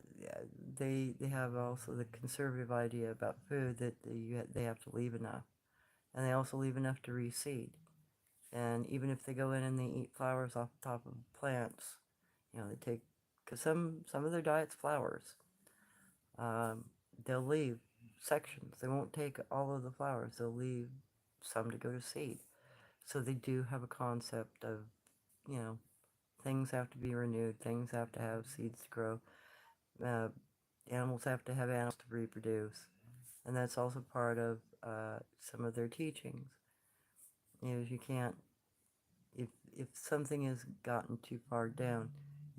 they have also the conservative idea about food that they have to leave enough, and they also leave enough to reseed. And even if they go in and they eat flowers off the top of plants, they take, because some of their diet's flowers. They'll leave sections. They won't take all of the flowers. They'll leave some to go to seed. So they do have a concept of, you know, things have to be renewed. Things have to have seeds to grow. Uh, Animals have to have animals to reproduce. And that's also part of some of their teachings. You can't, if something has gotten too far down,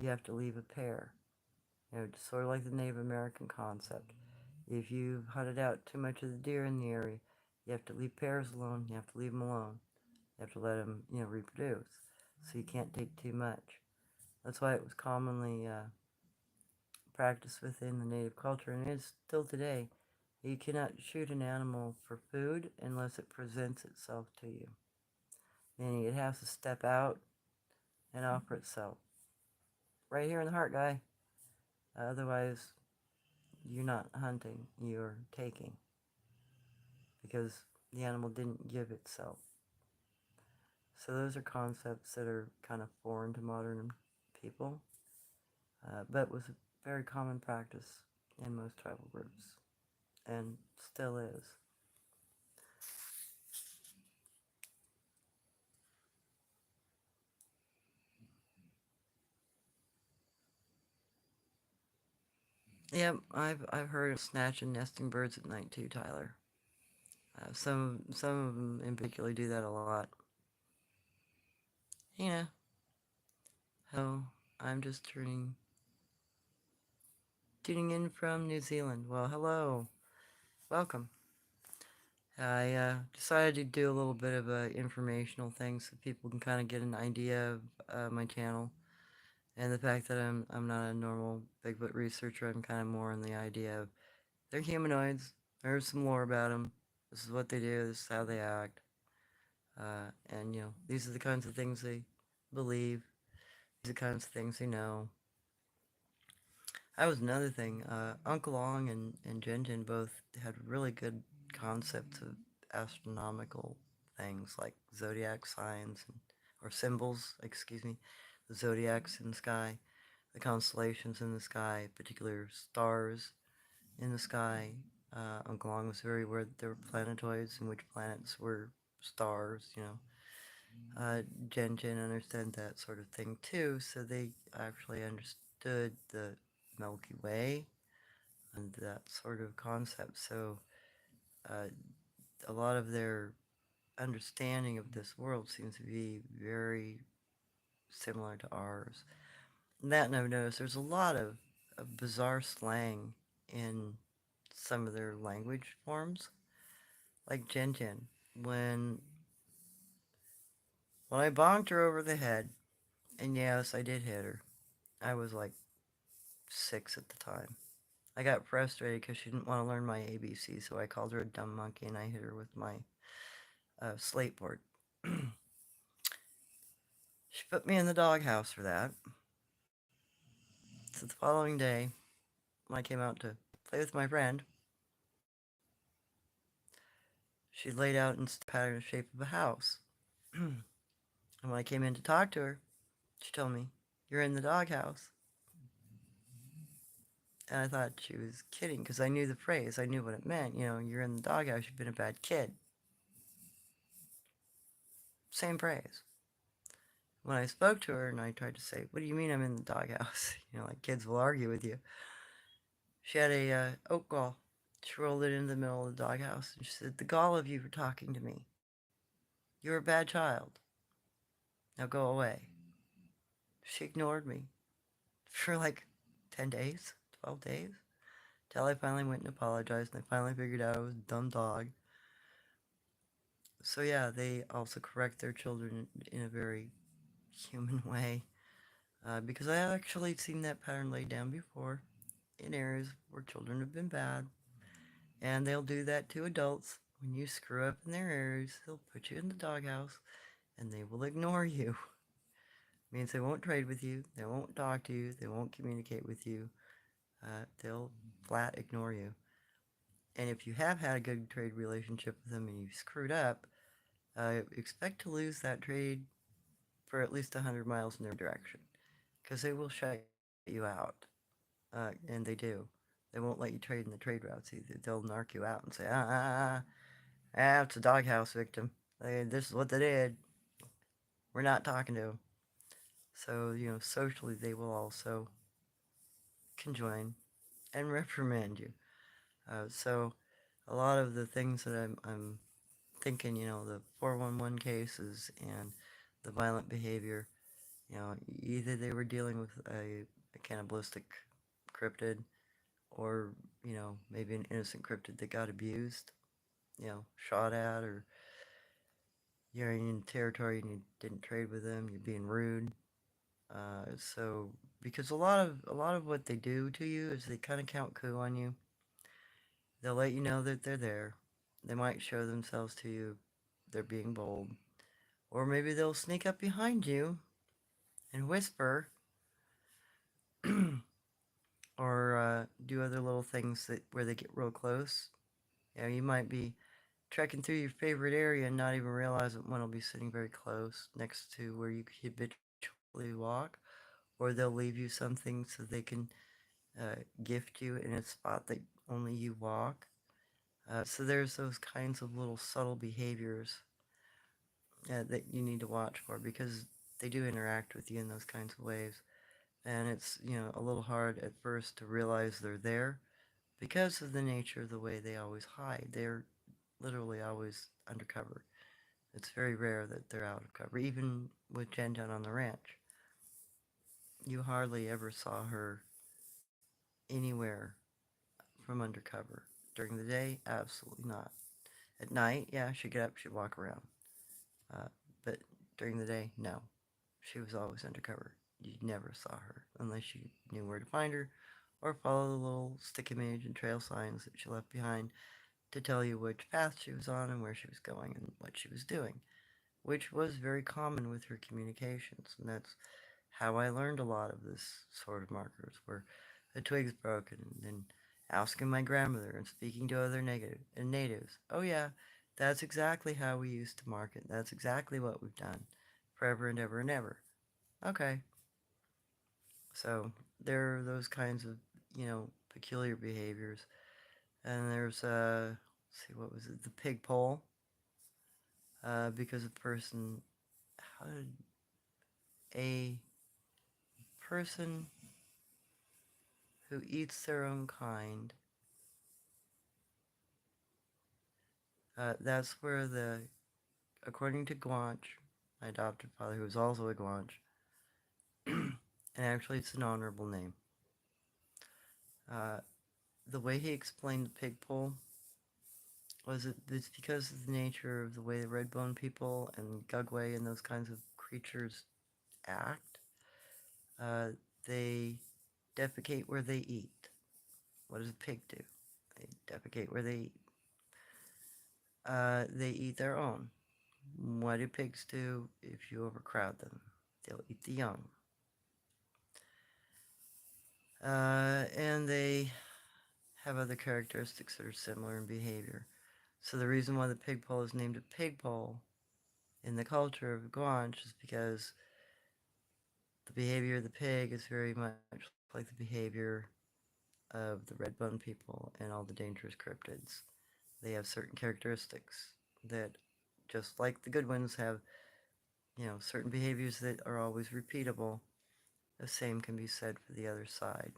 you have to leave a pair. Sort of like the Native American concept. If you've hunted out too much of the deer in the area, you have to leave pairs alone. You have to leave them alone. You have to let them, reproduce. So you can't take too much. That's why it was commonly practiced within the native culture, and it is still today. You cannot shoot an animal for food unless it presents itself to you. Meaning it has to step out and offer itself. Right here in the heart, guy. Otherwise, you're not hunting, you're taking. Because the animal didn't give itself. So those are concepts that are kind of foreign to modern people, but was a very common practice in most tribal groups, and still is. Yep, I've heard of snatching nesting birds at night too, Tyler. Some of them in particular do that a lot. Yeah. Oh, I'm just tuning in from New Zealand. Well, hello, welcome. I decided to do a little bit of a informational thing so people can kind of get an idea of my channel and the fact that I'm not a normal Bigfoot researcher. I'm kind of more on the idea of they're humanoids. There's some lore about them. This is what they do. This is how they act. And these are the kinds of things they believe. These are the kinds of things they know. That was another thing. Uncle Long and Jin Jin both had really good concepts of astronomical things like zodiac signs or symbols, excuse me, the zodiacs in the sky, the constellations in the sky, particular stars in the sky. Uncle Long was very aware that there were planetoids and which planets were stars. Jen Jen understood that sort of thing too, so they actually understood the Milky Way and that sort of concept. So uh, a lot of their understanding of this world seems to be very similar to ours. And that, and I've noticed there's a lot of bizarre slang in some of their language forms, like Jen Jen. When when I bonked her over the head, and yes, I did hit her. I was like 6 at the time. I got frustrated because she didn't want to learn my ABC, so I called her a dumb monkey and I hit her with my slate board. She put me in the doghouse for that. So the following day, when I came out to play with my friend, She laid out in the pattern shape of a house. And when I came in to talk to her, she told me, "You're in the doghouse." And I thought she was kidding because I knew the phrase. I knew what it meant. You know, you're in the doghouse, you've been a bad kid. Same phrase. When I spoke to her and I tried to say, "What do you mean I'm in the doghouse?" You know, like kids will argue with you. She had a oak gall. She rolled it into the middle of the doghouse and she said, "The gall of you for talking to me. You're a bad child. Now go away." She ignored me for like 10 days, 12 days, till I finally went and apologized and I finally figured out I was a dumb dog. So yeah, they also correct their children in a very human way. Because I actually seen that pattern laid down before in areas where children have been bad. And they'll do that to adults. When you screw up in their areas, they'll put you in the doghouse and they will ignore you. Means they won't trade with you, they won't talk to you, they won't communicate with you. They'll flat ignore you. And if you have had a good trade relationship with them and you screwed up, expect to lose that trade for at least 100 miles in their direction. Because they will shut you out. And they do. They won't let you trade in the trade routes either. They'll narc you out and say, it's a doghouse victim. This is what they did. We're not talking to them. So, you know, socially they will also conjoin and reprimand you. So, a lot of the things that I'm thinking, you know, the 411 cases and the violent behavior, you know, either they were dealing with a cannibalistic cryptid or, you know, maybe an innocent cryptid that got abused, you know, shot at, or you're in territory and you didn't trade with them, you're being rude. So because a lot of what they do to you is they kind of count coup on you. They'll let you know that they're there. They might show themselves to you. They're being bold. Or maybe they'll sneak up behind you and whisper, or do other little things that where they get real close. You know, you might be trekking through your favorite area and not even realize that one will be sitting very close next to where you habitually walk, or they'll leave you something so they can gift you in a spot that only you walk. So there's those kinds of little subtle behaviors that you need to watch for because they do interact with you in those kinds of ways. And it's, you know, a little hard at first to realize they're there because of the nature of the way they always hide. They're literally always undercover. It's very rare that they're out of cover. Even with Jen down on the ranch, you hardly ever saw her anywhere from undercover. During the day, absolutely not. At night, yeah, she'd get up, she'd walk around. Uh, but during the day, no. She was always undercover. You never saw her unless you knew where to find her or follow the little stick image and trail signs that she left behind to tell you which path she was on and where she was going and what she was doing, which was very common with her communications. And that's how I learned a lot of this sort of markers, where a twig's broken, and then asking my grandmother and speaking to other natives. Oh yeah, that's exactly how we used to mark it. That's exactly what we've done forever and ever and ever. Okay, so there are those kinds of, you know, peculiar behaviors. And there's, let's see, what was it? The pig pole. Because a person, how did a person who eats their own kind, that's where according to Guanch, my adopted father, who was also a Guanch, and actually it's an honorable name, uh, the way he explained the pig pole was that it's because of the nature of the way the red bone people and Gugway and those kinds of creatures act. Uh, they defecate where they eat. What does a pig do? They defecate where they eat. They eat their own. What do pigs do if you overcrowd them? They'll eat the young. And they have other characteristics that are similar in behavior. So the reason why the pig pole is named a pig pole in the culture of Guanche is because the behavior of the pig is very much like the behavior of the red-bone people and all the dangerous cryptids. They have certain characteristics that, just like the good ones have, certain behaviors that are always repeatable. The same can be said for the other side.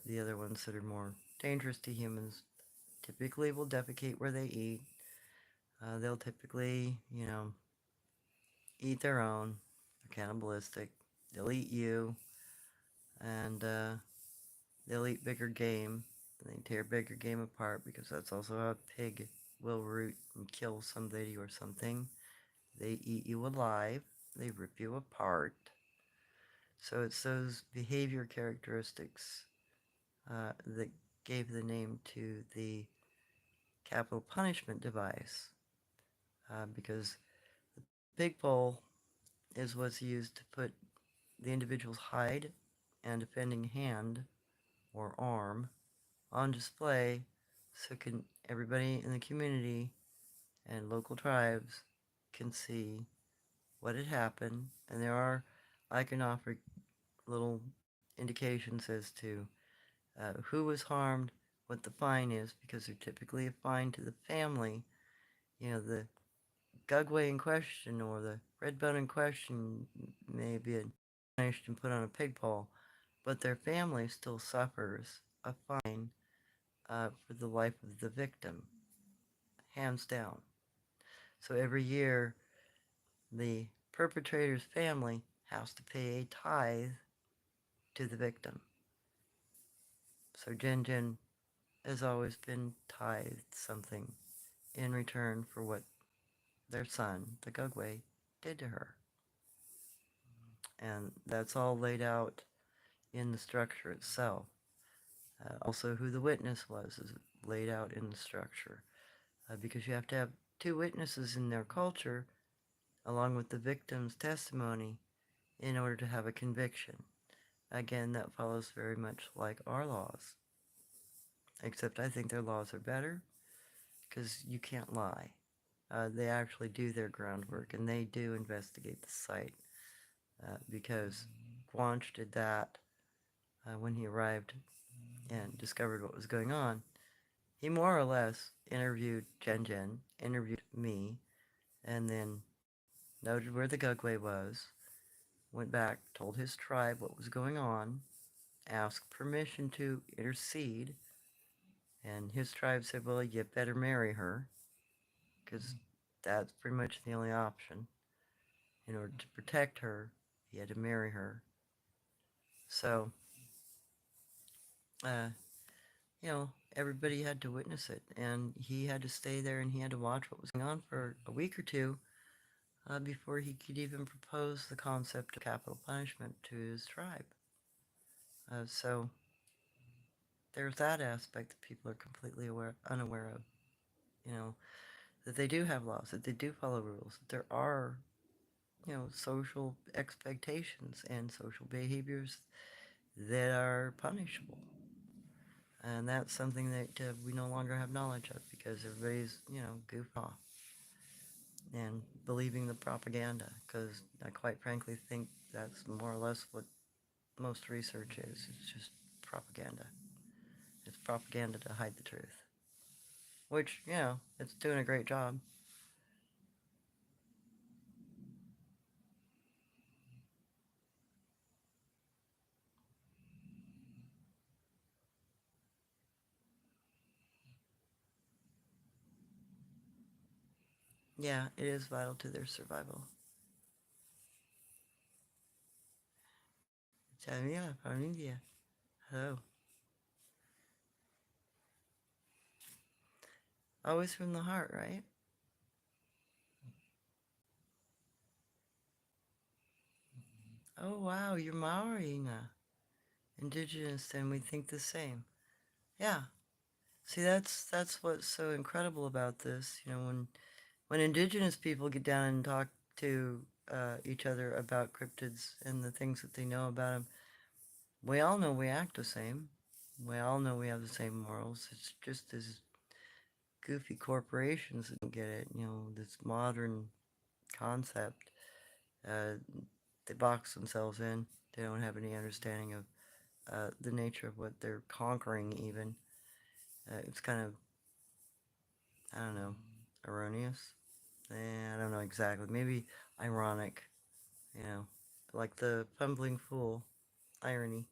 The other ones that are more dangerous to humans typically will defecate where they eat. They'll typically, eat their own. They're cannibalistic. They'll eat you, and they'll eat bigger game. And they tear bigger game apart because that's also how a pig will root and kill somebody or something. They eat you alive. They rip you apart. So it's those behavior characteristics that gave the name to the capital punishment device, because the pig pole is what's used to put the individual's hide and offending hand or arm on display so can everybody in the community and local tribes can see what had happened. And there are iconographic little indications as to who was harmed, what the fine is, because they're typically a fine to the family. The Gugway in question or the red bone in question may be punished and put on a pig pole, but their family still suffers a fine for the life of the victim, hands down. So every year, the perpetrator's family has to pay a tithe to the victim. So Jin Jin has always been tithed something in return for what their son, the Gugway, did to her. And that's all laid out in the structure itself. Also, who the witness was is laid out in the structure. Because you have to have two witnesses in their culture, along with the victim's testimony, in order to have a conviction. Again, that follows very much like our laws. Except I think their laws are better, because you can't lie. They actually do their groundwork, and they do investigate the site. Because Guanche did that when he arrived and discovered what was going on. He more or less interviewed Jen, interviewed me, and then noted where the Gugway was, went back, told his tribe what was going on, asked permission to intercede, and his tribe said, well, you better marry her, because that's pretty much the only option. In order to protect her, he had to marry her. So, uh, everybody had to witness it, and he had to stay there and he had to watch what was going on for a week or two before he could even propose the concept of capital punishment to his tribe. So there's that aspect that people are completely unaware of, that they do have laws, that they do follow rules, that there are, social expectations and social behaviors that are punishable. And that's something that we no longer have knowledge of because everybody's, goofed off and believing the propaganda, because I quite frankly think that's more or less what most research is. It's just propaganda. It's propaganda to hide the truth. Which, it's doing a great job. Yeah, it is vital to their survival. Jamila from India. Hello. Always from the heart, right? Oh, wow, you're Maori, indigenous, and we think the same. Yeah. See, that's what's so incredible about this. When indigenous people get down and talk to each other about cryptids and the things that they know about them, we all know we act the same. We all know we have the same morals. It's just as goofy corporations that don't get it. You know, this modern concept, uh, they box themselves in. They don't have any understanding of the nature of what they're conquering, even. It's kind of, I don't know, erroneous. I don't know exactly. Maybe ironic, you know, like the fumbling fool, irony,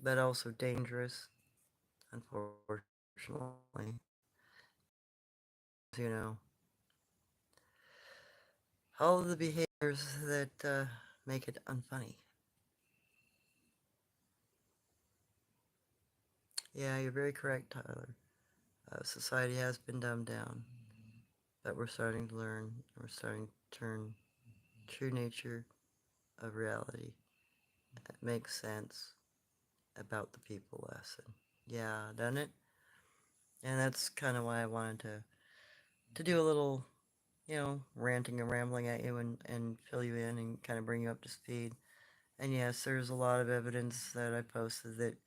but also dangerous, unfortunately. You know, all of the behaviors that make it unfunny. Yeah, you're very correct, Tyler. Society has been dumbed down, but we're starting to learn. We're starting to turn true nature of reality. It makes sense about the people lesson. Yeah, doesn't it? And that's kind of why I wanted to do a little, you know, ranting and rambling at you and fill you in and kind of bring you up to speed. And yes, there's a lot of evidence that I posted that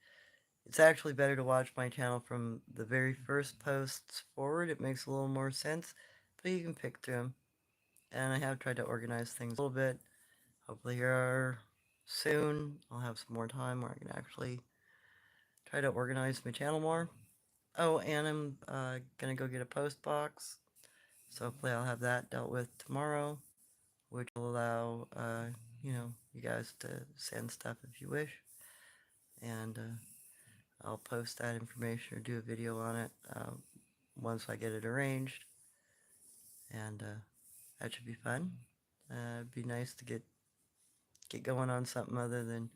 it's actually better to watch my channel from the very first posts forward. It makes a little more sense, but you can pick through them. And I have tried to organize things a little bit. Hopefully here soon I'll have some more time where I can actually try to organize my channel more. Oh, and I'm gonna go get a post box, so hopefully I'll have that dealt with tomorrow, which will allow you know, you guys to send stuff if you wish, and I'll post that information or do a video on it once I get it arranged, and that should be fun. It'd be nice to get going on something other than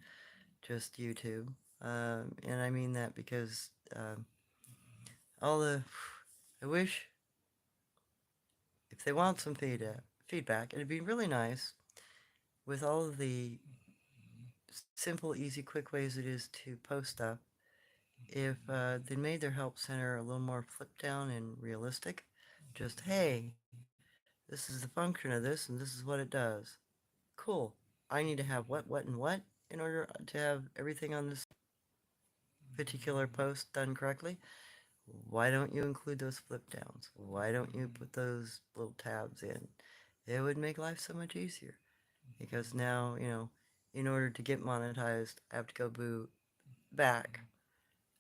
just YouTube, and I mean that because all the I wish if they want some feedback, it'd be really nice with all of the simple, easy, quick ways it is to post stuff. If they made their help center a little more flipped down and realistic, just hey, this is the function of this, and this is what it does. Cool. I need to have what, and what in order to have everything on this particular post done correctly. Why don't you include those flip downs? Why don't you put those little tabs in? It would make life so much easier. Because now, you know, in order to get monetized, I have to go back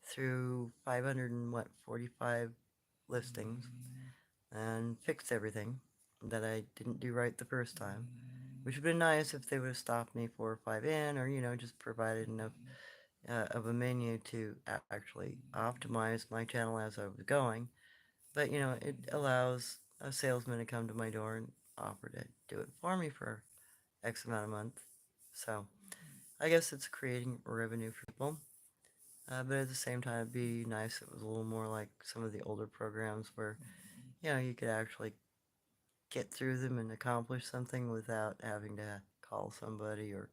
through 500 and what, 45 listings and fix everything that I didn't do right the first time. Which would have been nice if they would have stopped me 4 or 5 in, or, you know, just provided enough of a menu to actually optimize my channel as I was going. But, you know, it allows a salesman to come to my door and offer to do it for me for X amount a month. So, I guess it's creating revenue for people. But at the same time, it'd be nice if it was a little more like some of the older programs where, you know, you could actually get through them and accomplish something without having to call somebody or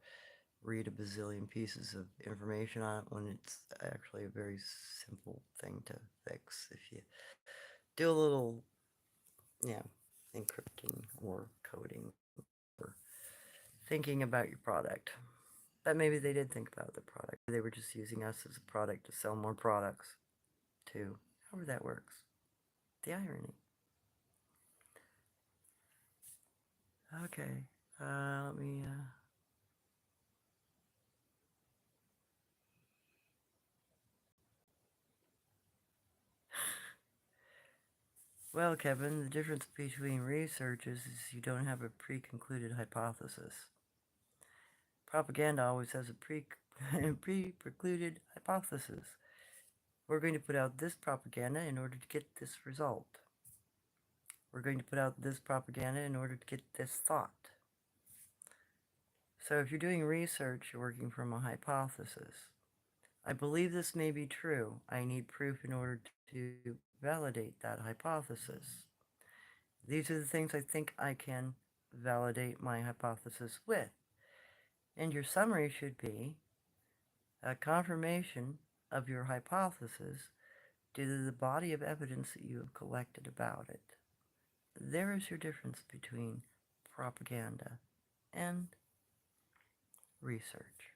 read a bazillion pieces of information on it when it's actually a very simple thing to fix if you do a little, you know, encrypting or coding or thinking about your product. But maybe they did think about the product. They were just using us as a product to sell more products too. However that works. The irony. Okay. Let me, Well, Kevin, the difference between research is you don't have a pre-concluded hypothesis. Propaganda always has a pre-precluded hypothesis. We're going to put out this propaganda in order to get this result. We're going to put out this propaganda in order to get this thought. So if you're doing research, you're working from a hypothesis. I believe this may be true. I need proof in order to validate that hypothesis. These are the things I think I can validate my hypothesis with. And your summary should be a confirmation of your hypothesis due to the body of evidence that you have collected about it. There is your difference between propaganda and research.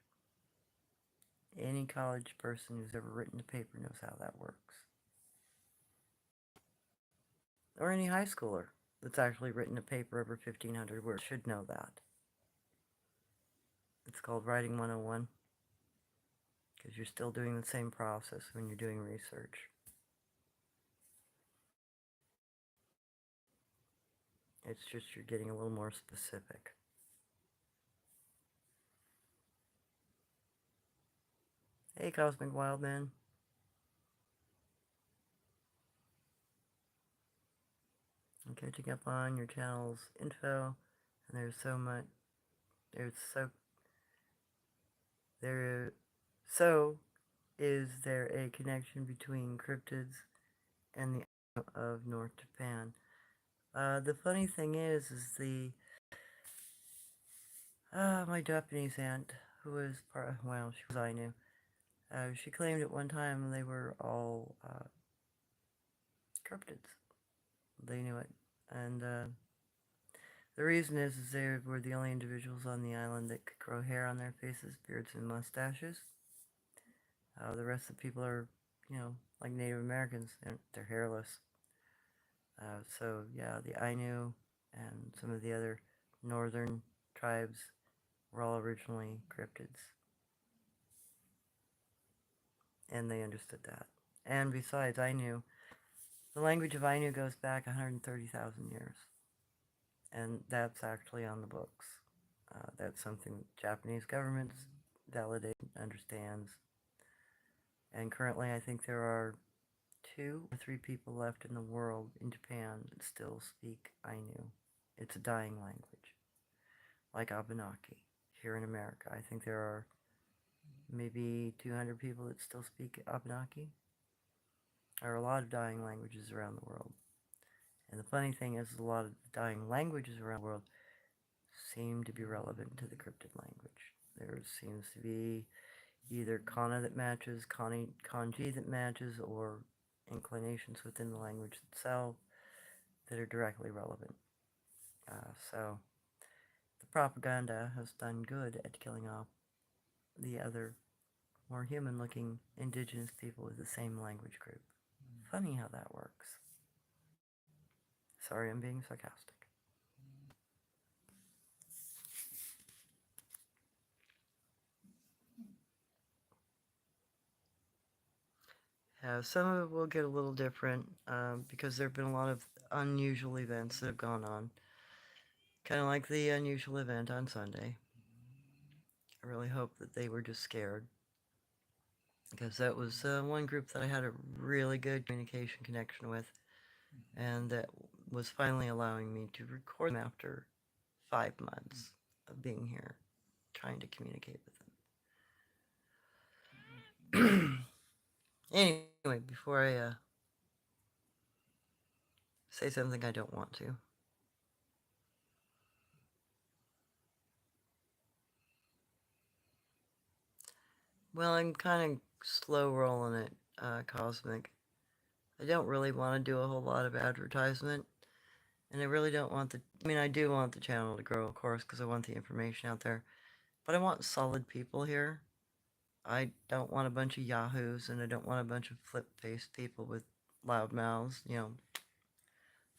Any college person who's ever written a paper knows how that works. or any high schooler that's actually written a paper over 1,500 words should know that. It's called Writing 101 because you're still doing the same process when you're doing research. It's just you're getting a little more specific. Hey, Cosmic Wildman. I'm catching up on your channel's info, and there's so much. There's so there. So, is there a connection between cryptids and the of North Japan? The funny thing is my Japanese aunt, who was well, she was Ainu. She claimed at one time they were all cryptids. They knew it, and the reason is they were the only individuals on the island that could grow hair on their faces, beards, and mustaches. The rest of the people are, like Native Americans, and they're hairless. So yeah, the Ainu and some of the other northern tribes were all originally cryptids, and they understood that. And besides, the language of Ainu goes back 130,000 years, and that's actually on the books. That's something the Japanese government validates, understands, and currently I think there are 2 or 3 people left in the world in Japan that still speak Ainu. It's a dying language, like Abenaki here in America. I think there are maybe 200 people that still speak Abenaki. There are a lot of dying languages around the world. And the funny thing is, a lot of dying languages around the world seem to be relevant to the cryptid language. There seems to be either kana that matches, kanji that matches, or inclinations within the language itself that are directly relevant. So the propaganda has done good at killing off the other, more human-looking indigenous people with the same language group. Funny how that works. Sorry, I'm being sarcastic. Some of it will get a little different because there have been a lot of unusual events that have gone on. Kind of like the unusual event on Sunday. I really hope that they were just scared, because that was one group that I had a really good communication connection with, and that was finally allowing me to record them after 5 months of being here, trying to communicate with them. Anyway, before I say something I don't want to. Well, I'm kind of slow rolling it, Cosmic. I don't really want to do a whole lot of advertisement, and I really don't want I do want the channel to grow, of course, because I want the information out there, but I want solid people here. I don't want a bunch of yahoos, and I don't want a bunch of flip-faced people with loud mouths,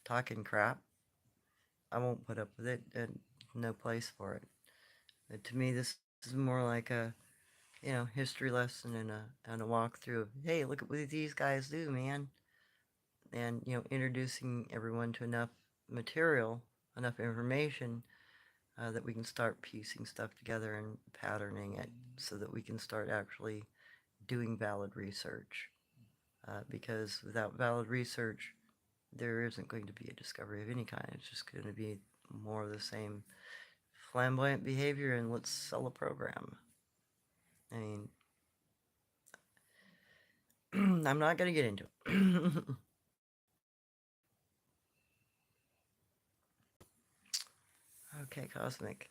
talking crap. I won't put up with it, and no place for it. But to me, this is more like a, history lesson and a walkthrough of, hey, look at what these guys do, man. And, introducing everyone to enough material, enough information, that we can start piecing stuff together and patterning it so that we can start actually doing valid research. Because without valid research, there isn't going to be a discovery of any kind. It's just going to be more of the same flamboyant behavior and let's sell a program. I mean, I'm not going to get into it. Okay, Cosmic.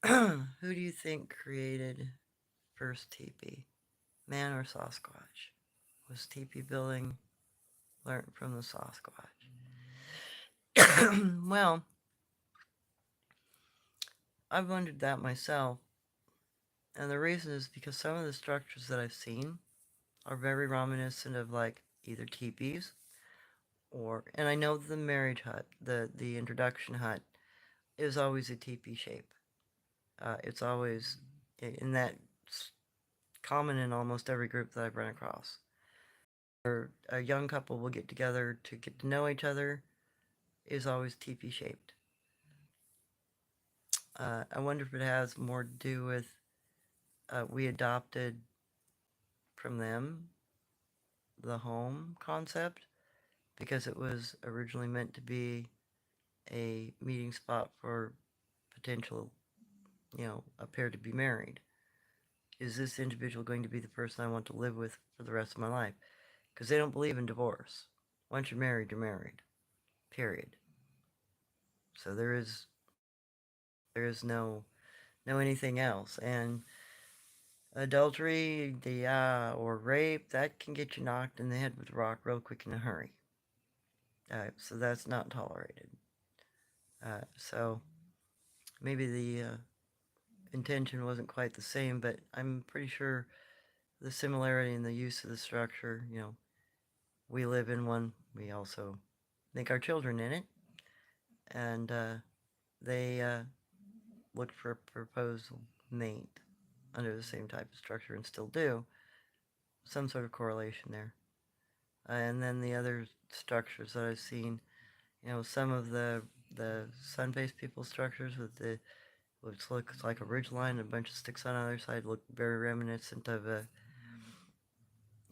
Who do you think created first teepee? Man or Sasquatch? Was teepee building learned from the Sasquatch? Well, I've wondered that myself. And the reason is because some of the structures that I've seen are very reminiscent of like either teepees and I know the marriage hut, the introduction hut, is always a teepee shape. It's always, and that's common in almost every group that I've run across. Or a young couple will get together to get to know each other, is always teepee shaped. I wonder if it has more to do with we adopted from them the home concept because it was originally meant to be a meeting spot for potential, a pair to be married. Is this individual going to be the person I want to live with for the rest of my life? Because they don't believe in divorce. Once you're married, you're married. Period. So there is no anything else. And adultery, or rape, that can get you knocked in the head with a rock real quick in a hurry. So that's not tolerated. So maybe the intention wasn't quite the same, but I'm pretty sure the similarity in the use of the structure, we live in one, we also think our children in it, and they look for a proposal mate under the same type of structure and still do. Some sort of correlation there. And then the other structures that I've seen, some of the sun-faced people structures with the which looks like a ridge line and a bunch of sticks on the other side look very reminiscent of a,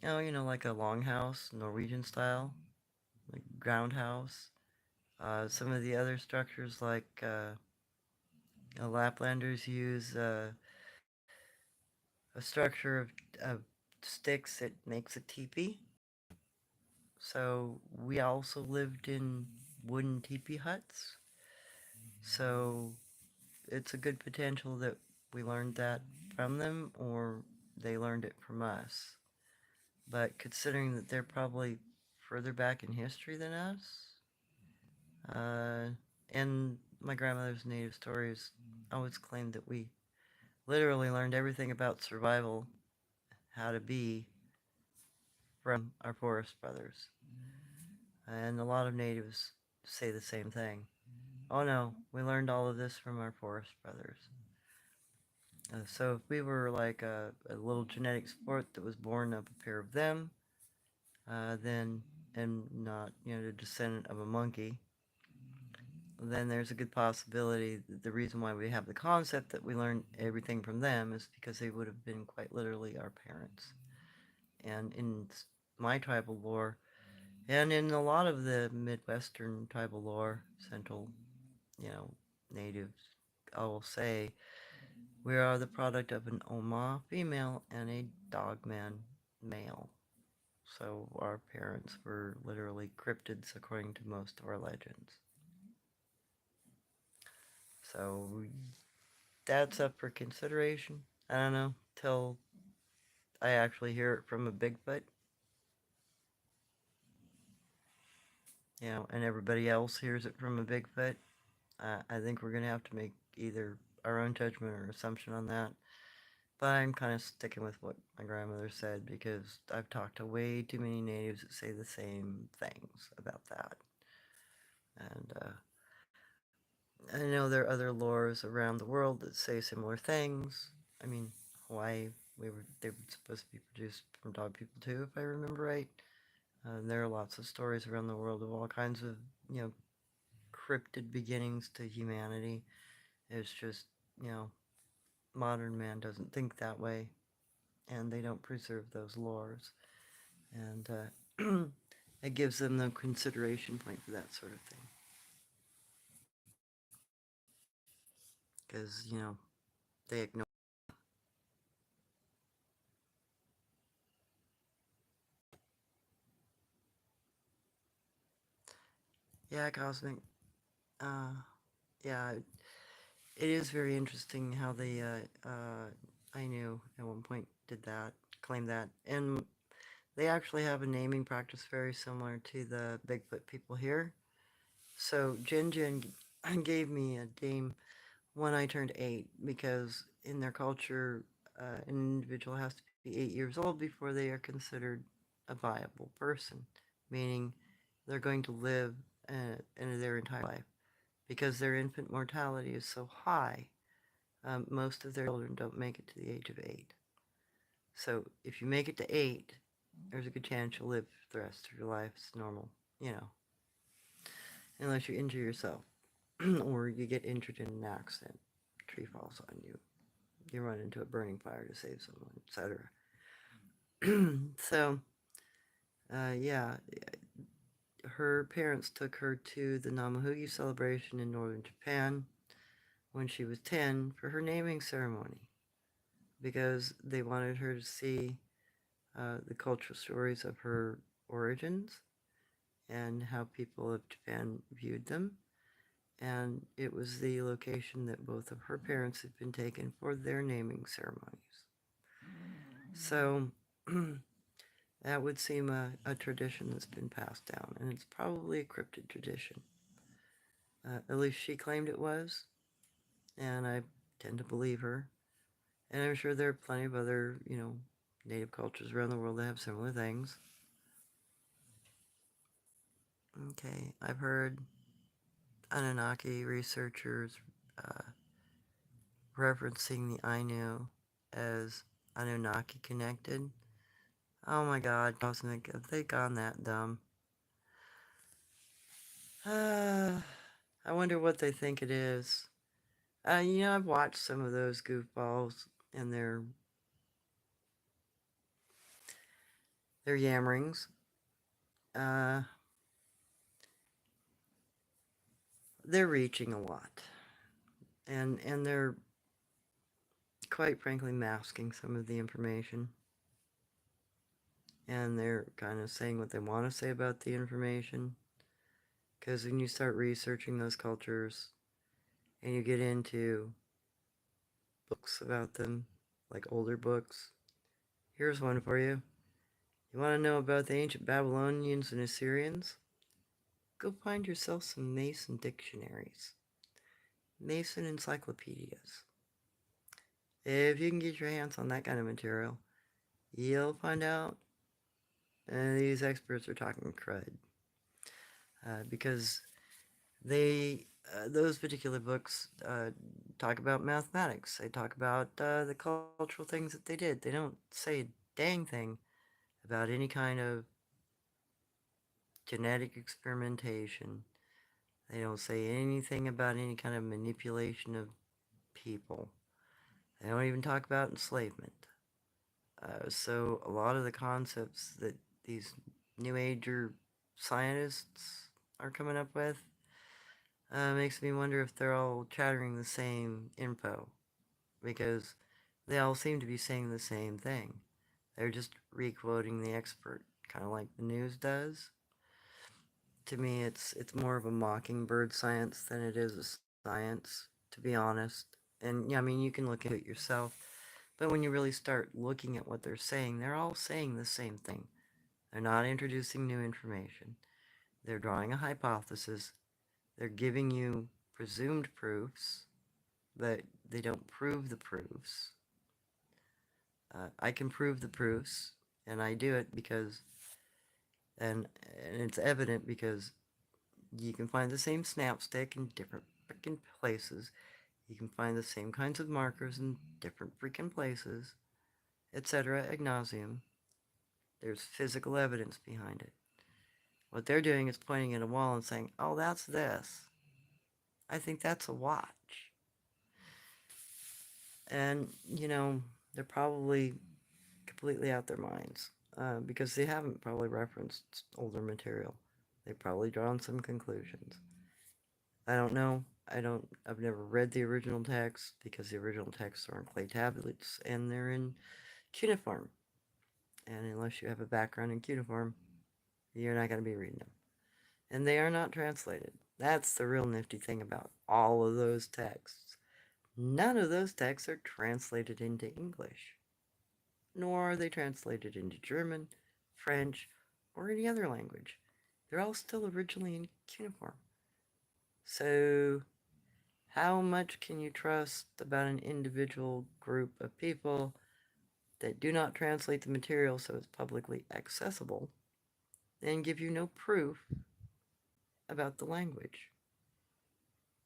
like a longhouse, Norwegian style, like ground house. Some of the other structures, like Laplanders use a structure of sticks that makes a teepee. So we also lived in wooden teepee huts. So it's a good potential that we learned that from them or they learned it from us. But considering that they're probably further back in history than us, uh, and my grandmother's native stories always claimed that we literally learned everything about survival, how to be, from our forest brothers. And a lot of natives say the same thing. Oh no, we learned all of this from our forest brothers. So if we were like a little genetic sport that was born of a pair of them, then, and not, the descendant of a monkey, then there's a good possibility that the reason why we have the concept that we learned everything from them is because they would have been quite literally our parents. And in my tribal lore, and in a lot of the Midwestern tribal lore, central, natives, I will say, we are the product of an Oma female and a Dogman male. So our parents were literally cryptids according to most of our legends. So that's up for consideration. I don't know, till I actually hear it from a Bigfoot, and everybody else hears it from a Bigfoot. I think we're going to have to make either our own judgment or assumption on that. But I'm kind of sticking with what my grandmother said because I've talked to way too many natives that say the same things about that. And I know there are other lores around the world that say similar things. I mean, Hawaii, they were supposed to be produced from dog people too, if I remember right. There are lots of stories around the world of all kinds of, cryptid beginnings to humanity. It's just, modern man doesn't think that way, and they don't preserve those lores. And it gives them no consideration point for that sort of thing. Because, they ignore. Yeah, Cosmic. Uh, yeah, it is very interesting how they, I knew at one point did that, claimed that. And they actually have a naming practice very similar to the Bigfoot people here. So Jin Jin gave me a name when I turned 8 because in their culture, an individual has to be 8 years old before they are considered a viable person, meaning they're going to live in their entire life because their infant mortality is so high. Most of their children don't make it to the age of 8. So if you make it to 8, there's a good chance you'll live the rest of your life as normal, you know, unless you injure yourself or you get injured in an accident, a tree falls on you, you run into a burning fire to save someone, etc. So, yeah, her parents took her to the Namahugi celebration in northern Japan when she was 10 for her naming ceremony because they wanted her to see the cultural stories of her origins and how people of Japan viewed them. And it was the location that both of her parents had been taken for their naming ceremonies. So that would seem a tradition that's been passed down, and it's probably a cryptid tradition. At least she claimed it was, and I tend to believe her. And I'm sure there are plenty of other, native cultures around the world that have similar things. Okay, I've heard Anunnaki researchers uh, referencing the Ainu as Anunnaki connected. Oh my god, Cosmic, have they gone that dumb? I wonder what they think it is. I've watched some of those goofballs and their yammerings. Uh, they're reaching a lot. And they're quite frankly masking some of the information. And they're kind of saying what they want to say about the information. Because when you start researching those cultures and you get into books about them, like older books, here's one for you. You want to know about the ancient Babylonians and Assyrians? Go find yourself some Mason dictionaries, Mason encyclopedias. If you can get your hands on that kind of material, you'll find out these experts are talking crud. Because those particular books talk about mathematics. They talk about the cultural things that they did. They don't say a dang thing about any kind of genetic experimentation. They don't say anything about any kind of manipulation of people. They don't even talk about enslavement. So a lot of the concepts that these New Ager scientists are coming up with makes me wonder if they're all chattering the same info, because they all seem to be saying the same thing. They're just re-quoting the expert, kind of like the news does. To me, it's more of a mockingbird science than it is a science, to be honest. And yeah, I mean, you can look into it yourself, but when you really start looking at what they're all saying the same thing. They're not introducing new information. They're drawing a hypothesis. They're giving you presumed proofs, but they don't prove the proofs. I can prove the proofs, and I do it because, and it's evident because you can find the same snapstick in different freaking places. You can find the same kinds of markers in different freaking places, etc. ad nauseum. There's physical evidence behind it. What they're doing is pointing at a wall and saying, oh, that's this. I think that's a watch. And, they're probably completely out their minds because they haven't probably referenced older material. They've probably drawn some conclusions. I don't know. I've never read the original text because the original texts are in clay tablets and they're in cuneiform. And unless you have a background in cuneiform, you're not going to be reading them. And they are not translated. That's the real nifty thing about all of those texts. None of those texts are translated into English, nor are they translated into German, French, or any other language. They're all still originally in cuneiform. So, how much can you trust about an individual group of people that do not translate the material so it's publicly accessible and give you no proof about the language.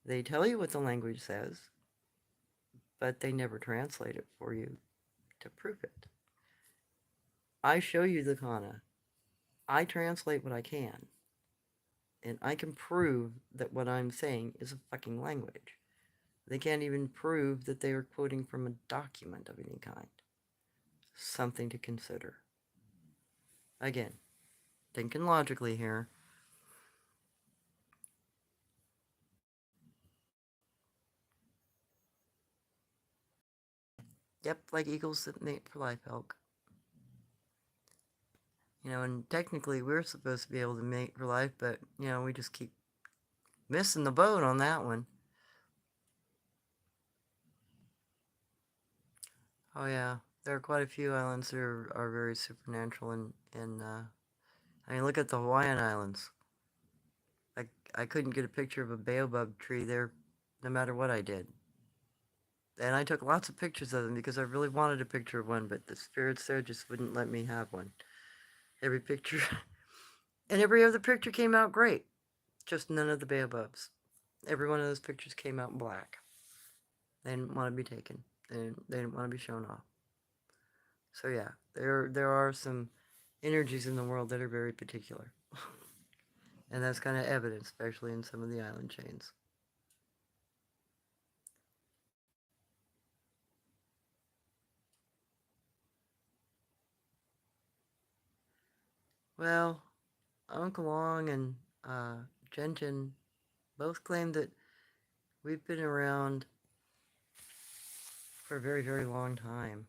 They tell you what the language says, but they never translate it for you to prove it. I show you the kana. I translate what I can. And I can prove that what I'm saying is a fucking language. They can't even prove that they are quoting from a document of any kind. Something to consider. Again, thinking logically here. Yep, like eagles that mate for life elk. You know, and technically we're supposed to be able to mate for life, but, you know, we just keep missing the boat on that one. Oh yeah, there are quite a few islands that are very supernatural and I mean, look at the Hawaiian Islands. I, I couldn't get a picture of a baobab tree there no matter what I did. And I took lots of pictures of them because I really wanted a picture of one, but the spirits there just wouldn't let me have one. Every picture, and every other picture came out great, just none of the baobabs. Every one of those pictures came out black. They didn't want to be taken. They didn't want to be shown off. So yeah, there are some energies in the world that are very particular. And that's kind of evident, especially in some of the island chains. Well, Uncle Long and Jen both claim that we've been around for a very, very long time.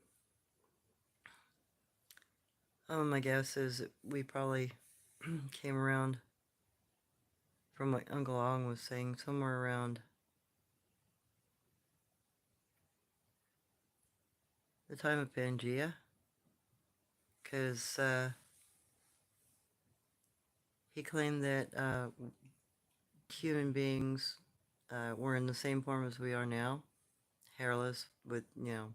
My guess is that we probably came around from what Uncle Long was saying, somewhere around the time of Pangea, because he claimed that human beings were in the same form as we are now, hairless, with, you know,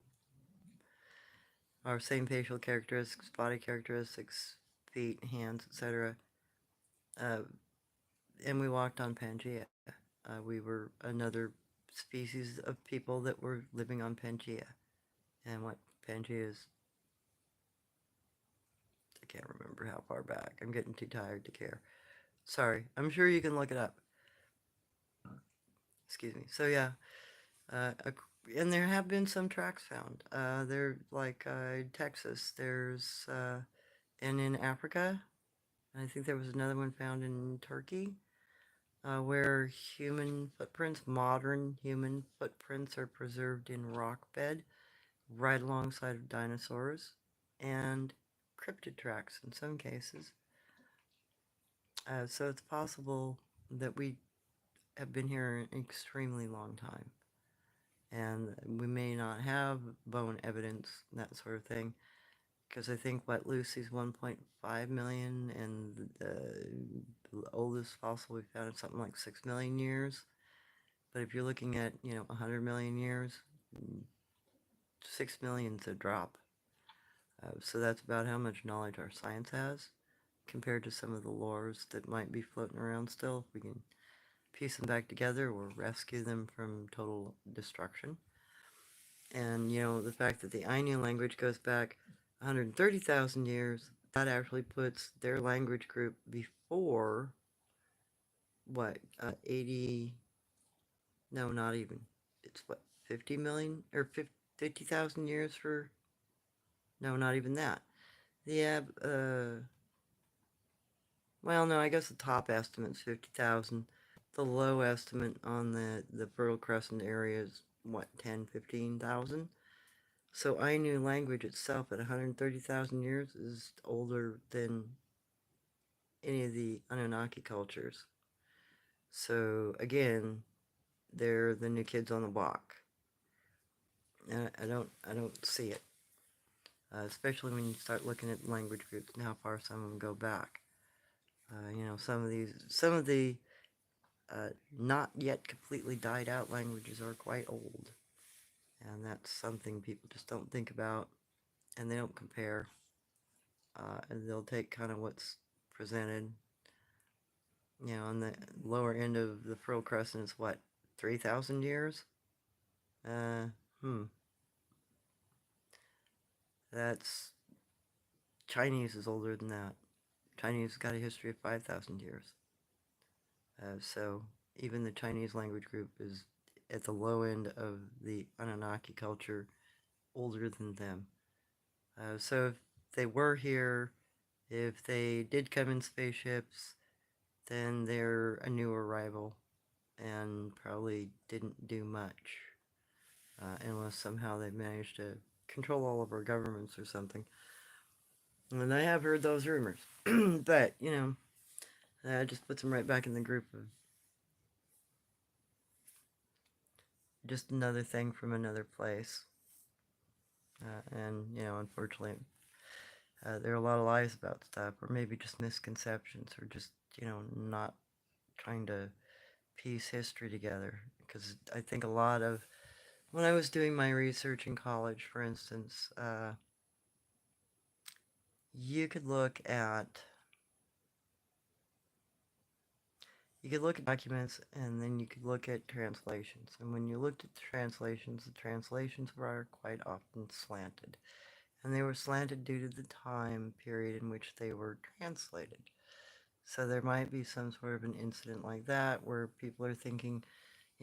our same facial characteristics, body characteristics, feet, hands, etc. Uh, and we walked on Pangea. We were another species of people that were living on Pangea. And what Pangea is, I can't remember how far back. I'm getting too tired to care. Sorry, I'm sure you can look it up. Excuse me. So yeah, uh, and there have been some tracks found. There, like Texas. And in Africa. I think there was another one found in Turkey, where human footprints, modern human footprints, are preserved in rock bed, right alongside of dinosaurs, and cryptid tracks in some cases. So it's possible that we have been here an extremely long time. And we may not have bone evidence, that sort of thing, because I think what Lucy's 1.5 million, and the oldest fossil we found is something like 6 million years. But if you're looking at, you know, 100 million years, 6 million's a drop. So that's about how much knowledge our science has compared to some of the lores that might be floating around still. If we can piece them back together or rescue them from total destruction. And, you know, the fact that the Ainu language goes back 130,000 years, that actually puts their language group before, what, 80, no, not even. It's what, 50 million, or 50,000 years for, no, not even that. The, well, no, I guess the top estimate's 50,000. The low estimate on the Fertile Crescent area is, what, 10, 15,000? So Ainu language itself at 130,000 years is older than any of the Anunnaki cultures. So again, they're the new kids on the block. And I don't see it, especially when you start looking at language groups and how far some of them go back. You know, some of the not yet completely died out languages are quite old, and that's something people just don't think about, and they don't compare. And they'll take kind of what's presented On the lower end of the Pearl Crescent is what, 3,000 years? Uh, hmm. That's Chinese is older than that. Chinese has got a history of 5,000 years. So even the Chinese language group is at the low end of the Anunnaki culture, older than them. So if they were here, if they did come in spaceships, then they're a new arrival and probably didn't do much, unless somehow they managed to control all of our governments or something. And I have heard those rumors. But, that just puts them right back in the group of just another thing from another place. And, unfortunately, there are a lot of lies about stuff, or maybe just misconceptions, or just, not trying to piece history together. Because I think a lot of, when I was doing my research in college, for instance, you could look at documents, and then you could look at translations. And when you looked at the translations were quite often slanted. And they were slanted due to the time period in which they were translated. So there might be some sort of an incident like that where people are thinking,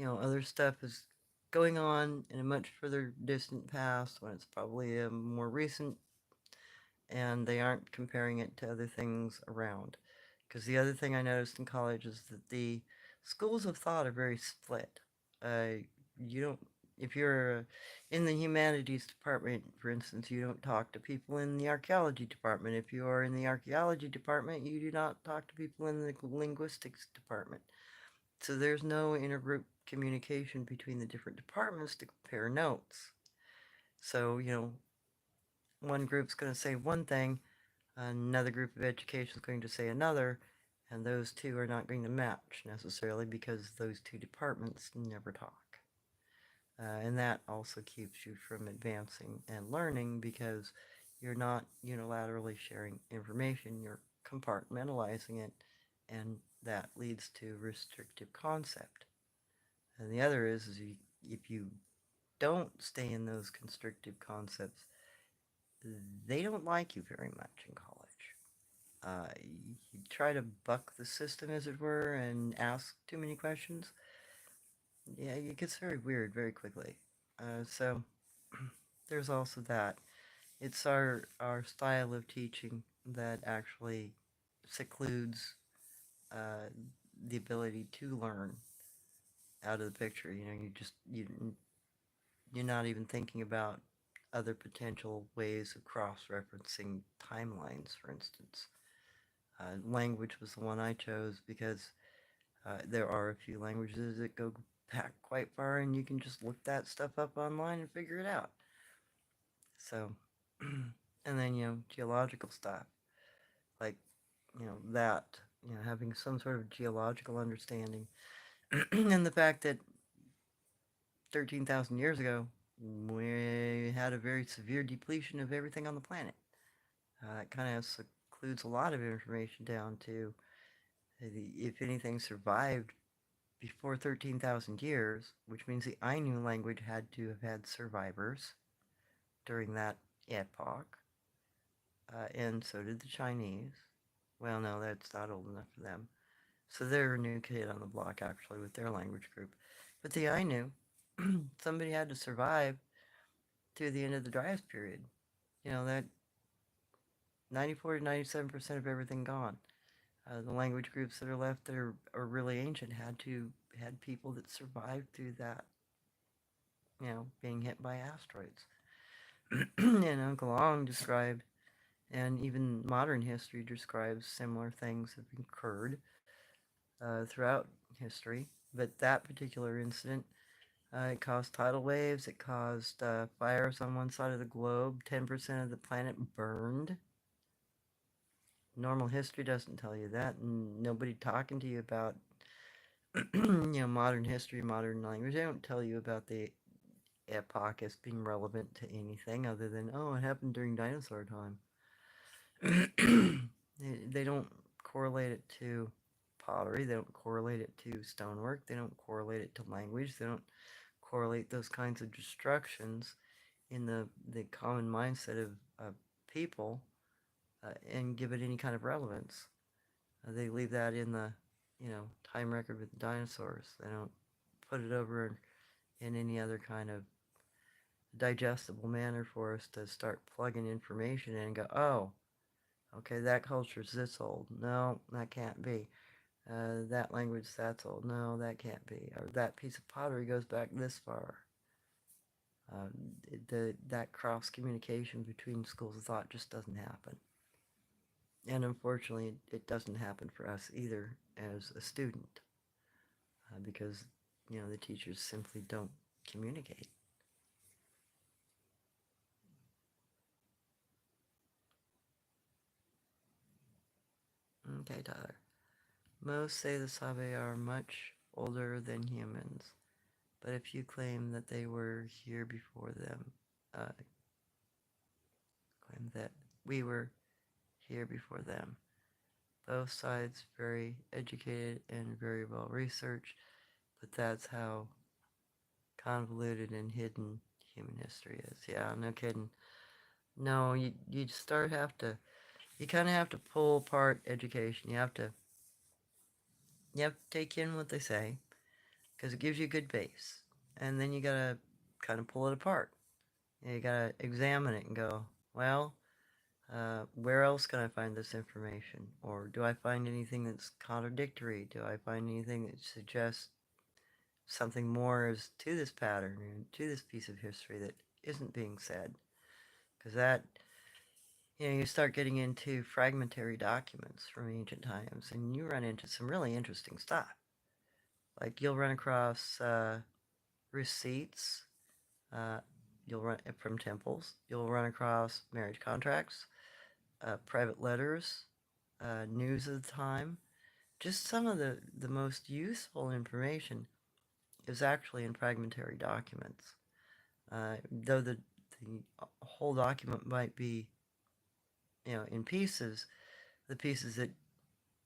other stuff is going on in a much further distant past when it's probably a more recent, and they aren't comparing it to other things around. Because the other thing I noticed in college is that the schools of thought are very split. You don't, if you're in the humanities department, for instance, you don't talk to people in the archaeology department. If you are in the archaeology department, you do not talk to people in the linguistics department. So there's no intergroup communication between the different departments to compare notes. So, one group's going to say one thing, another group of education is going to say another, and those two are not going to match necessarily because those two departments never talk. And that also keeps you from advancing and learning because you're not unilaterally sharing information, you're compartmentalizing it, and that leads to restrictive concept. And the other is if you don't stay in those constrictive concepts, they don't like you very much in college. You try to buck the system, as it were, and ask too many questions, yeah, it gets very weird very quickly. So there's also that. It's our style of teaching that actually secludes uh, the ability to learn out of the picture. You're not even thinking about other potential ways of cross-referencing timelines, for instance. Language was the one I chose because there are a few languages that go back quite far, and you can just look that stuff up online and figure it out. So, and then, geological stuff, like, that, having some sort of geological understanding. And the fact that 13,000 years ago, we had a very severe depletion of everything on the planet. It kind of secludes a lot of information down to if anything survived before 13,000 years, which means the Ainu language had to have had survivors during that epoch, and so did the Chinese. Well, no, that's not old enough for them. So they're a new kid on the block, actually, with their language group. But the Ainu, somebody had to survive through the end of the Dryas period. That 94 to 97% of everything gone. The language groups that are left that are really ancient had people that survived through that, being hit by asteroids. And Uncle Ong described, and even modern history describes similar things have occurred throughout history. But that particular incident, it caused tidal waves, it caused fires on one side of the globe, 10% of the planet burned. Normal history doesn't tell you that, and nobody talking to you about modern history, modern language. They don't tell you about the epoch as being relevant to anything other than, oh, it happened during dinosaur time. They don't correlate it to pottery. They don't correlate it to stonework. They don't correlate it to language. They don't correlate those kinds of destructions in the common mindset of people and give it any kind of relevance. They leave that in the, time record with the dinosaurs. They don't put it over in any other kind of digestible manner for us to start plugging information in and go, oh, okay, that culture's this old. No, that can't be. That language that's old. No, that can't be. Or that piece of pottery goes back this far. That cross communication between schools of thought just doesn't happen. And unfortunately, it doesn't happen for us either as a student because, the teachers simply don't communicate. Okay, Tyler. Most say the Sabe are much older than humans, but if you claim that they were here before them, claim that we were here before them. Both sides very educated and very well researched, but that's how convoluted and hidden human history is. Yeah, no kidding. No, you start have to you kind of have to pull apart education. You have to take in what they say because it gives you a good base, and then you gotta kind of pull it apart. You gotta examine it and go, well, where else can I find this information? Or do I find anything that's contradictory? Do I find anything that suggests something more is to this pattern and to this piece of history that isn't being said? Because that, you start getting into fragmentary documents from ancient times and you run into some really interesting stuff. Like you'll run across receipts, uh, you'll run from temples, you'll run across marriage contracts, private letters, news of the time. Just some of the most useful information is actually in fragmentary documents. Though the whole document might be, in pieces, the pieces that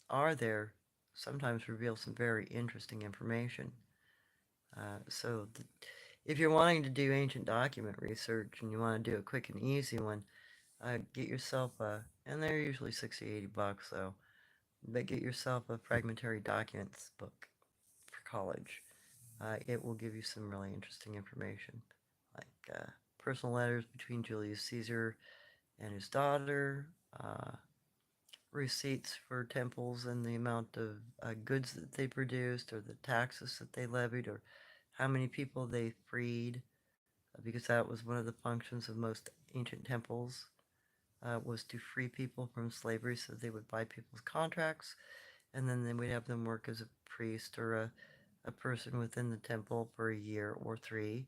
are there sometimes reveal some very interesting information. So if you're wanting to do ancient document research and you want to do a quick and easy one, get yourself and they're usually 60, $80 though, but get yourself a fragmentary documents book for college. It will give you some really interesting information, like personal letters between Julius Caesar and his daughter, receipts for temples and the amount of goods that they produced, or the taxes that they levied, or how many people they freed, because that was one of the functions of most ancient temples, was to free people from slavery so they would buy people's contracts, and then they would have them work as a priest or a person within the temple for a year or three,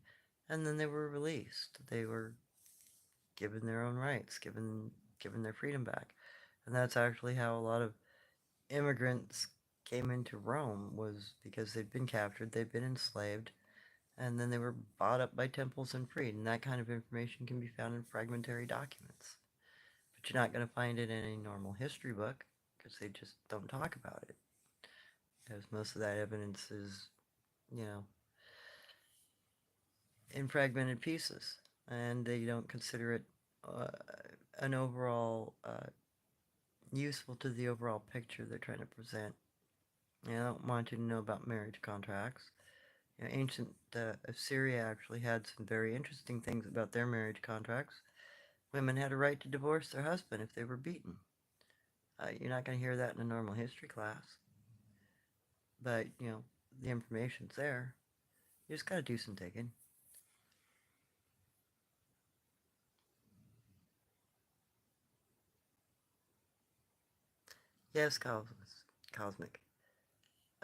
and then they were released. They were given their own rights, given their freedom back. And that's actually how a lot of immigrants came into Rome, was because they'd been captured, they'd been enslaved, and then they were bought up by temples and freed. And that kind of information can be found in fragmentary documents. But you're not going to find it in a normal history book because they just don't talk about it. Because most of that evidence is, you know, in fragmented pieces, and they don't consider it uh, an overall useful to the overall picture they're trying to present. I don't want you to know about marriage contracts. Ancient Assyria actually had some very interesting things about their marriage contracts. Women had a right to divorce their husband if they were beaten. You're not going to hear that in a normal history class, but the information's there. You just got to do some digging. Yes, cosmic.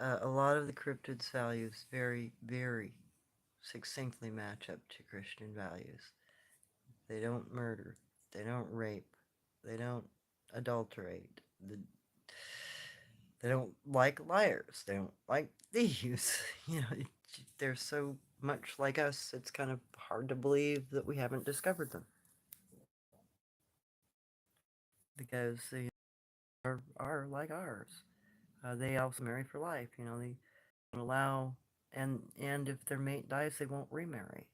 A lot of the cryptids' values very, very succinctly match up to Christian values. They don't murder. They don't rape. They don't adulterate. They don't like liars. They don't like thieves. They're so much like us, it's kind of hard to believe that we haven't discovered them. Because they are like ours. they also marry for life. You know, they don't allow, and if their mate dies, they won't remarry.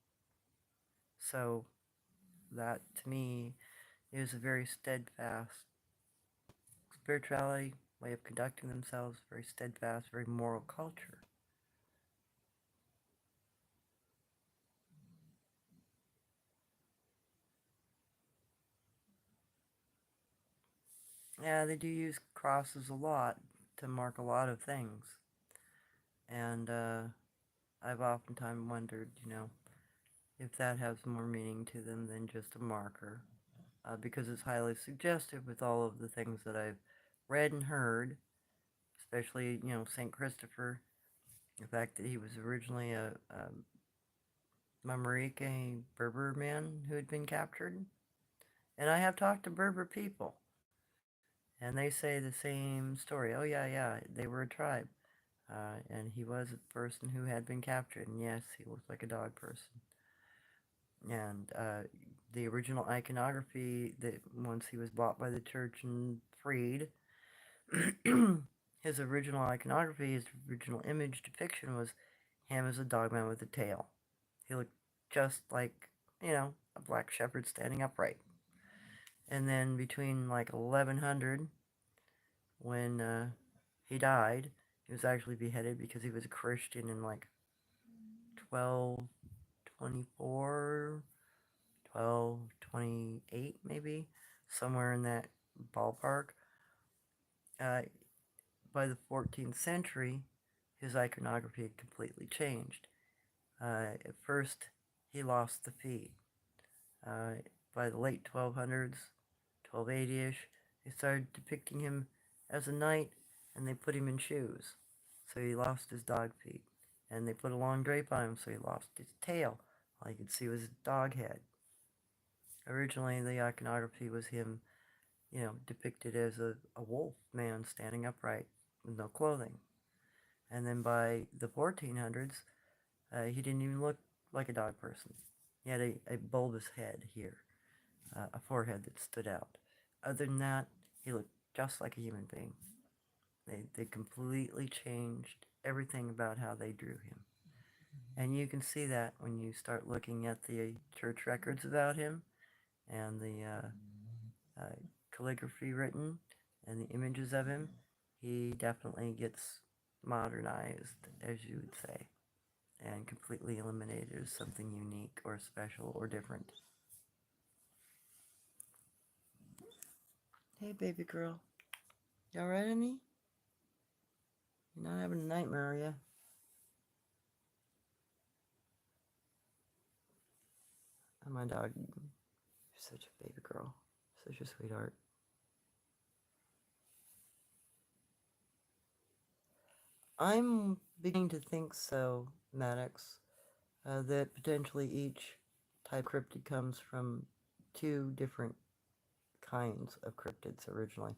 So that to me is a very steadfast spirituality, way of conducting themselves, very steadfast, very moral culture. Yeah, they do use crosses a lot to mark a lot of things. And I've oftentimes wondered, if that has more meaning to them than just a marker. Because it's highly suggestive with all of the things that I've read and heard, especially, St. Christopher, the fact that he was originally a Mamarike Berber man who had been captured. And I have talked to Berber people, and they say the same story. Oh, yeah, yeah, they were a tribe. And he was a person who had been captured, and yes, he looked like a dog person. And the original iconography, that once he was bought by the church and freed, his original iconography, his original image depiction was him as a dogman with a tail. He looked just like, a black shepherd standing upright. And then between like 1100, when he died, he was actually beheaded because he was a Christian in like 1224, 1228 maybe, somewhere in that ballpark. Uh, by the 14th century, his iconography had completely changed. At first, he lost the feet. Uh, by the late 1200s, 1280-ish, they started depicting him as a knight, and they put him in shoes, so he lost his dog feet. And they put a long drape on him, so he lost his tail. All you could see was his dog head. Originally, the iconography was him, depicted as a wolf man standing upright with no clothing. And then by the 1400s, he didn't even look like a dog person. He had a bulbous head here, a forehead that stood out. Other than that, he looked just like a human being. They completely changed everything about how they drew him. And you can see that when you start looking at the church records about him and the uh, calligraphy written and the images of him. He definitely gets modernized, as you would say, and completely eliminated as something unique or special or different. Hey, baby girl. You alright, honey? You're not having a nightmare, are you? Oh, my dog. You're such a baby girl. Such a sweetheart. I'm beginning to think so, Maddox, that potentially each type cryptid comes from two different kinds of cryptids originally.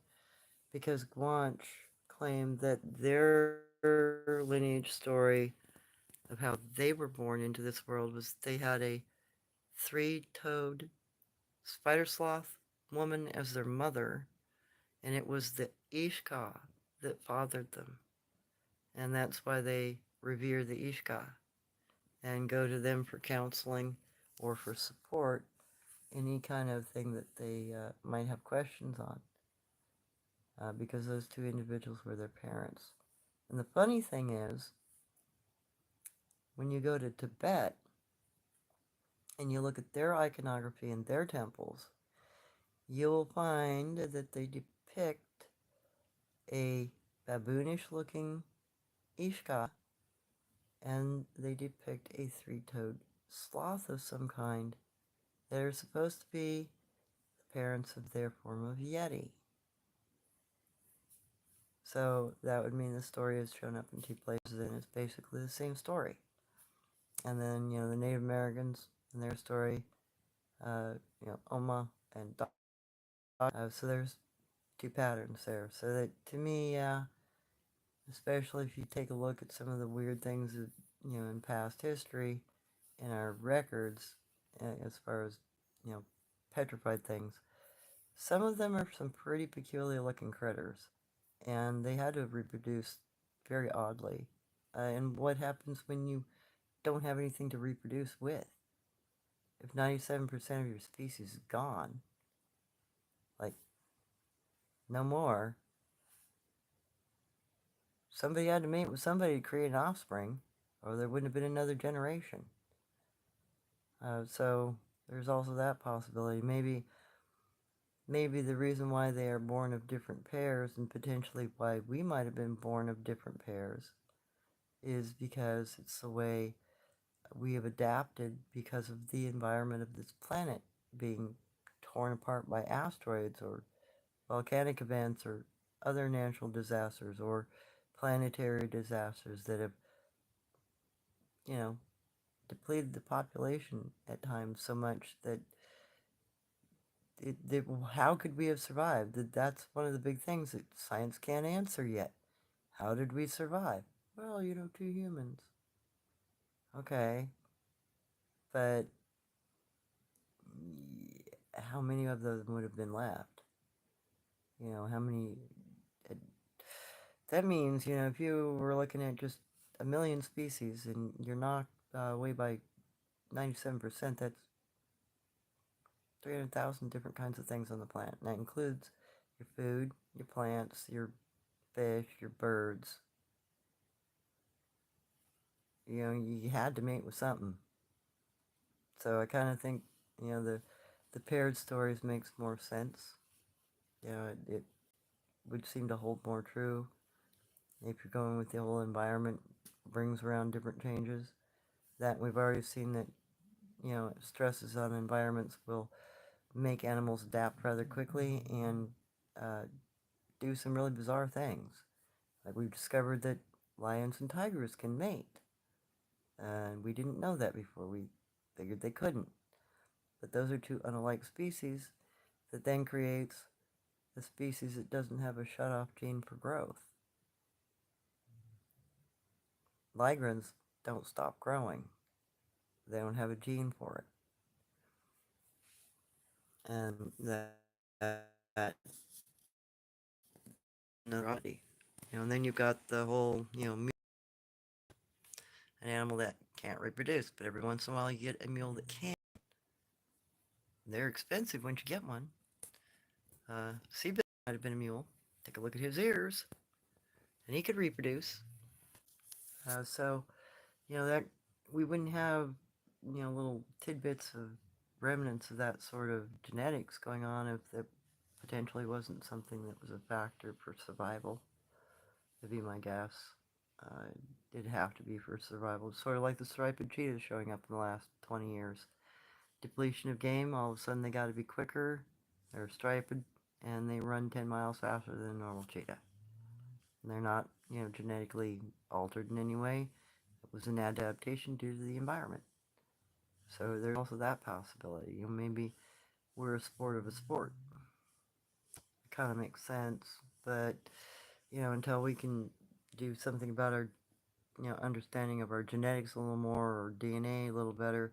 Because Guanche claimed that their lineage story of how they were born into this world was they had a three-toed spider sloth woman as their mother, and it was the Ishka that fathered them. And that's why they revere the Ishka and go to them for counseling or for support, any kind of thing that they might have questions on, because those two individuals were their parents. And the funny thing is, when you go to Tibet and you look at their iconography in their temples, you'll find that they depict a baboonish looking Ishka, and they depict a three-toed sloth of some kind that are supposed to be the parents of their form of Yeti. So that would mean the story is shown up in two places and it's basically the same story. And then, the Native Americans and their story, Oma and Dog. So there's two patterns there. So that, to me, especially if you take a look at some of the weird things that, in past history, in our records, as far as, petrified things, some of them are some pretty peculiar looking critters. and they had to reproduce very oddly. And what happens when you don't have anything to reproduce with? If 97% of your species is gone, like no more, somebody had to mate with somebody to create an offspring, or there wouldn't have been another generation. So there's also that possibility. Maybe the reason why they are born of different pairs, and potentially why we might have been born of different pairs, is because it's the way we have adapted because of the environment of this planet being torn apart by asteroids or volcanic events or other natural disasters or planetary disasters that have, you know, depleted the population at times so much that how could we have survived? That's one of the big things that science can't answer yet. How did we survive? Well, two humans. Okay, but how many of those would have been left? How many? uh, That means, if you were looking at just a million species and you're knocked away by 97%, that's 300,000 different kinds of things on the planet. And that includes your food, your plants, your fish, your birds. You had to mate with something. So I kind of think, the paired stories makes more sense. It would seem to hold more true if you're going with the whole environment brings around different changes. That we've already seen that, stresses on environments will make animals adapt rather quickly and uh, do some really bizarre things. Like we've discovered that lions and tigers can mate. And we didn't know that before. We figured they couldn't. But those are two unlike species that then creates a species that doesn't have a shut-off gene for growth. Ligrans don't stop growing. They don't have a gene for it. And that neuropathy. And then you've got the whole, an animal that can't reproduce, but every once in a while you get a mule that can. They're expensive once you get one. Seabed might have been a mule. Take a look at his ears, and he could reproduce. So, that we wouldn't have, little tidbits of remnants of that sort of genetics going on if there potentially wasn't something that was a factor for survival, would be my guess. It'd have to be for survival. It's sort of like the striped cheetahs showing up in the last 20 years. Depletion of game, all of a sudden they got to be quicker, they're striped, and they run 10 miles faster than a normal cheetah. And they're not, genetically altered in any way. It was an adaptation due to the environment. So there's also that possibility. Maybe we're a sport of a sport. It kind of makes sense, but until we can do something about our understanding of our genetics a little more, or DNA a little better,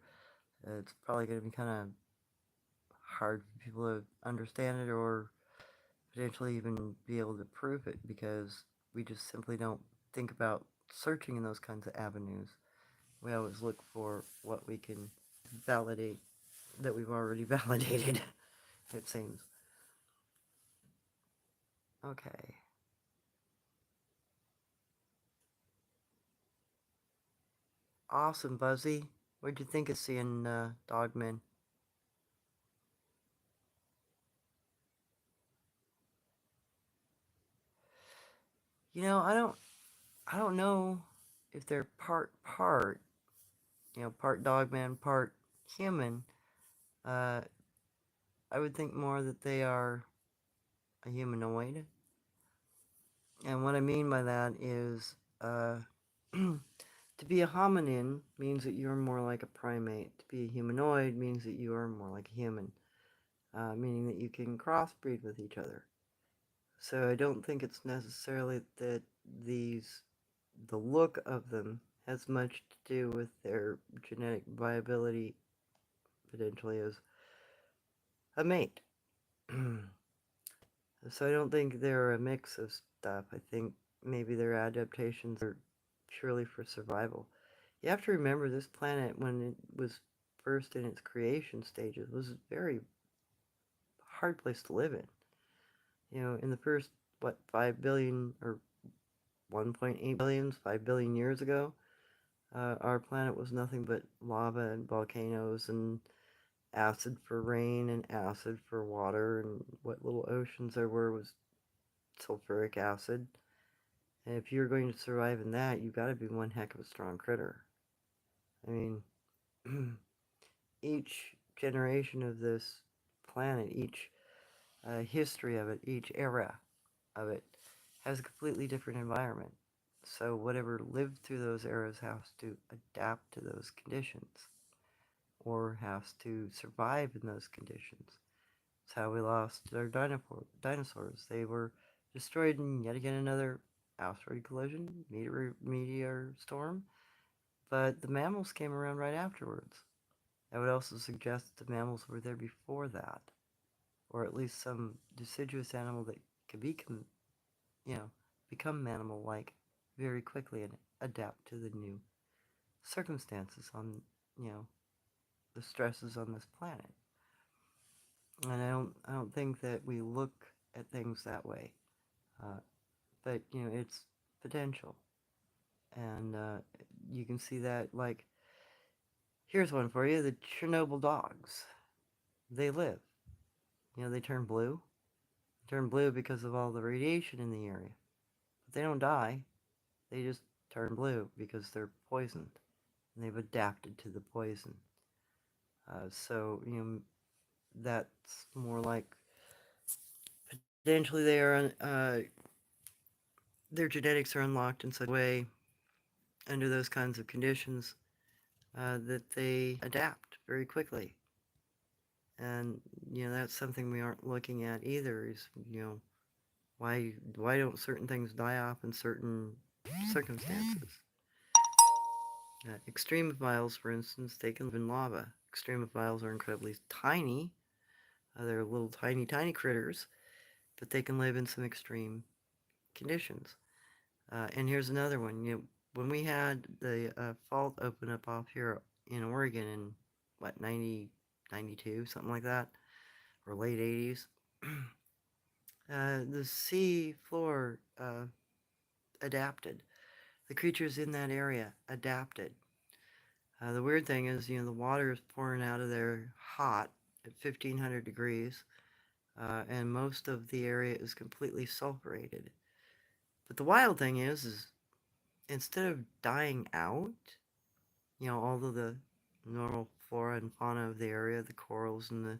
it's probably going to be kind of hard for people to understand it or potentially even be able to prove it, because we just simply don't think about searching in those kinds of avenues. We always look for what we can validate that we've already validated, it seems. Okay. Awesome, Buzzy. What'd you think of seeing Dogman? I don't know if they're part, part Dogman, part human. Uh, I would think more that they are a humanoid. And what I mean by that is, to be a hominin means that you're more like a primate. To be a humanoid means that you are more like a human, meaning that you can crossbreed with each other. So I don't think it's necessarily that the look of them has much to do with their genetic viability, potentially, as a mate. So I don't think they're a mix of stuff. I think maybe their adaptations are purely for survival. You have to remember this planet, when it was first in its creation stages, was a very hard place to live in. In the first, what, 5 billion or 1.8 billion, 5 billion years ago, our planet was nothing but lava and volcanoes and acid for rain and acid for water, and what little oceans there were was sulfuric acid. And if you're going to survive in that, you've got to be one heck of a strong critter. I mean, each generation of this planet, each history of it, each era of it, has a completely different environment. So whatever lived through those eras has to adapt to those conditions, or has to survive in those conditions. It's how we lost our dinosaurs. They were destroyed in yet again another asteroid collision, meteor storm, but the mammals came around right afterwards. I would also suggest that the mammals were there before that, or at least some deciduous animal that could you know, become mammal-like very quickly and adapt to the new circumstances you know, the stresses on this planet. And I don't think that we look at things that way. Uh, but, it's potential. And you can see that, like, here's one for you, the Chernobyl dogs. They live. They turn blue. They turn blue because of all the radiation in the area. But they don't die. They just turn blue because they're poisoned. And they've adapted to the poison. So, that's more like potentially their genetics are unlocked in such a way under those kinds of conditions that they adapt very quickly. And, that's something we aren't looking at either is, why don't certain things die off in certain circumstances? Extremophiles, for instance, they can live in lava. Extremophiles are incredibly tiny. They're little tiny critters, but they can live in some extreme conditions. And here's another one. When we had the fault open up off here in Oregon in, what, 90, 92, something like that, or late 80s, the sea floor adapted. The creatures in that area adapted. The weird thing is, the water is pouring out of there hot at 1500 degrees, and most of the area is completely sulfurated. But the wild thing is instead of dying out, all of the normal flora and fauna of the area, the corals and the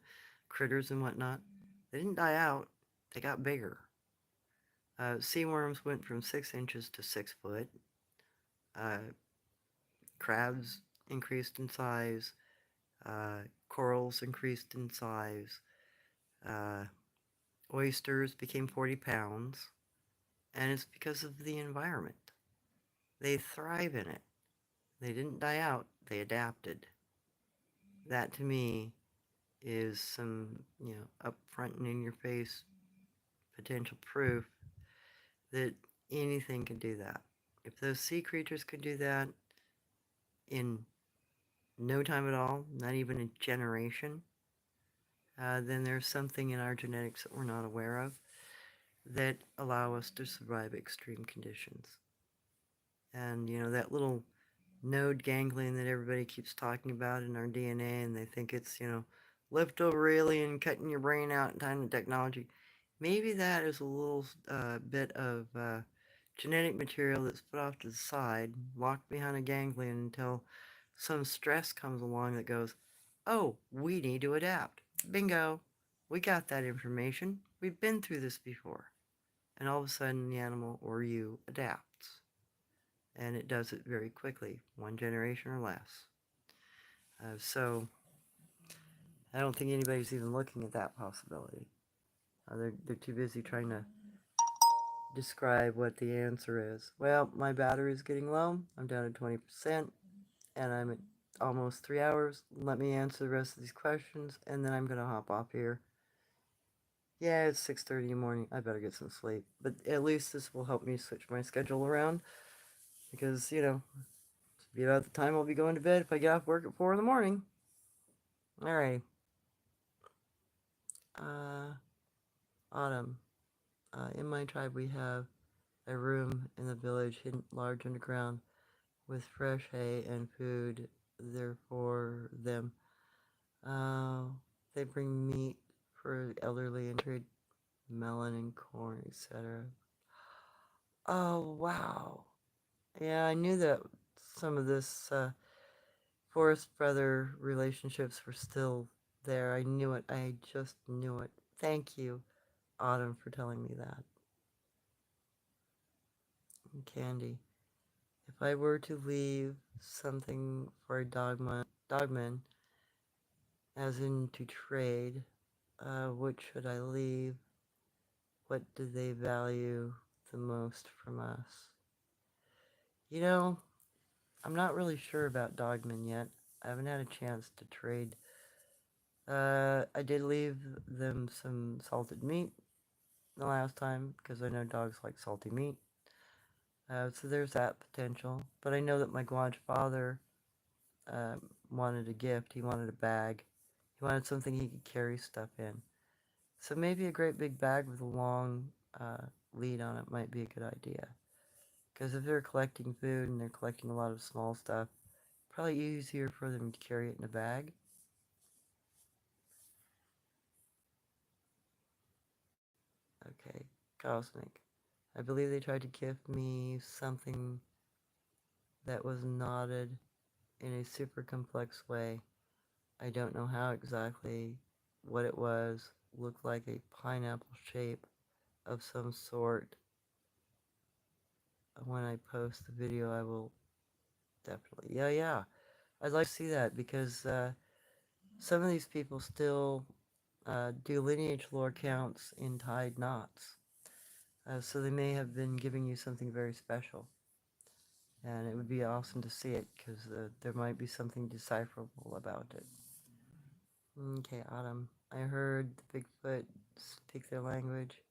critters and whatnot, they didn't die out, they got bigger. Sea worms went from 6 inches to 6 foot. Crabs increased in size. Corals increased in size. Uh, Oysters became 40 pounds. And it's because of the environment. They thrive in it. They didn't die out, they adapted. That to me is some, upfront and in your face potential proof that anything can do that. If those sea creatures could do that in no time at all, not even a generation, then there's something in our genetics that we're not aware of that allow us to survive extreme conditions. And, that little node ganglion that everybody keeps talking about in our DNA, and they think it's, leftover alien cutting your brain out in time and technology. Maybe that is a little bit of genetic material that's put off to the side, locked behind a ganglion until some stress comes along that goes, oh, we need to adapt. Bingo. We got that information. We've been through this before. And all of a sudden, the animal or you adapts. And it does it very quickly, one generation or less. So I don't think anybody's even looking at that possibility. They're too busy trying to describe what the answer is. Well, my battery is getting low. I'm down to 20%, and I'm at almost 3 hours. Let me answer the rest of these questions, and then I'm going to hop off here. Yeah, it's 6:30 in the morning. I better get some sleep. But at least this will help me switch my schedule around because, it'll be about the time I'll be going to bed if I get off work at 4 in the morning. Alrighty. Uh, Autumn. In my tribe, we have a room in the village hidden large underground with fresh hay and food there for them. Uh, they bring meat for the elderly and trade melon and corn, etc. Oh, wow. Yeah, I knew that some of this forest brother relationships were still there. I knew it. I just knew it. Thank you, Autumn, for telling me that. And Candy. If I were to leave something for a dogman, as in to trade, what should I leave? What do they value the most from us? You know, I'm not really sure about dogmen yet. I haven't had a chance to trade. I did leave them some salted meat the last time because I know dogs like salty meat. So there's that potential. But I know that my Guaj father wanted a gift. He wanted a bag. He wanted something he could carry stuff in. So maybe a great big bag with a long lead on it might be a good idea. Because if they're collecting food and they're collecting a lot of small stuff, probably easier for them to carry it in a bag. Okay, Cosmic. I believe they tried to gift me something that was knotted in a super complex way. I don't know how exactly what it was. Looked like a pineapple shape of some sort. When I post the video, I will definitely. Yeah, yeah. I'd like to see that because some of these people still do lineage lore counts in tied knots. So they may have been giving you something very special. And it would be awesome to see it because there might be something decipherable about it. Okay, Autumn. I heard the Bigfoot speak their language.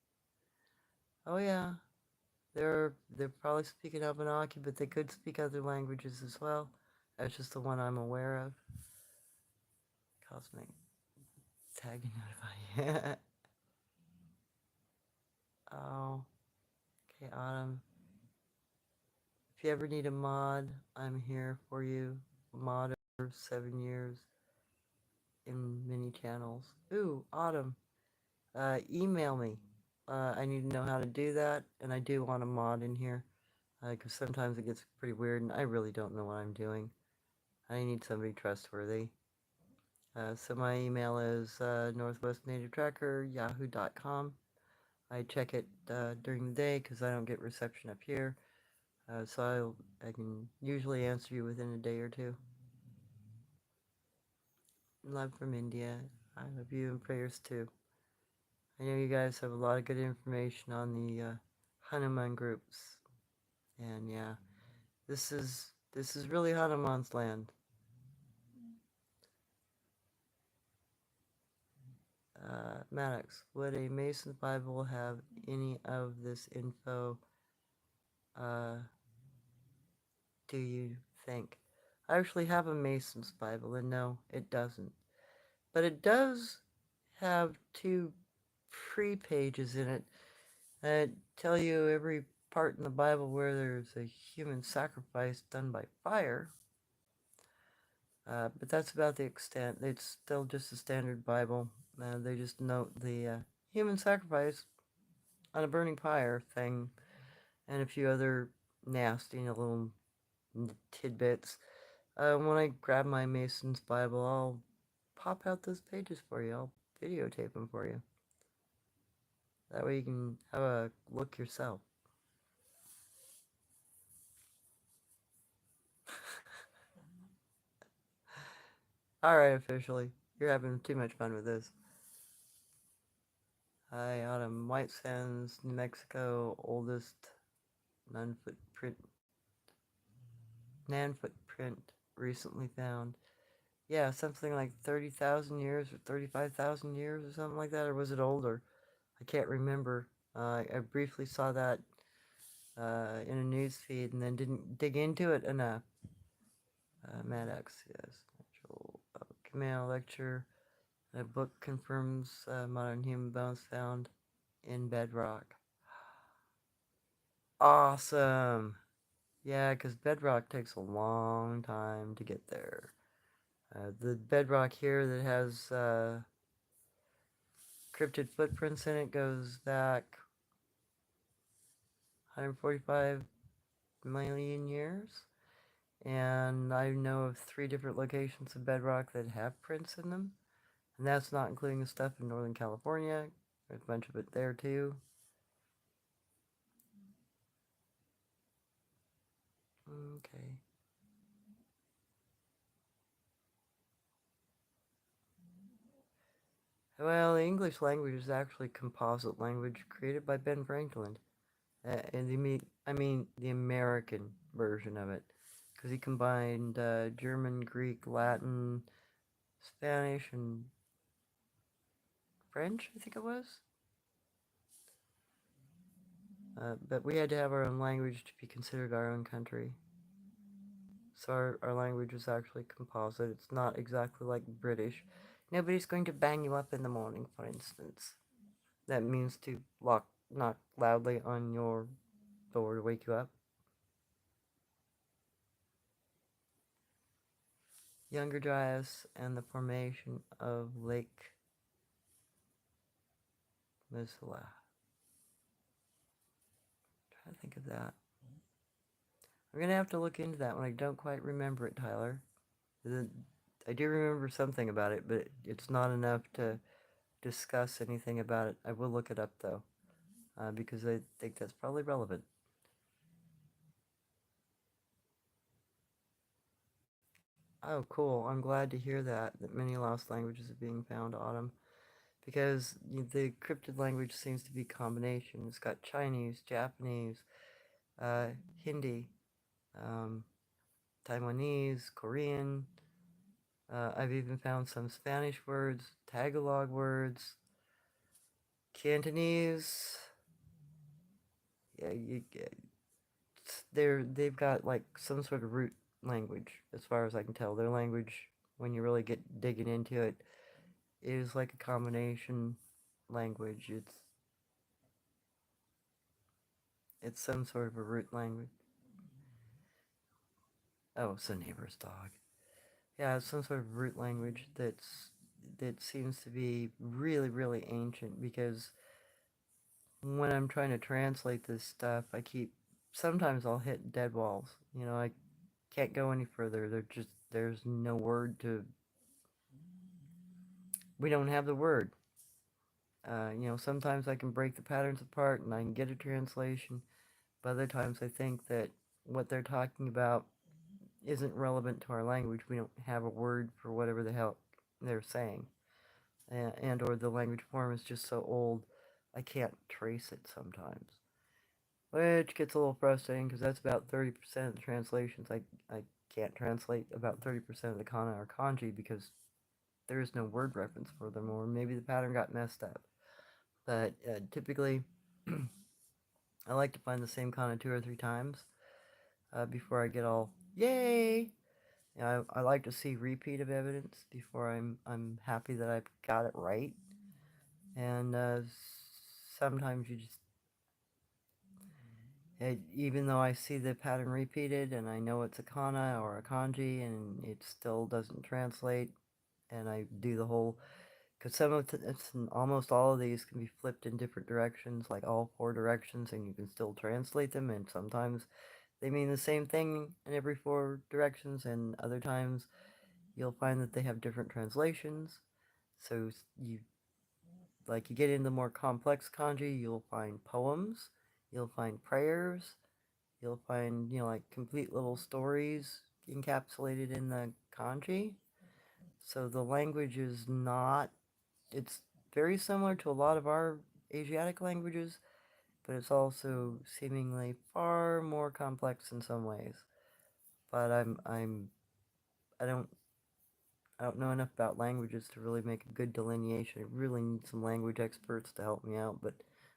Oh yeah, they're probably speaking Abenaki, but they could speak other languages as well. That's just the one I'm aware of. Cosmic tag notify. Oh, okay, Autumn. If you ever need a mod, I'm here for you. Mod for 7 years in many channels. Ooh, Autumn. Email me. I need to know how to do that, and I do want a mod in here, because sometimes it gets pretty weird, and I really don't know what I'm doing. I need somebody trustworthy. So my email is northwestnativetracker@yahoo.com. I check it during the day because I don't get reception up here, so I can usually answer you within a day or two. Love from India. I love you and prayers too. I know you guys have a lot of good information on the Hanuman groups, and yeah, this is really Hanuman's land. Maddox, would a Mason's Bible have any of this info? Uh, do you think? I actually have a Mason's Bible, and no, it doesn't. But it does have two pre-pages in it that tell you every part in the Bible where there's a human sacrifice done by fire. But that's about the extent. It's still just a standard Bible. They just note the human sacrifice on a burning pyre thing and a few other nasty little tidbits. When I grab my Mason's Bible, I'll pop out those pages for you. I'll videotape them for you. That way you can have a look yourself. Alright, officially. You're having too much fun with this. Hi, Autumn. White Sands, New Mexico, oldest non-footprint, nan-footprint recently found. Yeah, something like 30,000 years or 35,000 years or something like that, or was it older? I can't remember. I briefly saw that in a news feed and then didn't dig into it enough. Maddox, yes. Natural Camille lecture. A book confirms modern human bones found in bedrock. Awesome! Yeah, because bedrock takes a long time to get there. The bedrock here that has cryptid footprints in it goes back 145 million years. And I know of 3 different locations of bedrock that have prints in them. And that's not including the stuff in Northern California. There's a bunch of it there too. Okay. Well, the English language is actually composite language created by Ben Franklin. And the American version of it. Because he combined German, Greek, Latin, Spanish, and French, I think it was. But we had to have our own language to be considered our own country. So our language is actually composite. It's not exactly like British. Nobody's going to bang you up in the morning, for instance. That means to knock loudly on your door to wake you up. Younger Dryas and the formation of Lake Missoula. Trying to think of that. I'm gonna have to look into that one. I don't quite remember it, Tyler. I do remember something about it, but it's not enough to discuss anything about it. I will look it up though, because I think that's probably relevant. Oh, cool. I'm glad to hear that many lost languages are being found, Autumn, because the cryptid language seems to be a combination. It's got Chinese, Japanese, uh, Hindi, um, Taiwanese, Korean. I've even found some Spanish words, Tagalog words, Cantonese. Yeah, they've got like some sort of root language, as far as I can tell. Their language, when you really get digging into it, is like a combination language. It's some sort of a root language. Oh, it's a neighbor's dog. Yeah, it's some sort of root language that seems to be really, really ancient, because when I'm trying to translate this stuff, sometimes I'll hit dead walls. I can't go any further. There's no word to, we don't have the word. Sometimes I can break the patterns apart and I can get a translation, but other times I think that what they're talking about isn't relevant to our language. We don't have a word for whatever the hell they're saying. And or the language form is just so old, I can't trace it sometimes. Which gets a little frustrating, because that's about 30% of the translations. I can't translate about 30% of the kana or kanji because there is no word reference for them, or maybe the pattern got messed up. But typically, I like to find the same kana 2 or 3 times before I get all yay. I like to see repeat of evidence before I'm happy that I've got it right. And sometimes you just, even though I see the pattern repeated and I know it's a kana or a kanji and it still doesn't translate, and I do the whole, because almost all of these can be flipped in different directions, like all 4 directions, and you can still translate them, and sometimes they mean the same thing in every 4 directions, and other times you'll find that they have different translations. So you get into more complex kanji, you'll find poems, you'll find prayers, you'll find, like complete little stories encapsulated in the kanji. So the language is not, it's very similar to a lot of our Asiatic languages, but it's also seemingly far more complex in some ways. But I don't I don't know enough about languages to really make a good delineation. I really need some language experts to help me out, but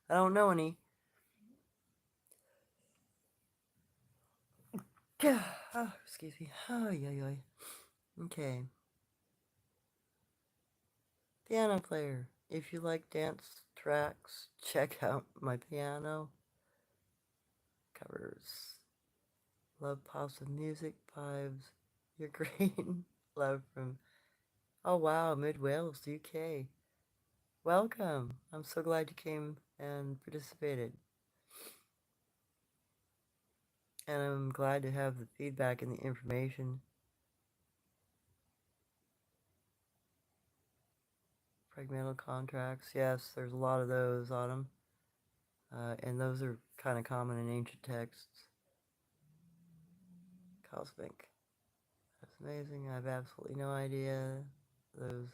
I don't know any. Oh, excuse me. Oh, yeah, yeah. Okay. Piano player. If you like dance tracks, check out my piano covers. Love positive music, vibes. You're great. Love from, oh wow, Mid Wales, UK. Welcome. I'm so glad you came and participated. And I'm glad to have the feedback and the information. Fragmental contracts, yes, there's a lot of those on them. And those are kind of common in ancient texts. Cosmic. That's amazing. I have absolutely no idea. Those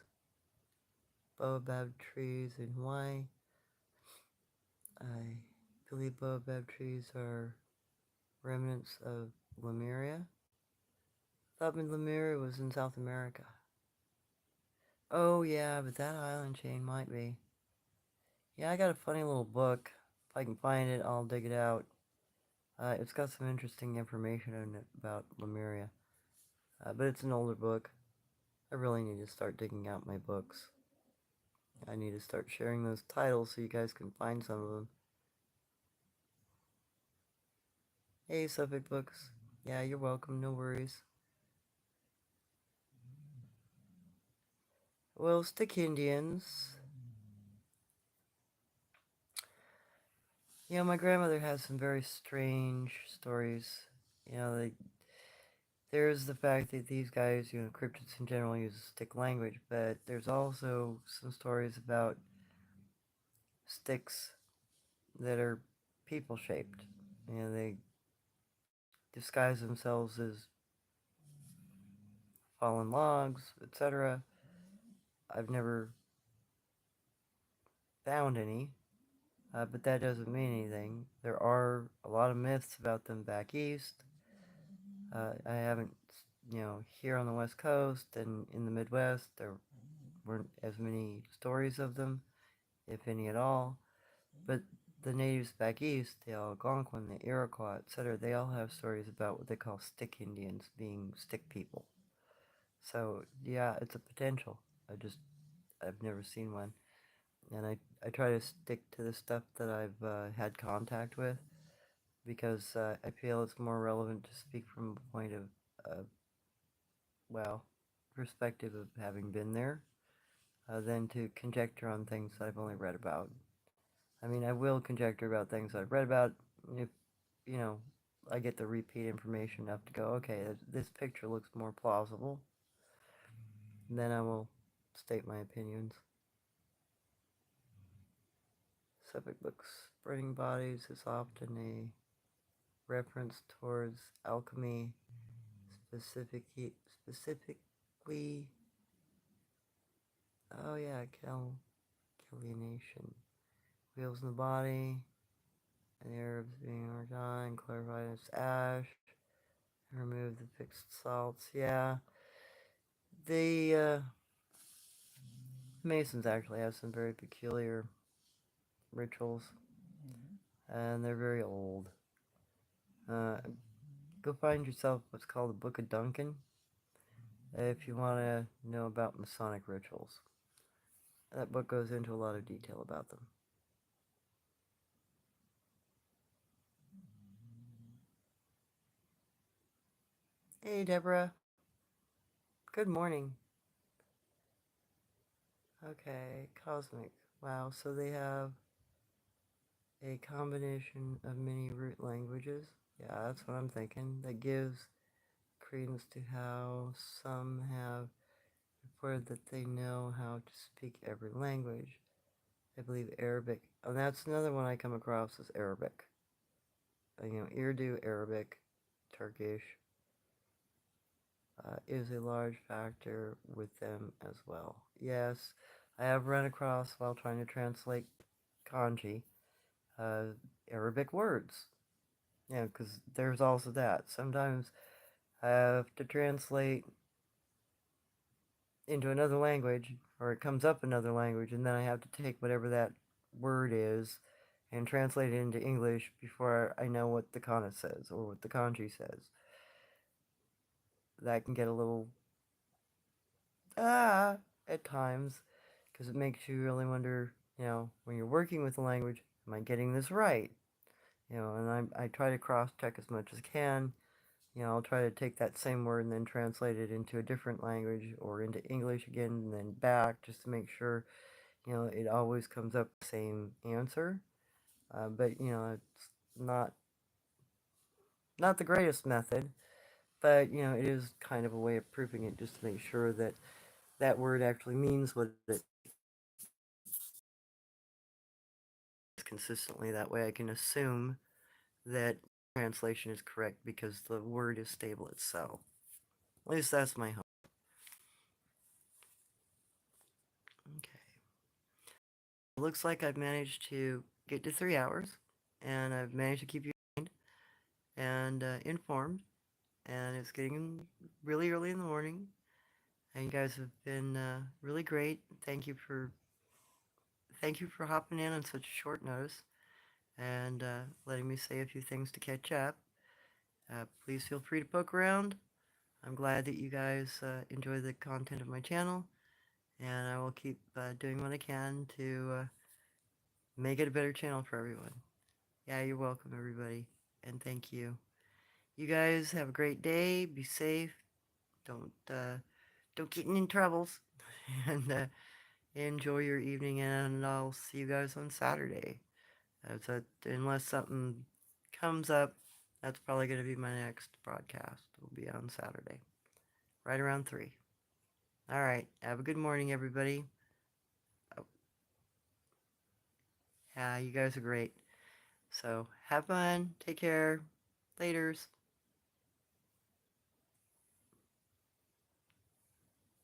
baobab trees in Hawaii. I believe baobab trees are remnants of Lemuria. Thought Lemuria was in South America. Oh yeah, but that island chain might be. Yeah, I got a funny little book. If I can find it, I'll dig it out. It's got some interesting information in it about Lemuria. But it's an older book. I really need to start digging out my books. I need to start sharing those titles so you guys can find some of them. Hey, Suffolk Books. Yeah, you're welcome, no worries. Well, Stick Indians. You know, my grandmother has some very strange stories. You know, there's the fact that these guys, you know, cryptids in general use stick language, but there's also some stories about sticks that are people shaped. You know, they disguise themselves as fallen logs, etc. I've never found any, but that doesn't mean anything. There are a lot of myths about them back east. I haven't, you know, here on the West Coast and in the Midwest, there weren't as many stories of them, if any at all. But the natives back east, the Algonquin, the Iroquois, etc., they all have stories about what they call stick Indians, being stick people. So yeah, it's a potential. I've never seen one, and I try to stick to the stuff that I've had contact with because I feel it's more relevant to speak from a point of, well, perspective of having been there than to conjecture on things that I've only read about. I mean, I will conjecture about things I've read about if, you know, I get the repeat information enough to go, okay, this picture looks more plausible. Then I will state my opinions. Suffolk books, burning bodies is often a reference towards alchemy, specifically, oh yeah, calcination. Wheels in the body, and the herbs being organic, clarified as ash, and remove the fixed salts. Yeah, the Masons actually have some very peculiar rituals, and they're very old. Uh, Go find yourself what's called the Book of Duncan if you want to know about Masonic rituals. That book goes into a lot of detail about them. Hey, Deborah. Good morning. Okay, cosmic. Wow, so they have a combination of many root languages. Yeah, that's what I'm thinking. That gives credence to how some have reported that they know how to speak every language. I believe Arabic. Oh, that's another one I come across is Arabic. You know, Urdu, Arabic, Turkish is a large factor with them as well. Yes, I have run across while trying to translate kanji, uh, Arabic words. Yeah, because there's also that. Sometimes I have to translate into another language, or it comes up another language, and then I have to take whatever that word is and translate it into English before I know what the kana says or what the kanji says. That can get a little ah at times because it makes you really wonder, when you're working with the language, am I getting this right? And I try to cross check as much as I can. I'll try to take that same word and then translate it into a different language or into English again and then back just to make sure, it always comes up the same answer. But, it's not the greatest method, but, it is kind of a way of proving it just to make sure that that word actually means what it consistently. That way I can assume that translation is correct because the word is stable itself. At least that's my hope. Okay. Looks like I've managed to get to 3 hours, and I've managed to keep you and informed. And it's getting really early in the morning, and you guys have been really great. Thank you for hopping in on such short notice and letting me say a few things to catch up. Please feel free to poke around. I'm glad that you guys enjoy the content of my channel, and I will keep doing what I can to make it a better channel for everyone. Yeah, you're welcome, everybody, and thank you. You guys have a great day. Be safe. Don't get in troubles, and enjoy your evening. And I'll see you guys on Saturday. Unless something comes up, that's probably going to be my next broadcast. Will be on Saturday, right around 3. All right. Have a good morning, everybody. Oh, yeah, you guys are great. So have fun. Take care. Laters.